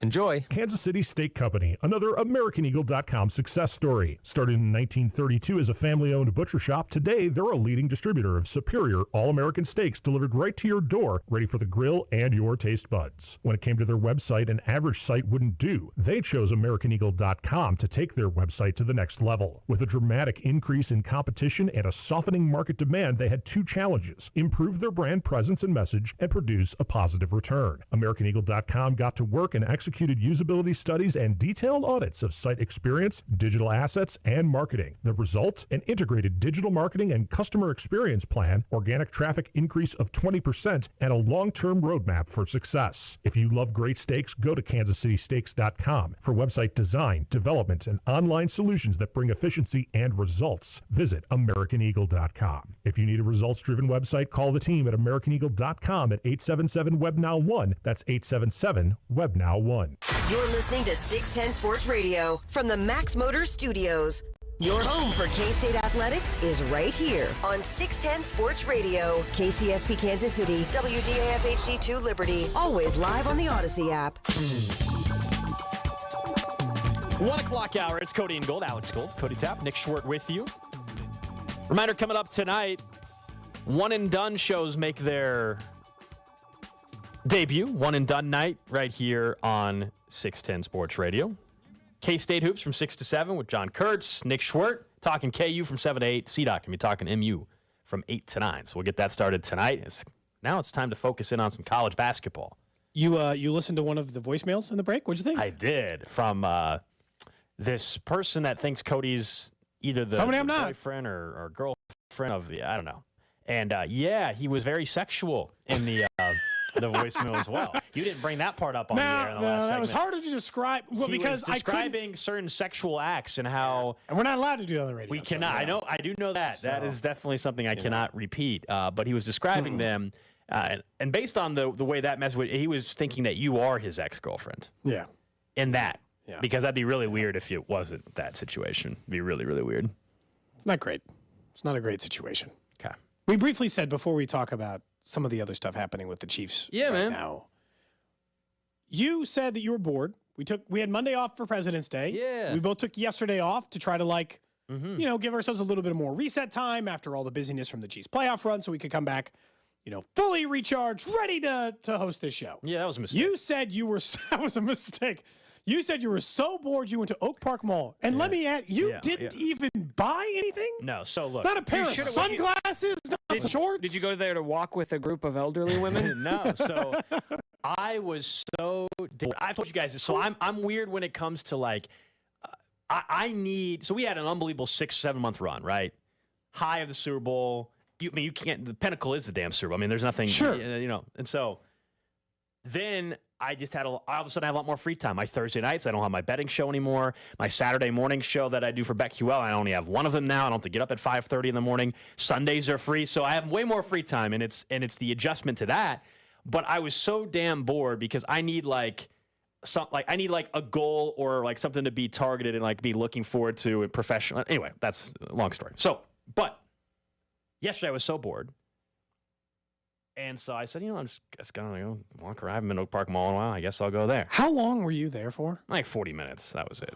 Enjoy. Kansas City Steak Company, another AmericanEagle.com success story. Started in 1932 as a family-owned butcher shop, today they're a leading distributor of superior all-American steaks delivered right to your door, ready for the grill and your taste buds. When it came to their website, an average site wouldn't do. They chose AmericanEagle.com to take their website to the next level. With a dramatic increase in competition and a softening market demand, they had two challenges: improve their brand presence and message, and produce a positive return. AmericanEagle.com got to work and executed executed usability studies and detailed audits of site experience, digital assets, and marketing. The result? An integrated digital marketing and customer experience plan, organic traffic increase of 20%, and a long-term roadmap for success. If you love great steaks, go to kansascitysteaks.com for website design, development, and online solutions that bring efficiency and results. Visit AmericanEagle.com. If you need a results-driven website, call the team at AmericanEagle.com at 877-WEBNOW1. That's 877-WEBNOW1. You're listening to 610 Sports Radio from the Max Motors Studios. Your home for K-State Athletics is right here on 610 Sports Radio. KCSP Kansas City, WDAF HD2 Liberty. Always live on the Odyssey app. 1 o'clock hour. It's Cody and Gold. Alex Gold, Cody Tapp, Nick Schwartz with you. Reminder coming up tonight, one and done shows make their debut. One and done night right here on 610 Sports Radio. K-State Hoops from 6 to 7 with John Kurtz, Nick Schwartz, talking KU from 7 to 8. CDOT can be talking MU from 8 to 9. So we'll get that started tonight. Now it's time to focus in on some college basketball. You listened to one of the voicemails in the break? What'd you think? I did. From this person that thinks Cody's either the boyfriend or girlfriend of, I don't know. And, he was very sexual in the voicemail as well. You didn't bring that part up on the air in the last segment. That was harder to describe. Well, because was describing certain sexual acts and how... And we're not allowed to do it on the radio. We cannot. I do know that. So, that is definitely something I cannot repeat. But he was describing them, and based on the way that message, he was thinking that you are his ex-girlfriend. Yeah. In that. Yeah. Because that'd be really weird if it wasn't that situation. It'd be really, really weird. It's not great. It's not a great situation. Okay. We briefly said before we talk about some of the other stuff happening with the Chiefs now. You said that you were bored. We had Monday off for President's Day. Yeah. We both took yesterday off to try to give ourselves a little bit more reset time after all the busyness from the Chiefs playoff run so we could come back, fully recharged, ready to host this show. Yeah, that was a mistake. You said that was a mistake. You said you were so bored you went to Oak Park Mall. And let me add, you didn't even buy anything? No, so look. Not a pair of sunglasses, not shorts? Did you go there to walk with a group of elderly women? No, so I was so I've told you guys this. So I'm weird when it comes to I need, so we had an unbelievable 6-7 month run, right? High of the Super Bowl. You can't, the pinnacle is the damn Super Bowl. I mean, there's nothing, and so then I just had all of a sudden I have a lot more free time. My Thursday nights, I don't have my betting show anymore. My Saturday morning show that I do for BetQL, I only have one of them now. I don't have to get up at 5:30 in the morning. Sundays are free, so I have way more free time, and it's the adjustment to that. But I was so damn bored because I need a goal or something to be targeted and be looking forward to and professional. Anyway, that's a long story. So, but yesterday I was so bored. And so I said, I'm just going to walk around. I haven't been to Oak Park Mall in a while. I guess I'll go there. How long were you there for? 40 minutes. That was it.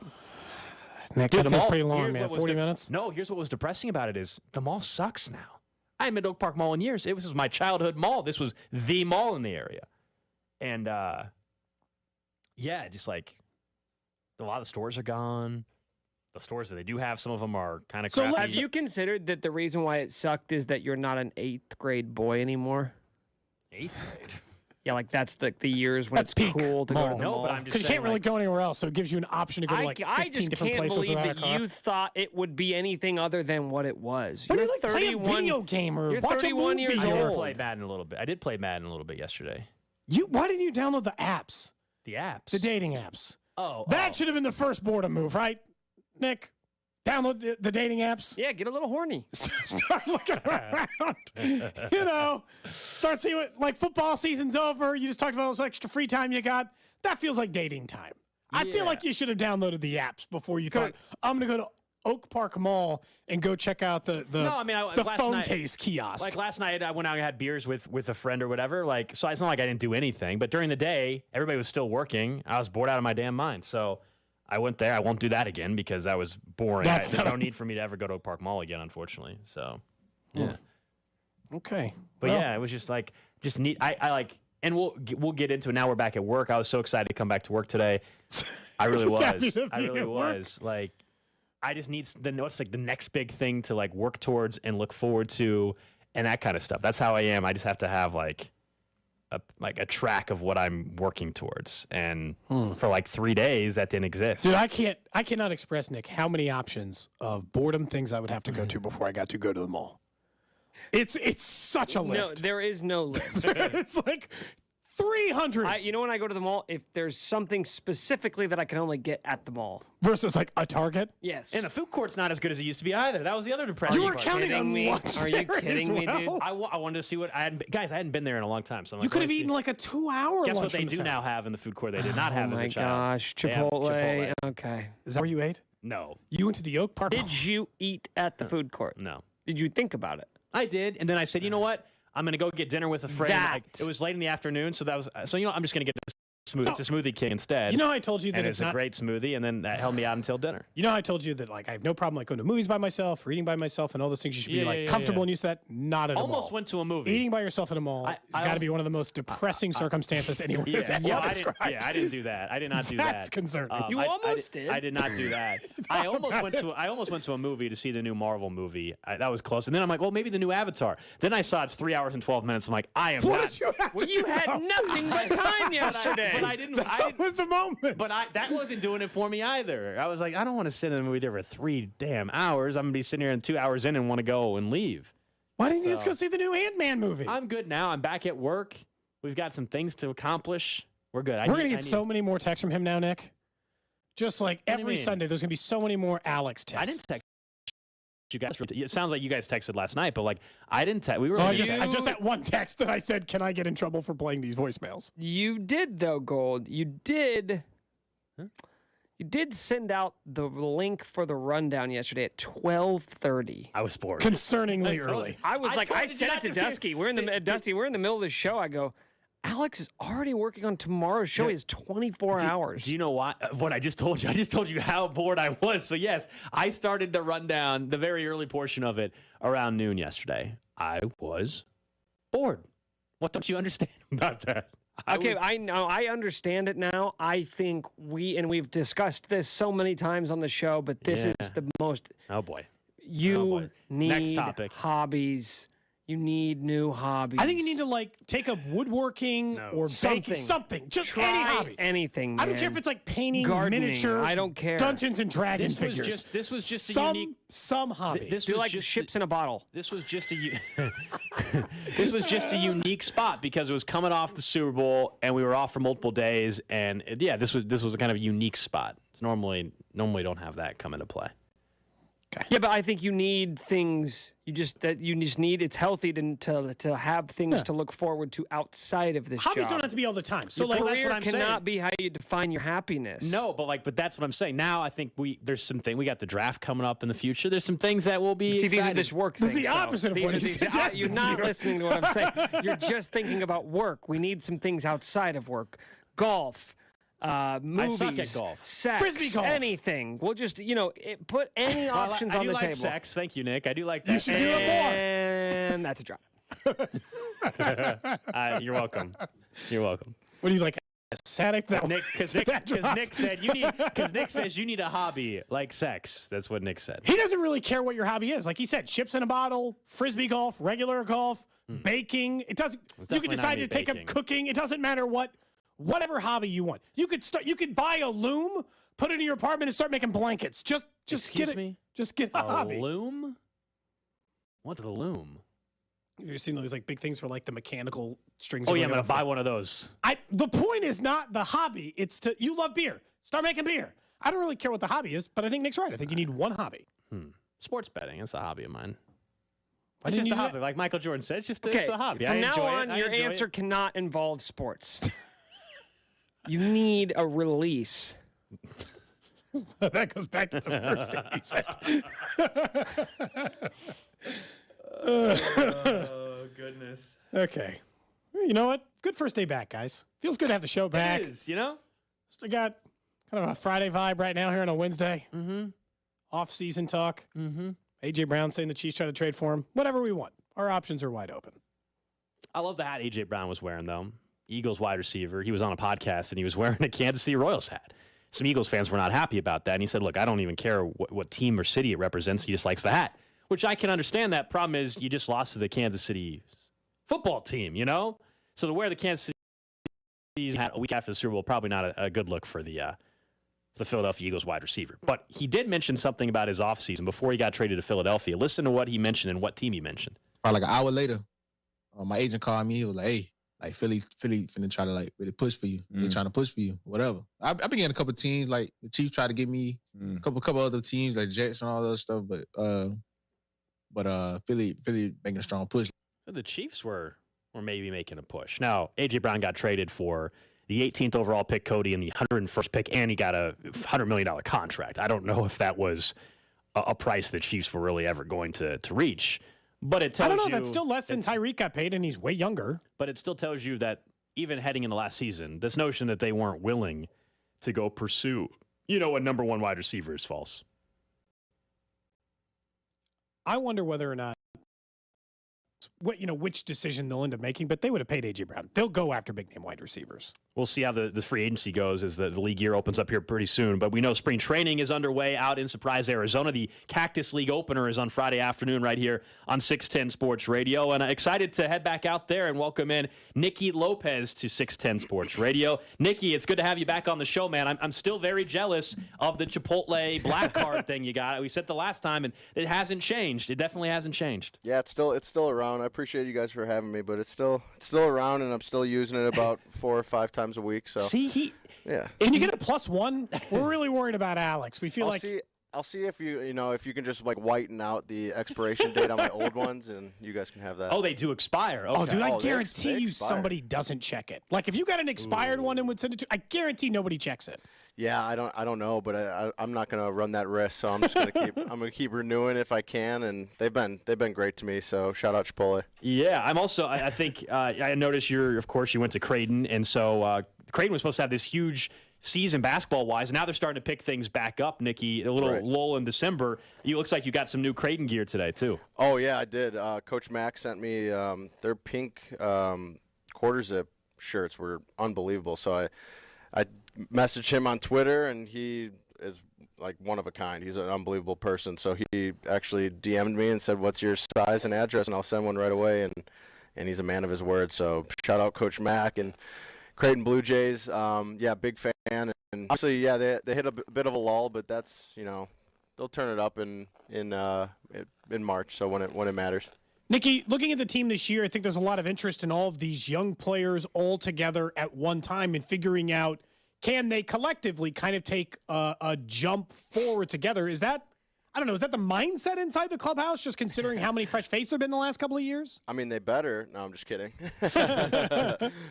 Nick, that feels pretty long, man. 40 minutes? No, here's what was depressing about it is the mall sucks now. I haven't been to Oak Park Mall in years. This was my childhood mall. This was the mall in the area. And, just a lot of the stores are gone. The stores that they do have, some of them are kind of crappy. So have you considered that the reason why it sucked is that you're not an 8th grade boy anymore? 8th grade? Yeah, that's the years when that's it's cool to go to the mall. mall. But I'm just because you can't really go anywhere else, so it gives you an option to go to 15 different places. I just can't believe that you thought it would be anything other than what it was. You're 31. Play a video game or you're watch 31 a movie. years old. I did play Madden a little bit. I did play Madden a little bit yesterday. Why didn't you download the apps? The apps? The dating apps. That should have been the first boredom move, right, Nick? Download the dating apps. Yeah, get a little horny. Start looking around. Start seeing what, football season's over. You just talked about this extra free time you got. That feels like dating time. Yeah. I feel like you should have downloaded the apps before you thought, I'm going to go to Oak Park Mall and go check out the phone case kiosk. Like last night, I went out and had beers with a friend or whatever. So it's not like I didn't do anything. But during the day, everybody was still working. I was bored out of my damn mind. So I went there. I won't do that again because that was boring. There's no need for me to ever go to Oak Park Mall again, unfortunately. So, yeah. Okay. But it was just neat. And we'll get into it. Now we're back at work. I was so excited to come back to work today. I really was. I really was. I just need the next big thing to work towards and look forward to and that kind of stuff. That's how I am. I just have to have a track of what I'm working towards. And for like 3 days, that didn't exist. Dude, I cannot express, Nick, how many options of boredom things I would have to go to before I got to go to the mall. It's such a list. No, there is no list. It's like 300. You know, when I go to the mall, if there's something specifically that I can only get at the mall. Versus like a Target? Yes. And the food court's not as good as it used to be either. That was the other depressing You were part. counting on lunch. Are you kidding me, dude? I wanted to see what I hadn't. Guys, I hadn't been there in a long time. So I'm like, You could have let's see. eaten like a 2-hour Guess lunch. what they do now have in the food court? They did not have as a child. Oh my gosh, They have Chipotle. Okay. Is that where you ate? No. You went to the Oak Park? Did you eat at the food court? No. Did you think about it? I did, and then I said, you know what? I'm gonna go get dinner with a friend. It was late in the afternoon, so I'm just gonna get a smoothie king instead. You know how I told you that and it's a not great smoothie, and then that held me out until dinner. You know how I told you that like I have no problem like going to movies by myself, reading by myself, and all those things. You should be comfortable and used to that. Not at a mall. Almost went to a movie. Eating by yourself at a mall has got to be one of the most depressing circumstances anyone has ever described. I didn't do that. I did not do that. That's concerning. You almost did. I did not do that. I almost went to a movie to see the new Marvel movie. That was close. And then I'm like, well, maybe the new Avatar. Then I saw it's 3 hours and 12 minutes. I'm like, I am not. You had nothing but time yesterday. But I didn't. That was the moment. But that wasn't doing it for me either. I was like, I don't want to sit in a movie there for 3 damn hours. I'm gonna be sitting here in 2 hours in and want to go and leave. Why didn't you just go see the new Ant-Man movie? I'm good now. I'm back at work. We've got some things to accomplish. We're good. We're gonna get so many more texts from him now, Nick. Just like What do you every mean? Sunday, there's gonna be so many more Alex texts. I didn't text you guys. It sounds like you guys texted last night, but like I didn't text. We were. Just that one text that I said, "Can I get in trouble for playing these voicemails?" You did though, Gold. You did. You did send out the link for the rundown yesterday at 12:30. I was bored. Concerningly early. I sent it to Dusty. We're in the Dusty. We're in the middle of the show. I go, Alex is already working on tomorrow's show. He has 24 hours. Do you know what I just told you? I just told you how bored I was. So yes, I started the rundown, the very early portion of it, around noon yesterday. I was bored. What don't you understand about that? I know. I understand it now. I think we've discussed this so many times on the show, but this is the most. Oh boy. You need Next topic. Hobbies. You need new hobbies. I think you need to like take up woodworking or baking, something. Just Try any hobby. anything. Man. I don't care if it's like painting, Gardening. miniature. I don't care. Dungeons and Dragons figures. This was just some, a unique. Some hobby. This Do was like just ships in a bottle. This was just this was just a unique spot because it was coming off the Super Bowl and we were off for multiple days, and this was a kind of a unique spot. Normally don't have that come into play. Okay. Yeah, but I think you need things. You just need. It's healthy to have things to look forward to outside of this Hobbies job. don't have to be all the time. So Your like that's career what I'm cannot saying. be how you define your happiness. No, but that's what I'm saying. Now I think there's some thing. We got the draft coming up in the future. There's some things that will be. See, these are just work This things. is the opposite of what he suggested. You're not listening to what I'm saying. You're just thinking about work. We need some things outside of work. Golf. Movies, I suck at golf. Sex, Frisbee golf. anything. We'll just, put any options on the I do table. like sex. Thank you, Nick. I do like that. You should do it more. And that's a drop. You're welcome. You're welcome. What do you like? Static? Because Nick says you need a hobby like sex. That's what Nick said. He doesn't really care what your hobby is. Like he said, ships in a bottle, frisbee golf, regular golf, baking. It doesn't. You can decide to take up cooking. It doesn't matter whatever hobby you want. You could buy a loom, put it in your apartment, and start making blankets. Just get it. Just get a hobby. Loom? What's the loom? Have you seen those like big things for like the mechanical strings? Oh yeah, I'm gonna buy one of those. The point is not the hobby. It's you love beer. Start making beer. I don't really care what the hobby is, but I think Nick's right. I think you need one hobby. Sports betting. It's a hobby of mine. Why It's didn't just a you do hobby. Like Michael Jordan said, it's Okay, a hobby. from I now enjoy on, it. your answer cannot involve sports. You need a release. That goes back to the first thing you said. Oh, goodness. Okay. You know what? Good first day back, guys. Feels good to have the show back. It is, you know? Still got kind of a Friday vibe right now here on a Wednesday. Mm-hmm. Off-season talk. Mm-hmm. A.J. Brown saying the Chiefs trying to trade for him. Whatever we want. Our options are wide open. I love the hat A.J. Brown was wearing, though. Eagles wide receiver. He was on a podcast, and he was wearing a Kansas City Royals hat. Some Eagles fans were not happy about that, and he said, look, I don't even care what team or city it represents. He just likes the hat, which I can understand that. Problem is you just lost to the Kansas City football team, you know? So to wear the Kansas City hat a week after the Super Bowl, probably not a good look for the Philadelphia Eagles wide receiver. But he did mention something about his offseason before he got traded to Philadelphia. Listen to what he mentioned and what team he mentioned. Probably like an hour later, my agent called me. He was like, hey, like Philly finna try to like really push for you. They're trying to push for you, whatever. I've been getting a couple teams, like the Chiefs tried to get me, a couple other teams like Jets and all that stuff, but Philly making a strong push. So the Chiefs were maybe making a push. Now, A.J. Brown got traded for the 18th overall pick, Cody, and the 101st pick, and he got a $100 million contract. I don't know if that was a price the Chiefs were really ever going to reach. But it tells you... I don't know. That's still less than Tyreek got paid, and he's way younger. But it still tells you that even heading into last season, this notion that they weren't willing to go pursue, a number one wide receiver is false. I wonder whether or not which decision they'll end up making, but they would have paid A.J. Brown. They'll go after big-name wide receivers. We'll see how the free agency goes as the league year opens up here pretty soon. But we know spring training is underway out in Surprise, Arizona. The Cactus League opener is on Friday afternoon right here on 610 Sports Radio. And I'm excited to head back out there and welcome in Nicky Lopez to 610 Sports Radio. Nicky, it's good to have you back on the show, man. I'm still very jealous of the Chipotle black card thing you got. We said the last time, and it hasn't changed. It definitely hasn't changed. Yeah, it's still around. I appreciate you guys for having me, but it's still around, and I'm still using it about 4 or 5 times a week. So see, yeah. Can you get a +1? We're really worried about Alex. We feel I'll see if if you can just like whiten out the expiration date on my old ones, and you guys can have that. Oh, they do expire. Okay. Oh, dude, I guarantee you somebody doesn't check it. Like if you got an expired one and would send it to, I guarantee nobody checks it. Yeah, I don't know, but I'm not gonna run that risk. So I'm just gonna keep renewing if I can, and they've been great to me. So shout out Chipotle. Yeah, I'm also. I think I noticed you went to Creighton, and so Creighton was supposed to have this huge season basketball-wise. Now they're starting to pick things back up, Nicky. A little lull in December. It looks like you got some new Creighton gear today, too. Oh, yeah, I did. Coach Mack sent me their pink quarter zip shirts were unbelievable. So I messaged him on Twitter, and he is like one of a kind. He's an unbelievable person. So he actually DM'd me and said, what's your size and address, and I'll send one right away. And he's a man of his word. So shout out Coach Mack. And Creighton Blue Jays, big fan. And obviously, they hit a bit of a lull, but that's, they'll turn it up in March, so when it matters. Nicky, looking at the team this year, I think there's a lot of interest in all of these young players all together at one time and figuring out, can they collectively kind of take a jump forward together? Is that the mindset inside the clubhouse, just considering how many fresh faces have been the last couple of years? I mean, they better. No, I'm just kidding.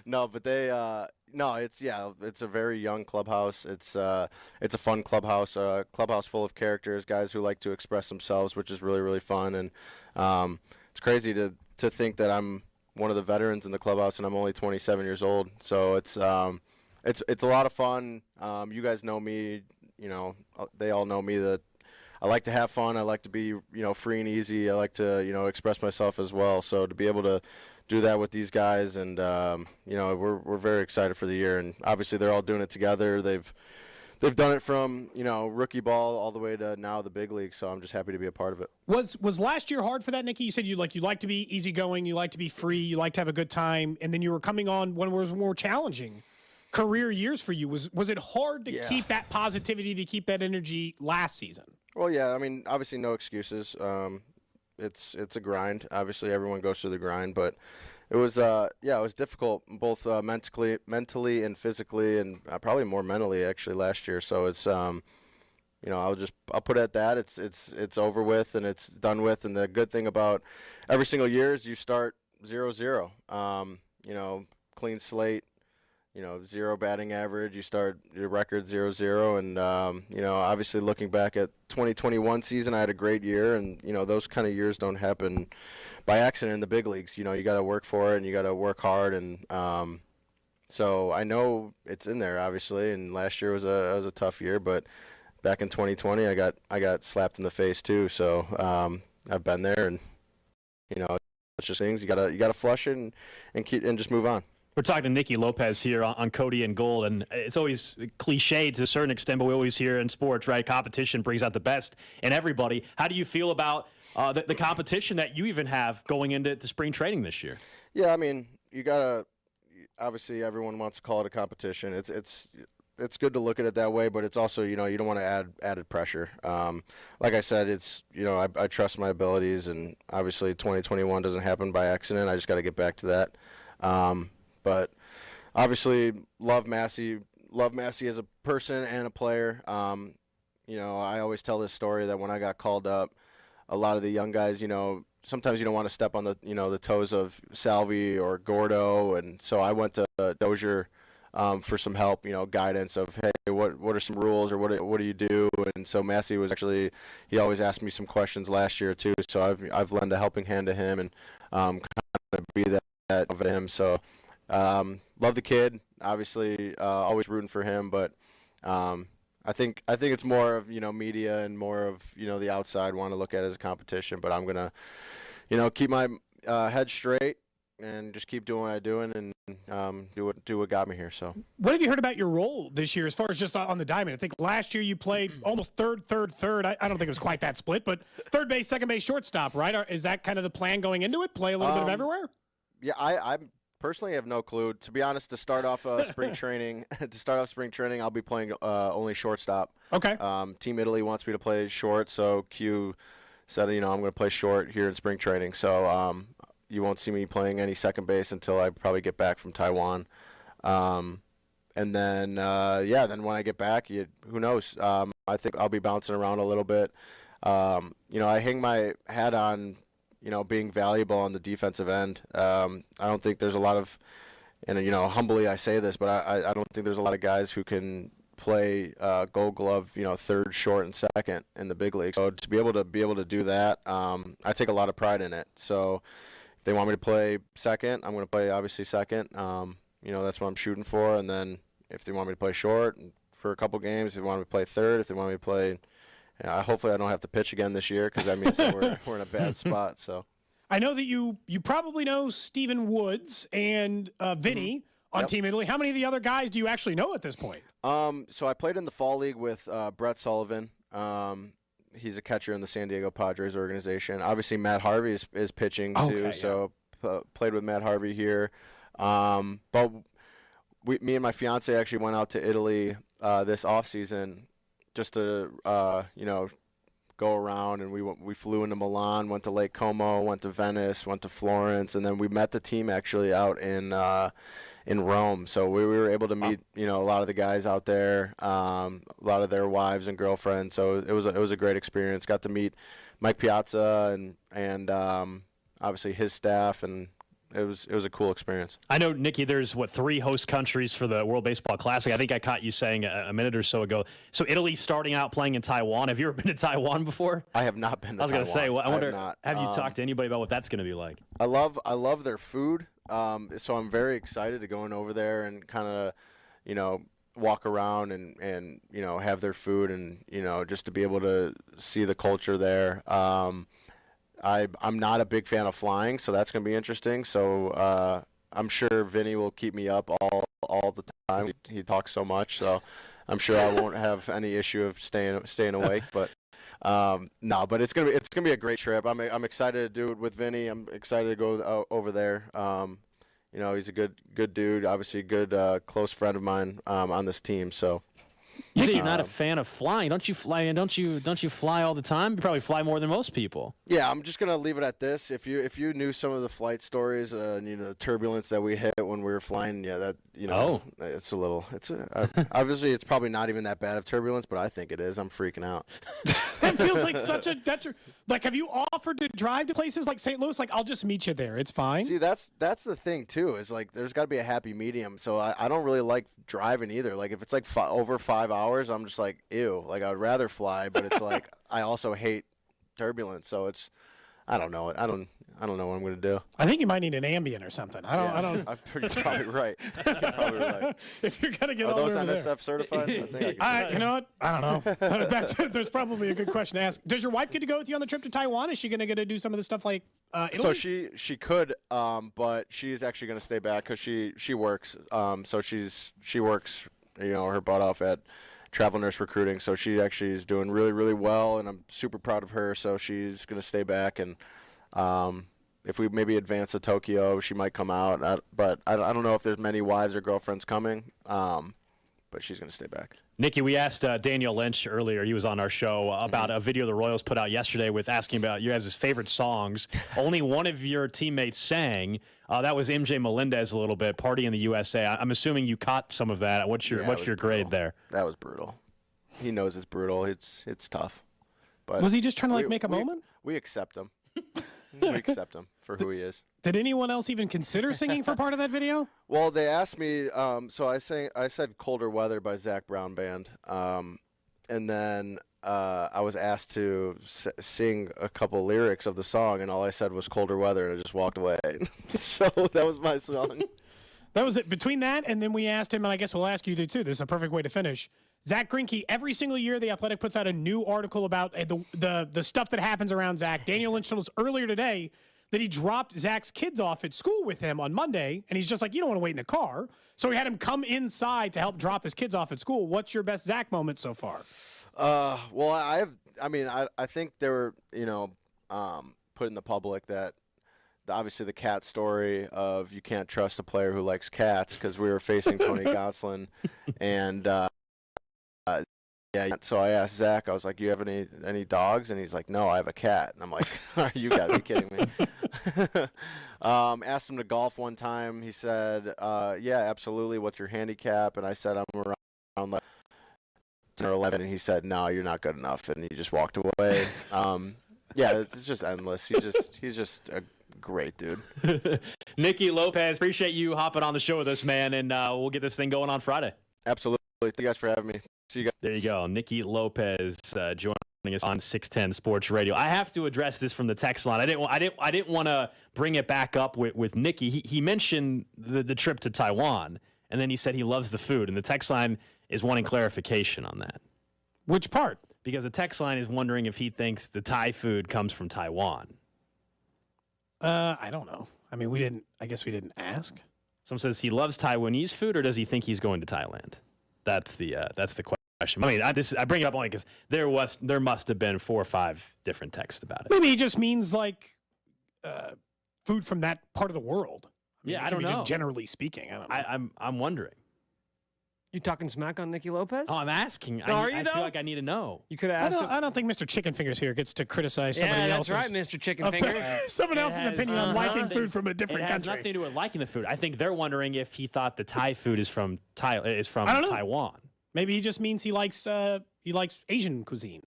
No, but it's a very young clubhouse. It's a fun clubhouse, clubhouse full of characters, guys who like to express themselves, which is really, really fun. And it's crazy to think that I'm one of the veterans in the clubhouse, and I'm only 27 years old. So it's a lot of fun. You guys know me. They all know me that I like to have fun. I like to be, free and easy. I like to, express myself as well. So to be able to do that with these guys, and we're very excited for the year. And obviously they're all doing it together. They've done it from rookie ball all the way to now the big league. So I'm just happy to be a part of it. Was last year hard for that, Nicky? You said you like to be easygoing, you like to be free, you like to have a good time, and then you were coming on when it was more challenging career years for you. Was it hard to keep that positivity, to keep that energy last season? Well, yeah. I mean, obviously, no excuses. It's a grind. Obviously, everyone goes through the grind, but it was it was difficult both mentally and physically, and probably more mentally actually last year. So it's I'll put it at that. It's over with and it's done with. And the good thing about every single year is you start 0-0. Clean slate. 0 batting average. You start your record 0-0, and obviously looking back at 2021 season, I had a great year, and those kind of years don't happen by accident in the big leagues. You got to work for it, and you got to work hard, and so I know it's in there, obviously. And last year was a tough year, but back in 2020, I got slapped in the face too. So I've been there, and it's just things you gotta flush it and keep and just move on. We're talking to Nicky Lopez here on Cody and Gold, and it's always cliche to a certain extent, but we always hear in sports, right? Competition brings out the best in everybody. How do you feel about the competition that you even have going into spring training this year? Yeah, I mean, you gotta obviously everyone wants to call it a competition. It's good to look at it that way, but it's also, you don't want to add added pressure. Like I said, it's, I trust my abilities, and obviously 2021 doesn't happen by accident. I just got to get back to that. But obviously love Massey as a person and a player. I always tell this story that when I got called up, a lot of the young guys, sometimes you don't want to step on the, the toes of Salvi or Gordo, and so I went to Dozier for some help, guidance of, hey, what are some rules, or what do you do? And so Massey was actually, he always asked me some questions last year too. So I've lent a helping hand to him, and kind of be that of him. So love the kid, obviously, always rooting for him, but I think it's more of, media and more of, the outside want to look at it as a competition, but I'm gonna, keep my head straight and just keep doing what I'm doing, and do what got me here. So, what have you heard about your role this year as far as just on the diamond? I think last year you played almost third. I don't think it was quite that split, but third base, second base, shortstop, right? Is that kind of the plan going into it? Play a little bit of everywhere? Yeah, I personally have no clue. To be honest, to start off spring training, I'll be playing only shortstop. Okay. Team Italy wants me to play short, so Q said, I'm going to play short here in spring training. So you won't see me playing any second base until I probably get back from Taiwan. And then, then when I get back, who knows? I think I'll be bouncing around a little bit. I hang my hat on, being valuable on the defensive end. I don't think there's a lot of, and humbly I say this, but I don't think there's a lot of guys who can play Gold Glove, third, short, and second in the big league. So to be able to do that, I take a lot of pride in it. So if they want me to play second, I'm going to play obviously second. That's what I'm shooting for. And then if they want me to play short for a couple games, if they want me to play third, if they want me to play. Hopefully I don't have to pitch again this year, because that means that we're in a bad spot. So I know that you probably know Stephen Woods and Vinny on Team Italy. How many of the other guys do you actually know at this point? So I played in the fall league with Brett Sullivan. He's a catcher in the San Diego Padres organization. Obviously Matt Harvey is pitching too. So played with Matt Harvey here. But me and my fiance actually went out to Italy this off season, just to go around, and we flew into Milan, went to Lake Como, went to Venice, went to Florence, and then we met the team actually out in Rome. So we were able to meet a lot of the guys out there, a lot of their wives and girlfriends. So it was a great experience. Got to meet Mike Piazza and obviously his staff, and it was a cool experience. I know, Nikki, there's, 3 host countries for the World Baseball Classic. I think I caught you saying a minute or so ago. So Italy starting out playing in Taiwan. Have you ever been to Taiwan before? I have not been to Taiwan. I was going to say, I wonder, have you not. talked to anybody about what that's going to be like? I love their food. So I'm very excited to going over there and kind of, walk around and have their food, and, just to be able to see the culture there. I'm not a big fan of flying, so that's going to be interesting. So I'm sure Vinny will keep me up all the time. He talks so much, so I'm sure I won't have any issue of staying awake. But no, but it's gonna be a great trip. I'm excited to do it with Vinny. I'm excited to go over there. He's a good dude. Obviously, a good close friend of mine on this team. So. You say you're not a fan of flying. Don't you fly? Don't you fly all the time? You probably fly more than most people. Yeah, I'm just gonna leave it at this. If you knew some of the flight stories, the turbulence that we hit when we were flying, it's a little. Obviously it's probably not even that bad of turbulence, but I think it is. I'm freaking out. It feels like such a detriment. Like, have you offered to drive to places like St. Louis? Like, I'll just meet you there. It's fine. See, that's the thing too. Is like there's got to be a happy medium. So I don't really like driving either. Like if it's like over 5 hours, I'm just like ew. Like I would rather fly, but it's like I also hate turbulence. So it's I don't know. I don't know what I'm gonna do. I think you might need an Ambien or something. I don't. I'm probably right. You're probably right. If you're gonna get are all those over NSF there. certified? I think I can You know what? I don't know. There's probably a good question to ask. Does your wife get to go with you on the trip to Taiwan? Is she gonna get to do some of the stuff like Italy? So she could, but she's actually gonna stay back because she works. So she works, her butt off at Travel Nurse Recruiting. So she actually is doing really, really well, and I'm super proud of her. So she's gonna stay back, and if we maybe advance to Tokyo, she might come out. But I don't know if there's many wives or girlfriends coming. But she's going to stay back. Nikki, we asked Daniel Lynch earlier, he was on our show, about a video the Royals put out yesterday with asking about you guys' favorite songs. Only one of your teammates sang. That was MJ Melendez a little bit, Party in the USA. I'm assuming you caught some of that. What's your grade there? That was brutal. He knows it's brutal. It's tough. But was he just trying to make a moment? We accept him. We accept him for who he is. Did anyone else even consider singing for part of that video? Well, they asked me. So I said "Colder Weather" by Zac Brown Band, and then I was asked to sing a couple lyrics of the song, and all I said was "Colder Weather," and I just walked away. So that was my song. That was it. Between that and then we asked him, and I guess we'll ask you too. This is a perfect way to finish. Zach Greinke, every single year, The Athletic puts out a new article about the stuff that happens around Zach. Daniel Lynch told us earlier today that he dropped Zach's kids off at school with him on Monday, and he's just like, you don't want to wait in the car. So he had him come inside to help drop his kids off at school. What's your best Zach moment so far? Well, I think they were, put in the public that obviously the cat story of you can't trust a player who likes cats, because we were facing Tony Gonsolin, and so I asked Zach, I was like, you have any dogs? And he's like, no, I have a cat. And I'm like, you got to be kidding me. Asked him to golf one time. He said, yeah, absolutely. What's your handicap? And I said, I'm around like 10 or 11. And he said, no, you're not good enough. And he just walked away. Yeah, it's just endless. He's just a great dude. Nicky Lopez, appreciate you hopping on the show with us, man. And we'll get this thing going on Friday. Absolutely. Thank you guys for having me. See you guys. There you go. Nicky Lopez joining us on 610 Sports Radio. I have to address this from the text line. I didn't want to bring it back up with Nicky. He mentioned the trip to Taiwan, and then he said he loves the food. And the text line is wanting clarification on that. Which part? Because the text line is wondering if he thinks the Thai food comes from Taiwan. I don't know. I mean, I guess we didn't ask. Someone says he loves Taiwanese food, or does he think he's going to Thailand? That's the question. I mean, I bring it up only because there must have been 4 or 5 different texts about it. Maybe he just means like food from that part of the world. I don't know. Just generally speaking, I don't know. I'm wondering. You talking smack on Nicky Lopez? Oh, I'm asking. I feel like I need to know. You could have asked him. I don't think Mr. Chicken Fingers here gets to criticize somebody else's. That's right, Mr. Chicken Fingers. Someone else's opinion on liking food from a different country. It has nothing to do with liking the food. I think they're wondering if he thought the Thai food is from I don't know. Taiwan. Maybe he just means he likes Asian cuisine.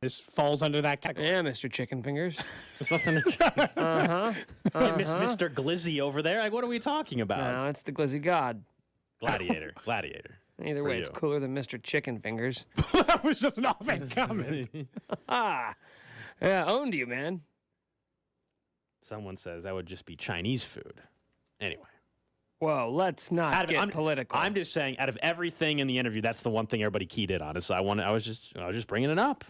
This falls under that category. Yeah, Mr. Chicken Fingers. There's nothing to Mr. Glizzy over there. Like, what are we talking about? No, it's the Glizzy God. Gladiator. Either way, it's cooler than Mr. Chicken Fingers. That was just an offhand comment. Yeah, owned you, man. Someone says that would just be Chinese food. Anyway. Whoa, let's not get political. I'm just saying, out of everything in the interview, that's the one thing everybody keyed in on. So I was just bringing it up.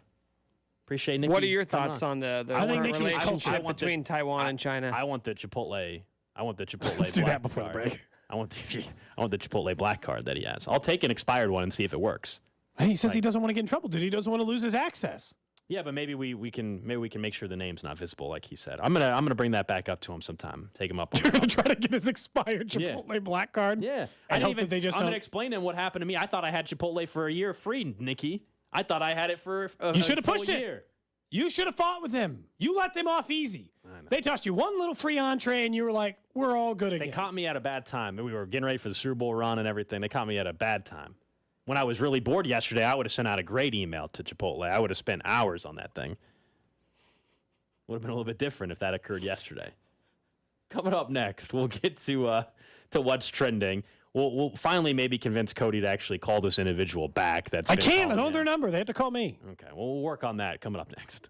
Appreciate Nicky. What are your thoughts on the relationship between Taiwan and China? I want the Chipotle. Let's do that before the break. I want the Chipotle black card that he has. I'll take an expired one and see if it works. He says he doesn't want to get in trouble, dude. He doesn't want to lose his access. Yeah, but maybe we can make sure the name's not visible, like he said. I'm gonna bring that back up to him sometime. Take him up. You're gonna try to get his expired Chipotle black card. Yeah, I hope that they just. I'm gonna explain to him what happened to me. I thought I had Chipotle for a year free, Nicky. I thought I had it for you should have pushed year. It. You should have fought with him. You let them off easy. They tossed you one little free entree, and you were like, "We're all good again." They caught me at a bad time. We were getting ready for the Super Bowl run and everything. They caught me at a bad time. When I was really bored yesterday, I would have sent out a great email to Chipotle. I would have spent hours on that thing. Would have been a little bit different if that occurred yesterday. Coming up next, we'll get to what's trending. We'll finally maybe convince Cody to actually call this individual back. I can't. I don't know their number. They have to call me. Okay. Well, we'll work on that coming up next.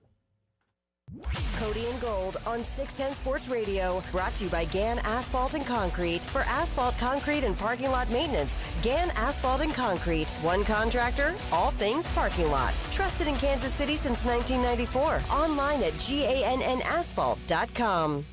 Cody and Gold on 610 Sports Radio, brought to you by Gann Asphalt and Concrete. For asphalt, concrete, and parking lot maintenance, Gann Asphalt and Concrete. One contractor, all things parking lot. Trusted in Kansas City since 1994. Online at GANNasphalt.com.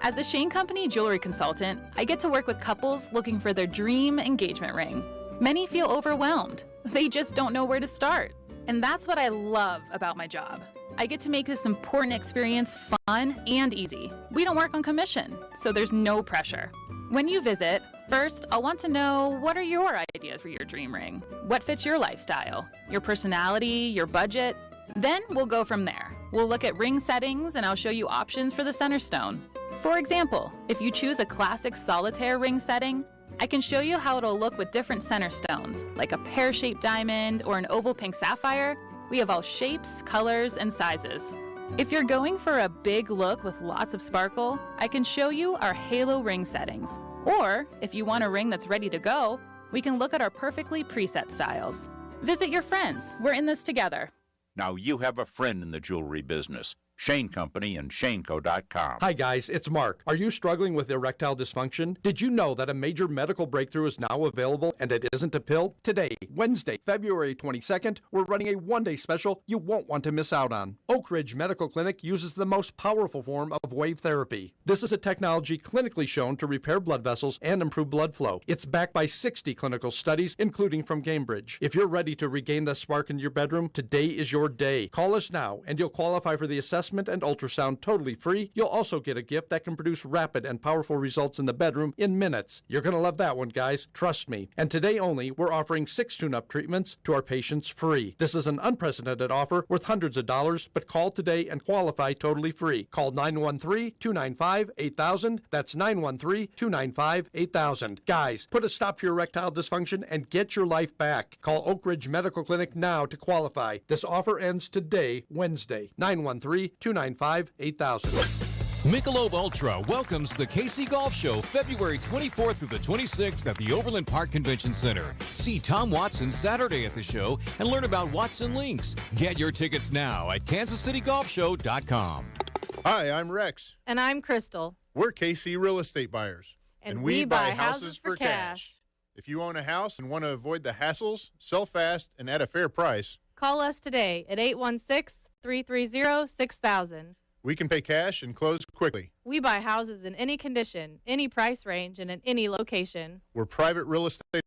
As a Shane Company jewelry consultant, I get to work with couples looking for their dream engagement ring. Many feel overwhelmed. They just don't know where to start. And that's what I love about my job. I get to make this important experience fun and easy. We don't work on commission, so there's no pressure. When you visit, first, I'll want to know, what are your ideas for your dream ring? What fits your lifestyle, your personality, your budget? Then we'll go from there. We'll look at ring settings and I'll show you options for the center stone. For example, if you choose a classic solitaire ring setting, I can show you how it'll look with different center stones, like a pear-shaped diamond or an oval pink sapphire. We have all shapes, colors, and sizes. If you're going for a big look with lots of sparkle, I can show you our halo ring settings. Or, if you want a ring that's ready to go, we can look at our perfectly preset styles. Visit your friends. We're in this together. Now you have a friend in the jewelry business. Shane Company and ShaneCo.com. Hi guys, it's Mark. Are you struggling with erectile dysfunction? Did you know that a major medical breakthrough is now available and it isn't a pill? Today, Wednesday, February 22nd, we're running a one-day special you won't want to miss out on. Oak Ridge Medical Clinic uses the most powerful form of wave therapy. This is a technology clinically shown to repair blood vessels and improve blood flow. It's backed by 60 clinical studies, including from Cambridge. If you're ready to regain the spark in your bedroom, today is your day. Call us now and you'll qualify for the assessment and ultrasound totally free. You'll also get a gift that can produce rapid and powerful results in the bedroom in minutes. You're going to love that one, guys. Trust me. And today only, we're offering 6 tune-up treatments to our patients free. This is an unprecedented offer worth hundreds of dollars, but call today and qualify totally free. Call 913-295-8000. That's 913-295-8000. Guys, put a stop to your erectile dysfunction and get your life back. Call Oak Ridge Medical Clinic now to qualify. This offer ends today, Wednesday. 913-295-8000. Michelob Ultra welcomes the KC Golf Show February 24th through the 26th at the Overland Park Convention Center. See Tom Watson Saturday at the show and learn about Watson Links. Get your tickets now at kansascitygolfshow.com. Hi, I'm Rex. And I'm Crystal. We're KC Real Estate Buyers. And we buy houses for cash. If you own a house and want to avoid the hassles, sell fast, and at a fair price, call us today at 816-330-6000. We can pay cash and close quickly. We buy houses in any condition, any price range, and in any location. We're private real estate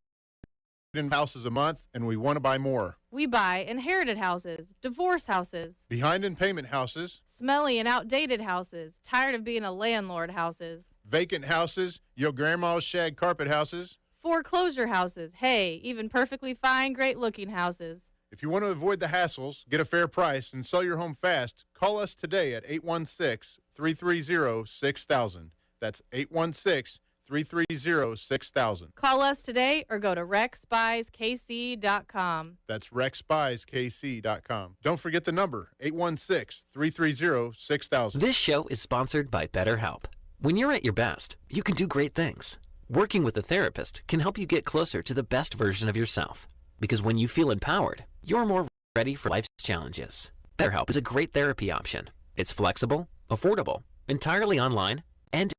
in houses a month, and we want to buy more. We buy inherited houses, divorce houses, behind in payment houses, smelly and outdated houses, tired of being a landlord houses, vacant houses, your grandma's shag carpet houses, foreclosure houses, hey, even perfectly fine, great-looking houses. If you want to avoid the hassles, get a fair price, and sell your home fast, call us today at 816-330-6000. That's 816-330-6000. Call us today or go to rexbuyskc.com. That's rexbuyskc.com. Don't forget the number, 816-330-6000. This show is sponsored by BetterHelp. When you're at your best, you can do great things. Working with a therapist can help you get closer to the best version of yourself. Because when you feel empowered, you're more ready for life's challenges. BetterHelp is a great therapy option. It's flexible, affordable, entirely online, and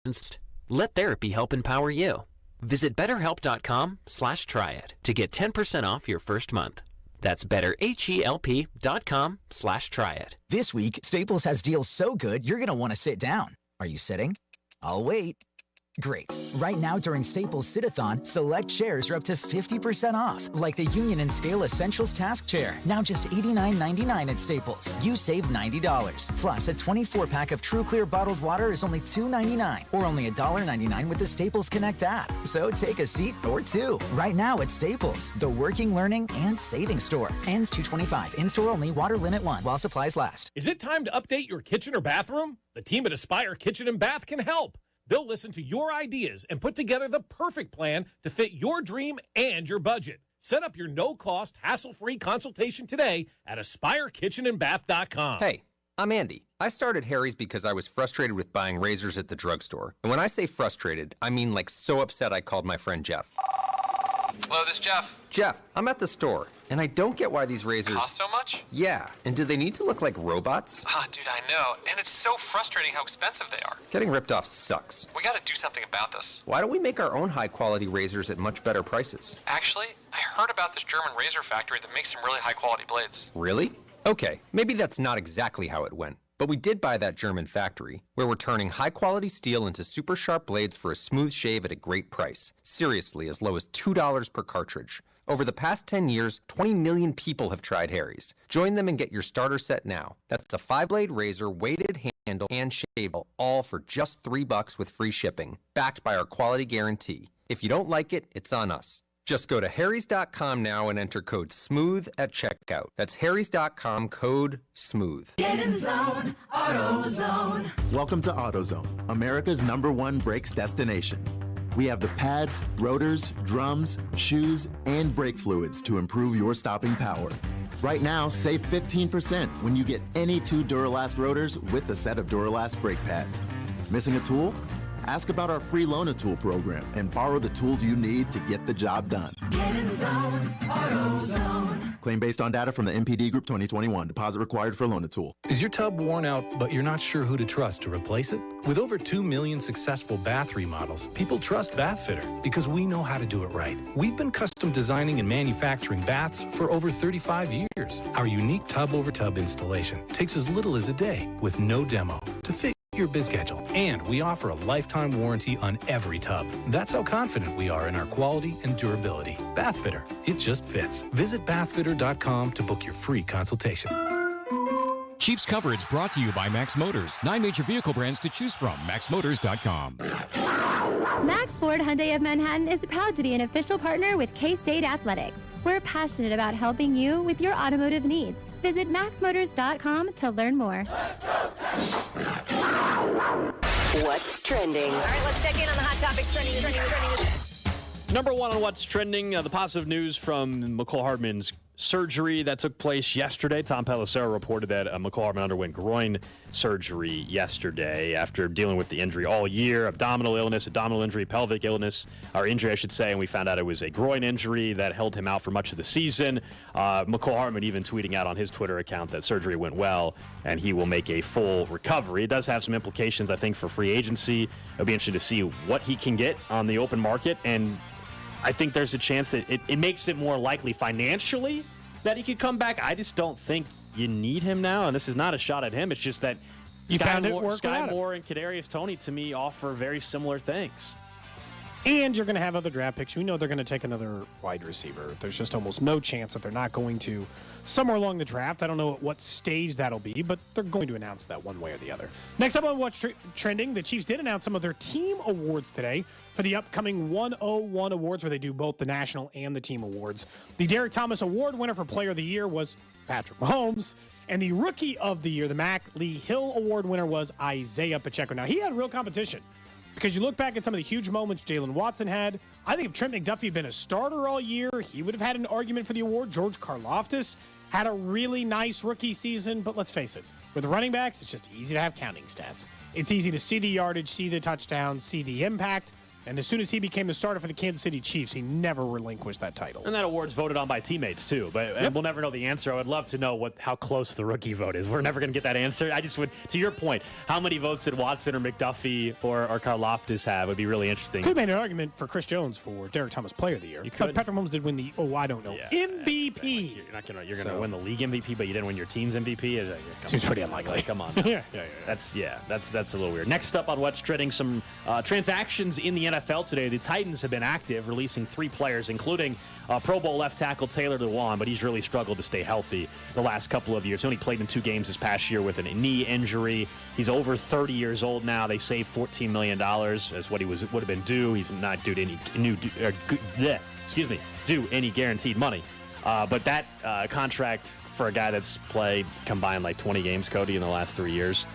instant. Let therapy help empower you. Visit BetterHelp.com/tryit to get 10% off your first month. That's BetterHelp.com/tryit. This week, Staples has deals so good, you're going to want to sit down. Are you sitting? I'll wait. Great. Right now during Staples Sit-a-thon, select chairs are up to 50% off, like the Union and Scale Essentials Task Chair, now just $89.99 at Staples. You save $90. Plus, a 24-pack of True Clear bottled water is only $2.99, or only $1.99 with the Staples Connect app. So take a seat or two. Right now at Staples, the working, learning, and saving store. Ends 2/25. In-store only. Water limit 1 while supplies last. Is it time to update your kitchen or bathroom? The team at Aspire Kitchen and Bath can help. They'll listen to your ideas and put together the perfect plan to fit your dream and your budget. Set up your no-cost, hassle-free consultation today at AspireKitchenandBath.com. Hey, I'm Andy. I started Harry's because I was frustrated with buying razors at the drugstore. And when I say frustrated, I mean like so upset I called my friend Jeff. Hello, this is Jeff. Jeff, I'm at the store, and I don't get why these razors cost so much? Yeah, and do they need to look like robots? Ah, dude, I know. And it's so frustrating how expensive they are. Getting ripped off sucks. We gotta do something about this. Why don't we make our own high-quality razors at much better prices? Actually, I heard about this German razor factory that makes some really high-quality blades. Really? Okay, maybe that's not exactly how it went. But we did buy that German factory, where we're turning high-quality steel into super sharp blades for a smooth shave at a great price. Seriously, as low as $2 per cartridge. Over the past 10 years, 20 million people have tried Harry's. Join them and get your starter set now. That's a 5-blade razor, weighted, handle, and shave, all for just $3 with free shipping, backed by our quality guarantee. If you don't like it, it's on us. Just go to harrys.com now and enter code SMOOTH at checkout. That's harrys.com, code SMOOTH. Get in zone, AutoZone. Welcome to AutoZone, America's #1 brakes destination. We have the pads, rotors, drums, shoes, and brake fluids to improve your stopping power. Right now, save 15% when you get any 2 Duralast rotors with the set of Duralast brake pads. Missing a tool? Ask about our free Loan-A-Tool program and borrow the tools you need to get the job done. Get in zone, AutoZone. Claim based on data from the MPD Group 2021. Deposit required for Loan-A-Tool. Is your tub worn out, but you're not sure who to trust to replace it? With over 2 million successful bath remodels, people trust Bathfitter because we know how to do it right. We've been custom designing and manufacturing baths for over 35 years. Our unique tub-over-tub installation takes as little as a day with no demo to fit your biz schedule. And we offer a lifetime warranty on every tub. That's how confident we are in our quality and durability. Bathfitter, it just fits. Visit bathfitter.com to book your free consultation. Chiefs coverage brought to you by Max Motors. 9 major vehicle brands to choose from. MaxMotors.com. Max Ford Hyundai of Manhattan is proud to be an official partner with K-State Athletics. We're passionate about helping you with your automotive needs. Visit maxmotors.com to learn more. What's trending? All right, let's check in on the hot topics trending. Number one on what's trending, the positive news from Mecole Hardman's surgery that took place yesterday. Tom Pelissero reported that Mecole Hardman underwent groin surgery yesterday after dealing with the injury all year. Abdominal injury, pelvic illness, or injury, I should say, and we found out it was a groin injury that held him out for much of the season. Mecole Hardman even tweeting out on his Twitter account that surgery went well and he will make a full recovery. It does have some implications, I think, for free agency. It'll be interesting to see what he can get on the open market, and I think there's a chance that it makes it more likely financially that he could come back. I just don't think you need him now, and this is not a shot at him. It's just that Sky Moore and Kadarius Toney, to me, offer very similar things. And you're going to have other draft picks. We know they're going to take another wide receiver. There's just almost no chance that they're not going to somewhere along the draft. I don't know at what stage that'll be, but they're going to announce that one way or the other. Next up on What's Trending, the Chiefs did announce some of their team awards today for the upcoming 101 awards, where they do both the national and the team awards. The Derek Thomas Award winner for Player of the Year was Patrick Mahomes, and the Rookie of the Year, the Mac Lee Hill Award winner, was Isaiah Pacheco. Now, he had real competition, because you look back at some of the huge moments Jalen Watson had. I think if Trent McDuffie had been a starter all year, he would have had an argument for the award. George Karlaftis had a really nice rookie season, but let's face it, with running backs, it's just easy to have counting stats. It's easy to see the yardage, see the touchdowns, see the impact. And as soon as he became the starter for the Kansas City Chiefs, he never relinquished that title. And that award's voted on by teammates, too. But we'll never know the answer. I would love to know how close the rookie vote is. We're never going to get that answer. I just would, to your point, how many votes did Watson or McDuffie or Karlaftis have would be really interesting. Could have made an argument for Chris Jones for Derek Thomas Player of the Year. But Patrick Mahomes did win the, MVP. You're going to win the league MVP, but you didn't win your team's MVP? Seems pretty unlikely. Come on. That's a little weird. Next up on What's Trending, some transactions in the NFL today. The Titans have been active, releasing 3 players, including Pro Bowl left tackle Taylor Lewan, but he's really struggled to stay healthy the last couple of years. He only played in 2 games this past year with a knee injury. He's over 30 years old now. They saved $14 million as what he would have been due. He's not due to any guaranteed money. But that contract for a guy that's played combined like 20 games, Cody, in the last 3 years,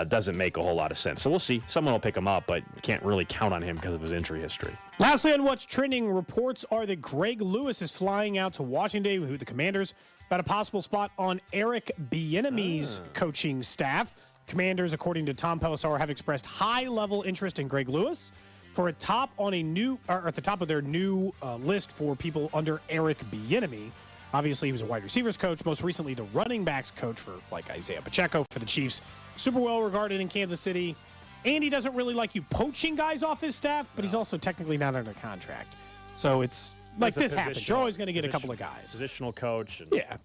doesn't make a whole lot of sense. So we'll see. Someone will pick him up, but can't really count on him because of his injury history. Lastly, on What's Trending, reports are that Greg Lewis is flying out to Washington with the Commanders about a possible spot on Eric Bieniemy's coaching staff. Commanders, according to Tom Pelissero, have expressed high-level interest in Greg Lewis for at the top of their new list for people under Eric Bieniemy. Obviously, he was a wide receivers coach, most recently the running backs coach for like Isaiah Pacheco for the Chiefs. Super well regarded in Kansas City. And he doesn't really like you poaching guys off his staff, but he's also technically not under contract. So it's like this happens. You're always going to get a couple of guys. Positional coach. Yeah.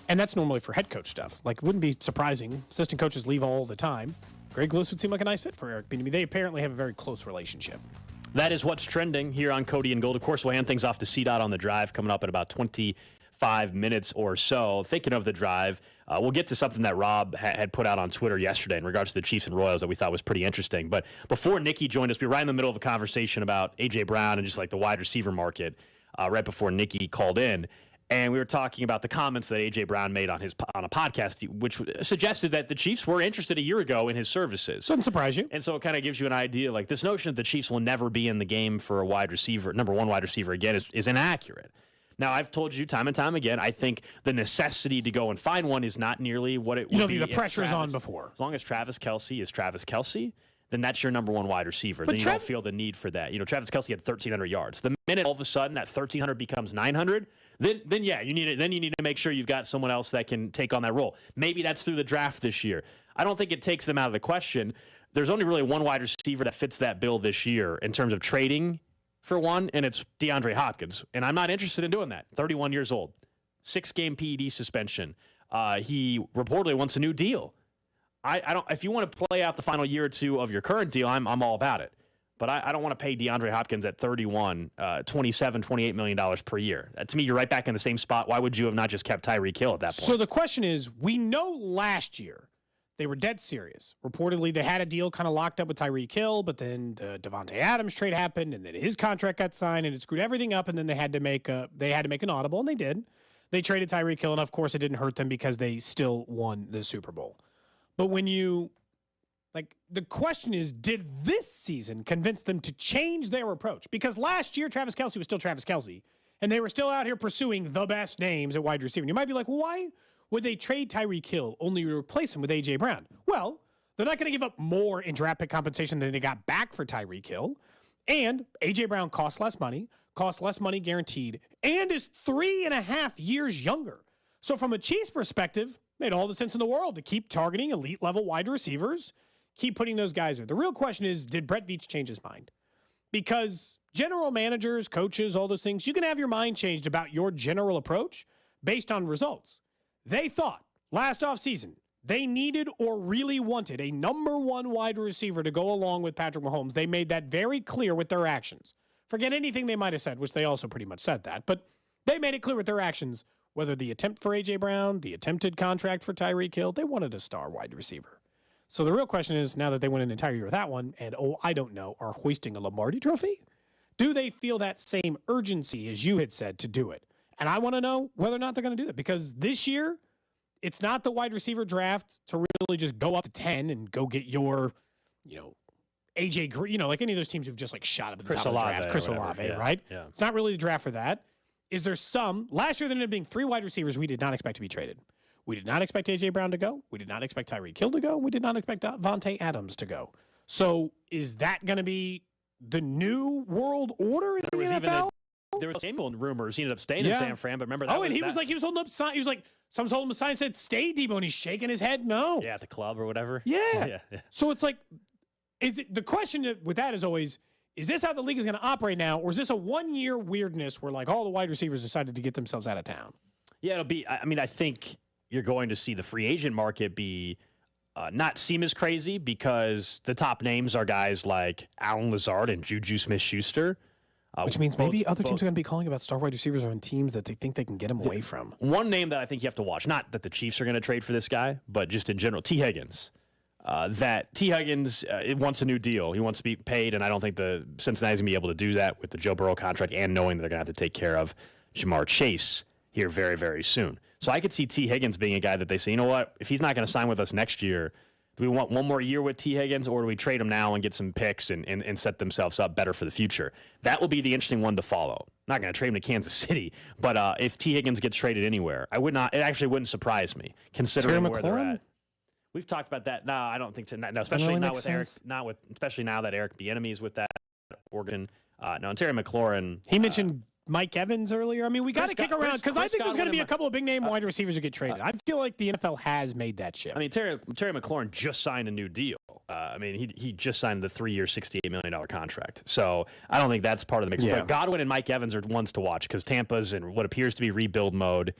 And that's normally for head coach stuff. Like, it wouldn't be surprising. Assistant coaches leave all the time. Greg Lewis would seem like a nice fit for Eric Bieniemy. They apparently have a very close relationship. That is What's Trending here on Cody and Gold. Of course, we'll hand things off to C-Dot on the drive coming up in about 25 5 minutes or so. Thinking of the drive, we'll get to something that Rob had put out on Twitter yesterday in regards to the Chiefs and Royals that we thought was pretty interesting. But before Nikki joined us, we were right in the middle of a conversation about A.J. Brown and just like the wide receiver market right before Nikki called in. And we were talking about the comments that A.J. Brown made on a podcast, which suggested that the Chiefs were interested a year ago in his services. Doesn't surprise you. And so it kind of gives you an idea, like this notion that the Chiefs will never be in the game for a wide receiver, number one wide receiver again, is inaccurate. Now, I've told you time and time again, I think the necessity to go and find one is not nearly what it would be. The pressure's on before. As long as Travis Kelce is Travis Kelce, then that's your number one wide receiver. Then you don't feel the need for that. Travis Kelce had 1,300 yards. The minute all of a sudden that 1,300 becomes 900, then yeah, you need it. Then you need to make sure you've got someone else that can take on that role. Maybe that's through the draft this year. I don't think it takes them out of the question. There's only really one wide receiver that fits that bill this year in terms of trading for one, and it's DeAndre Hopkins. And I'm not interested in doing that. 31 years old, 6-game PED suspension. He reportedly wants a new deal. I don't. If you want to play out the final year or two of your current deal, I'm all about it. But I don't want to pay DeAndre Hopkins at 31, $27, $28 million per year. To me, you're right back in the same spot. Why would you have not just kept Tyreek Hill at that point? So the question is, we know last year they were dead serious. Reportedly, they had a deal kind of locked up with Tyreek Hill, but then the Devontae Adams trade happened, and then his contract got signed, and it screwed everything up. And then they had to make an audible, and they did. They traded Tyreek Hill, and of course, it didn't hurt them because they still won the Super Bowl. But when the question is, did this season convince them to change their approach? Because last year, Travis Kelce was still Travis Kelce, and they were still out here pursuing the best names at wide receiver. And you might be like, well, why would they trade Tyreek Hill only to replace him with A.J. Brown? Well, they're not going to give up more in draft pick compensation than they got back for Tyreek Hill. And A.J. Brown costs less money guaranteed, and is 3.5 years younger. So from a Chiefs perspective, made all the sense in the world to keep targeting elite-level wide receivers, keep putting those guys there. The real question is, did Brett Veach change his mind? Because general managers, coaches, all those things, you can have your mind changed about your general approach based on results. They thought last offseason they needed or really wanted a number one wide receiver to go along with Patrick Mahomes. They made that very clear with their actions. Forget anything they might have said, which they also pretty much said that, but they made it clear with their actions. Whether the attempt for A.J. Brown, the attempted contract for Tyreek Hill, they wanted a star wide receiver. So the real question is, now that they went an entire year with that one, and I don't know, are hoisting a Lombardi trophy, do they feel that same urgency as you had said to do it? And I want to know whether or not they're going to do that, because this year, it's not the wide receiver draft to really just go up to 10 and go get your, A.J. Green, like any of those teams who've just shot up at the top of the draft, Chris Olave, right? Yeah. It's not really the draft for that. Is there last year there ended up being 3 wide receivers we did not expect to be traded. We did not expect A.J. Brown to go. We did not expect Tyreek Hill to go. We did not expect Devontae Adams to go. So is that going to be the new world order in the NFL? There was Samuel rumors. He ended up staying in San Fran, but remember that? He was holding up sign. He was like, someone's holding him a sign and said, "Stay, Debo," and he's shaking his head. No. Yeah, at the club or whatever. Yeah. So it's like, the question with that is always, is this how the league is going to operate now, or is this a one-year weirdness where all the wide receivers decided to get themselves out of town? Yeah, it'll be. I mean, I think you're going to see the free agent market be not seem as crazy because the top names are guys like Allen Lazard and Juju Smith-Schuster. Which means maybe other teams are going to be calling about star wide receivers on teams that they think they can get them away from. One name that I think you have to watch, not that the Chiefs are going to trade for this guy, but just in general, T. Higgins. That T. Higgins wants a new deal. He wants to be paid, and I don't think the Cincinnati's going to be able to do that with the Joe Burrow contract and knowing that they're going to have to take care of Jamar Chase here very, very soon. So I could see T. Higgins being a guy that they say, you know what, if he's not going to sign with us next year, do we want one more year with T. Higgins, or do we trade him now and get some picks and set themselves up better for the future? That will be the interesting one to follow. Not going to trade him to Kansas City, but if T. Higgins gets traded anywhere, it actually wouldn't surprise me, considering where they're at. We've talked about that. No, I don't think so. No, especially really not with sense. Eric. Especially now that Eric Bieniemy is with that Oregon. No, and Terry McLaurin. He mentioned Mike Evans earlier. I mean, we got to kick around because I think there's going to be a couple of big name wide receivers who get traded. I feel like the NFL has made that shift. I mean, Terry McLaurin just signed a new deal. He just signed the 3-year, $68 million contract. So I don't think that's part of the mix. Yeah. But Godwin and Mike Evans are ones to watch because Tampa's in what appears to be rebuild mode.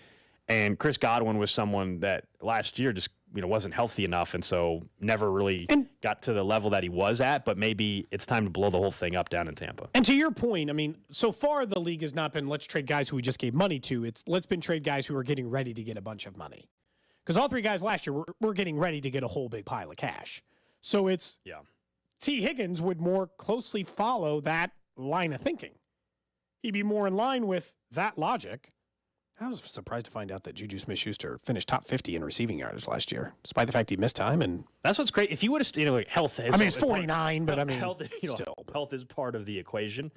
And Chris Godwin was someone that last year just wasn't healthy enough, and so never really got to the level that he was at. But maybe it's time to blow the whole thing up down in Tampa. And to your point, I mean, so far the league has not been let's trade guys who we just gave money to. It's let's been trade guys who are getting ready to get a bunch of money. Because all three guys last year were getting ready to get a whole big pile of cash. So it's T. Higgins would more closely follow that line of thinking. He'd be more in line with that logic. I was surprised to find out that Juju Smith-Schuster finished top 50 in receiving yardage last year, despite the fact he missed time. And that's what's great. If he would have, health. It's 49, but health, still, health is part of the equation.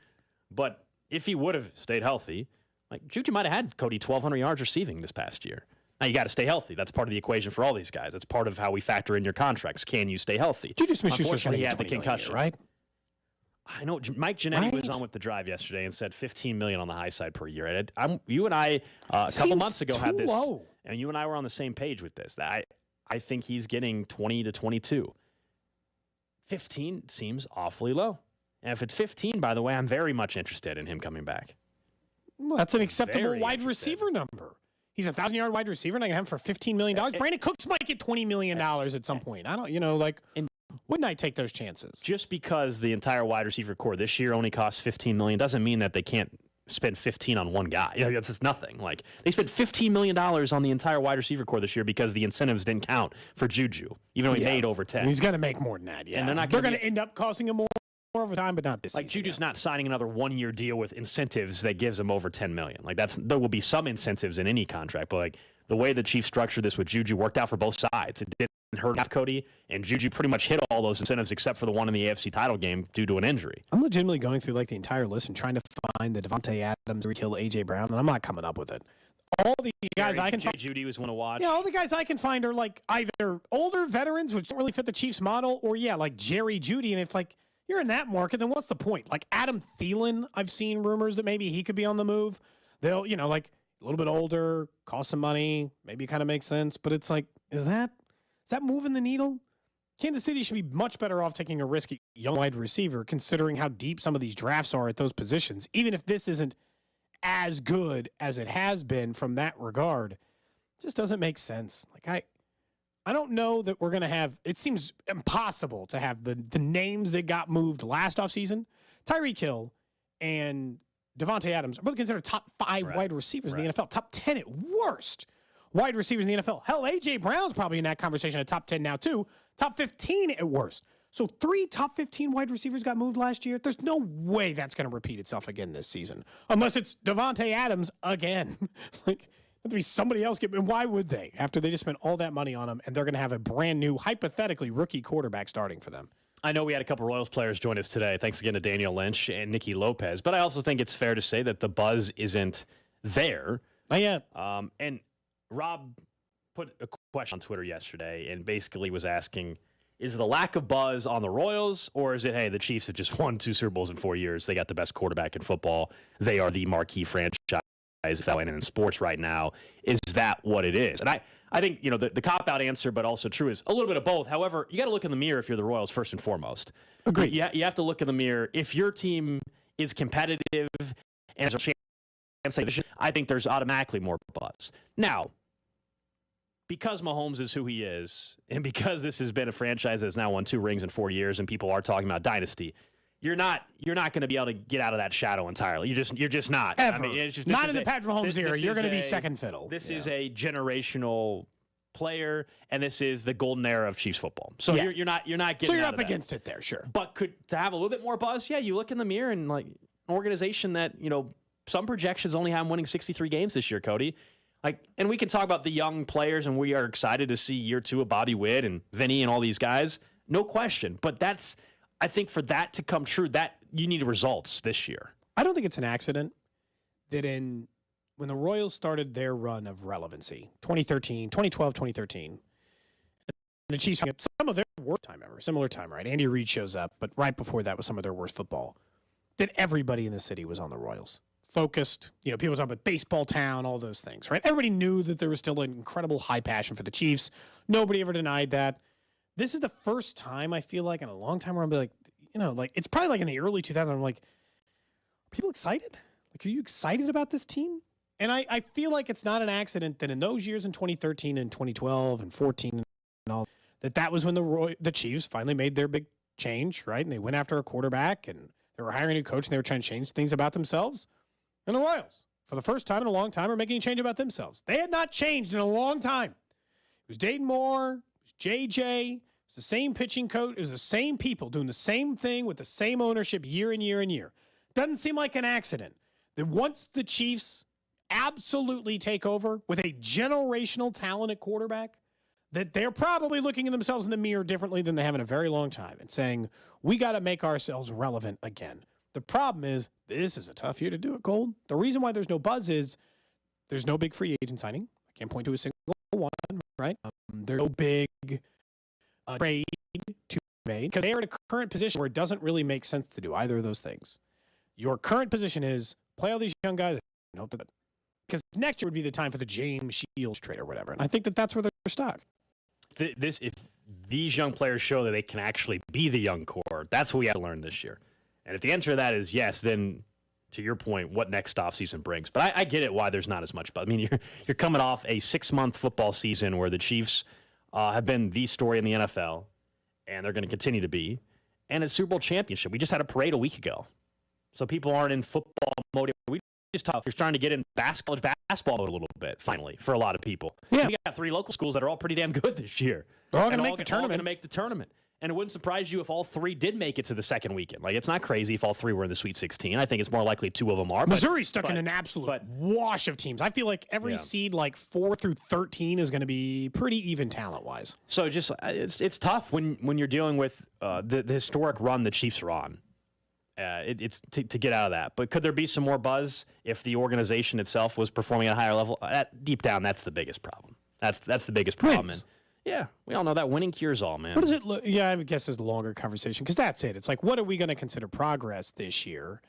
But if he would have stayed healthy, like Juju might have had Cody 1,200 yards receiving this past year. Now, you got to stay healthy. That's part of the equation for all these guys. That's part of how we factor in your contracts. Can you stay healthy? Juju Smith-Schuster's Unfortunately, he had the concussion. Right? I know Mike Ginnetti was on with the drive yesterday and said $15 million on the high side per year. You and I a couple months ago had this, and you and I were on the same page with this. I think he's getting 20 to 22. 15 seems awfully low. And if it's 15, by the way, I'm very much interested in him coming back. Well, that's an acceptable wide receiver number. He's a 1,000-yard wide receiver, and I can have him for $15 million. Brandon Cooks might get $20 million at some point. I don't, wouldn't I take those chances? Just because the entire wide receiver core this year only costs $15 million doesn't mean that they can't spend 15 on one guy. That's just nothing. Like, they spent $15 million on the entire wide receiver core this year because the incentives didn't count for Juju, even though he made over 10. He's going to make more than that, And they're going to end up costing him more over time, but not this season. Juju's not signing another one-year deal with incentives that gives him over $10 million. There will be some incentives in any contract, but the way the Chiefs structured this with Juju worked out for both sides. It didn't hurt Cody, and Juju pretty much hit all those incentives except for the one in the AFC title game due to an injury. I'm legitimately going through the entire list and trying to find the Devontae Adams kill A.J. Brown, and I'm not coming up with it. All the guys I can find. Judy was one to watch. Yeah, all the guys I can find are either older veterans, which don't really fit the Chiefs model, or Jerry Jeudy. And if you're in that market, then what's the point? Adam Thielen, I've seen rumors that maybe he could be on the move. They'll, a little bit older, cost some money, maybe kind of makes sense. But it's is that moving the needle? Kansas City should be much better off taking a risky young wide receiver, considering how deep some of these drafts are at those positions. Even if this isn't as good as it has been from that regard, it just doesn't make sense. I don't know that we're going to have, it seems impossible to have the names that got moved last offseason. Tyreek Hill and Devontae Adams are both considered top 5 wide receivers in the NFL, top 10 at worst wide receivers in the NFL. Hell, A.J. Brown's probably in that conversation at top 10 now too, top 15 at worst. So 3 top 15 wide receivers got moved last year. There's no way that's going to repeat itself again this season, unless it's Devontae Adams again. To be somebody else. And why would they? After they just spent all that money on him, and they're going to have a brand new, hypothetically, rookie quarterback starting for them. I know we had a couple Royals players join us today. Thanks again to Daniel Lynch and Nicky Lopez. But I also think it's fair to say that the buzz isn't there. Not yet. And Rob put a question on Twitter yesterday and basically was asking, is it a lack of buzz on the Royals, or is it, hey, the Chiefs have just won 2 Super Bowls in 4 years. They got the best quarterback in football. They are the marquee franchise in sports right now. Is that what it is? And I think, the cop-out answer, but also true, is a little bit of both. However, you got to look in the mirror if you're the Royals first and foremost. Agreed. You have to look in the mirror. If your team is competitive and has a chance, I think there's automatically more buzz. Now, because Mahomes is who he is, and because this has been a franchise that's now won 2 rings in 4 years, and people are talking about dynasty, you're not going to be able to get out of that shadow entirely. You're just not. Ever. I mean, it's just not in the Patrick Mahomes era. You're going to be second fiddle. This is a generational player, and this is the golden era of Chiefs football. So you're not getting. So you're out up of against it there, sure. But to have a little bit more buzz, you look in the mirror and an organization that some projections only have them winning 63 games this year, Cody. And we can talk about the young players, and we are excited to see year 2 of Bobby Witt and Vinny and all these guys, no question. But I think for that to come true, that you need results this year. I don't think it's an accident that when the Royals started their run of relevancy, 2012, 2013, and the Chiefs had some of their worst time ever, similar time, right? Andy Reid shows up, but right before that was some of their worst football. That everybody in the city was on the Royals. Focused, people talk about baseball town, all those things, right? Everybody knew that there was still an incredible high passion for the Chiefs. Nobody ever denied that. This is the first time I feel like in a long time where I'm it's probably in the early 2000s. I'm like, are people excited? Are you excited about this team? And I feel like it's not an accident that in those years in 2013 and 2012 and 14 that was when the Chiefs finally made their big change, right? And they went after a quarterback, and they were hiring a new coach, and they were trying to change things about themselves. And the Royals, for the first time in a long time, are making a change about themselves. They had not changed in a long time. It was Dayton Moore, it was JJ, it was the same pitching coach, it was the same people doing the same thing with the same ownership year and year and year. Doesn't seem like an accident that once the Chiefs absolutely take over with a generational talent at quarterback, that they're probably looking at themselves in the mirror differently than they have in a very long time and saying, we got to make ourselves relevant again. The problem is, this is a tough year to do it, Gold. The reason why there's no buzz is there's no big free agent signing. I can't point to a single one, right? There's no big trade to be made because they're in a current position where it doesn't really make sense to do either of those things. Your current position is play all these young guys and hope that, because next year would be the time for the James Shields trade or whatever. And I think that's where they're stuck. If these young players show that they can actually be the young core, that's what we have to learn this year. And if the answer to that is yes, then to your point, what next offseason brings. But I get it why there's not as much. But I mean, you're coming off a 6-month football season where the Chiefs have been the story in the NFL, and they're going to continue to be. And it's Super Bowl championship. We just had a parade a week ago. So people aren't in football mode. We just talk. You're starting to get in college basketball mode a little bit, finally, for a lot of people. Yeah. We got 3 local schools that are all pretty damn good this year. They're all going to And make the tournament. Going to make the tournament. And it wouldn't surprise you if all 3 did make it to the second weekend. Like, it's not crazy if all 3 were in the Sweet 16. I think it's more likely 2 of them are. Missouri's stuck in an absolute wash of teams. I feel like every seed, like 4 through 13, is going to be pretty even talent-wise. So just it's tough when you're dealing with the historic run the Chiefs are on. It's to get out of that. But could there be some more buzz if the organization itself was performing at a higher level? Deep down, that's the biggest problem. That's the biggest problem. And yeah, we all know that winning cures all, man. What does it look? Yeah, I guess it's a longer conversation because that's it. It's like, what are we going to consider progress this year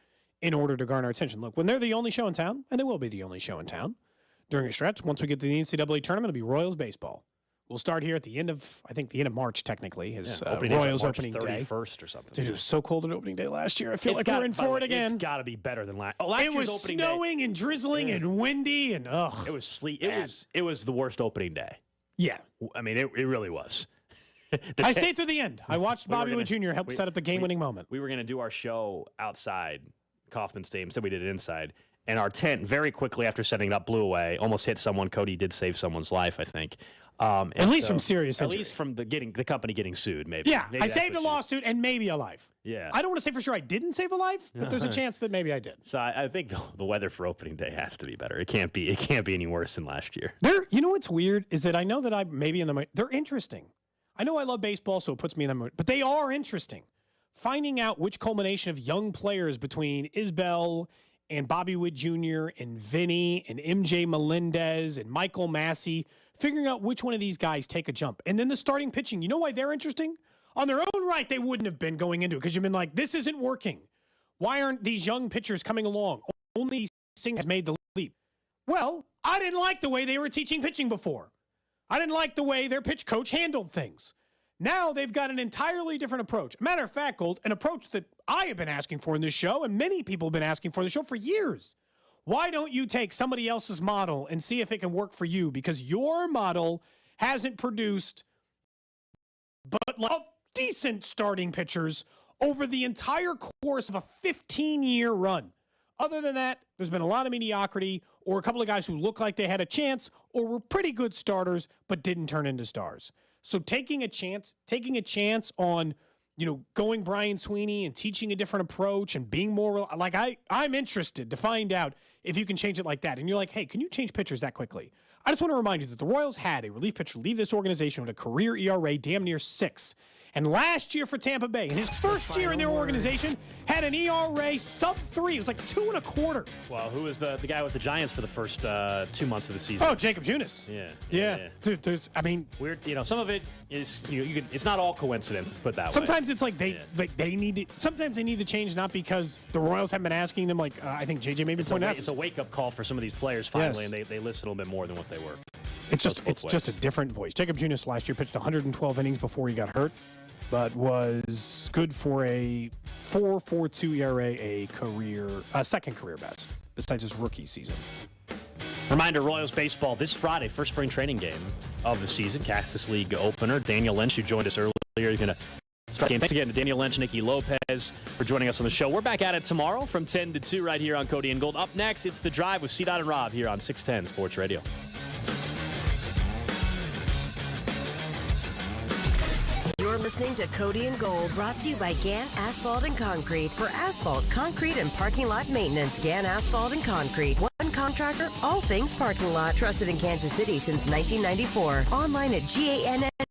in order to garner attention? Look, when they're the only show in town, and they will be the only show in town during a stretch, once we get to the NCAA tournament, it'll be Royals baseball. We'll start here at the end of March, technically, is Royals opening day. 31st or something. Dude, it was so cold at opening day last year. I feel like we're in for it again. It's got to be better than last. It was snowing and drizzling and windy and it was sleet. It was the worst opening day. Yeah. I mean, it really was. I stayed through the end. I watched Bobby Wood Jr. help set up the game-winning moment. We were going to do our show outside Kauffman Stadium. Said we did it inside. And our tent, very quickly after setting it up, blew away. Almost hit someone. Cody did save someone's life, I think. At least from serious injury. At least from the company getting sued, maybe. Yeah, maybe I saved a lawsuit and maybe a life. Yeah. I don't want to say for sure I didn't save a life, but there's a chance that maybe I did. So I think the weather for opening day has to be better. It can't be any worse than last year. You know what's weird is that I know that I maybe in the mood. They're interesting. I know I love baseball, so it puts me in the mood. But they are interesting. Finding out which culmination of young players between Isbell and Bobby Wood Jr. and Vinny and MJ Melendez and Michael Massey, figuring out which one of these guys take a jump. And then the starting pitching, you know why they're interesting? On their own right, they wouldn't have been going into it because you've been like, this isn't working. Why aren't these young pitchers coming along? Only Singh has made the leap. Well, I didn't like the way they were teaching pitching before. I didn't like the way their pitch coach handled things. Now they've got an entirely different approach. Matter of fact, Gold, an approach that I have been asking for in this show and many people have been asking for in the show for years. Why don't you take somebody else's model and see if it can work for you? Because your model hasn't produced but decent starting pitchers over the entire course of a 15-year run. Other than that, there's been a lot of mediocrity or a couple of guys who look like they had a chance or were pretty good starters but didn't turn into stars. So taking a chance on, going Brian Sweeney and teaching a different approach and being more like I'm interested to find out if you can change it like that. And you're like, hey, can you change pitchers that quickly? I just want to remind you that the Royals had a relief pitcher leave this organization with a career ERA damn near 6. And last year for Tampa Bay, in his first year in their organization, had an ERA sub-3. It was like 2.25. Well, who was the guy with the Giants for the first 2 months of the season? Oh, Jacob Junis. Yeah. Dude, weird. Some of it is it's not all coincidence. Let's put it that way. Sometimes it's like they need to. Sometimes they need to change, not because the Royals haven't been asking them. Like I think JJ maybe pointed out, it's a wake-up call for some of these players finally, and they listen a little bit more than what they were. It's just a different voice. Jacob Junis last year pitched 112 innings before he got hurt, but was good for a 4.42 ERA, a second career best besides his rookie season. Reminder, Royals baseball this Friday, first spring training game of the season, Cactus League opener. Daniel Lynch, who joined us earlier, is going to start the game. Thanks again to Daniel Lynch, Nicky Lopez for joining us on the show. We're back at it tomorrow from 10 to 2 right here on Cody and Gold. Up next, it's The Drive with C-Dot and Rob here on 610 Sports Radio. You're listening to Cody and Gold, brought to you by Gann Asphalt and Concrete. For asphalt, concrete, and parking lot maintenance, Gann Asphalt and Concrete. One contractor, all things parking lot. Trusted in Kansas City since 1994. Online at GANN.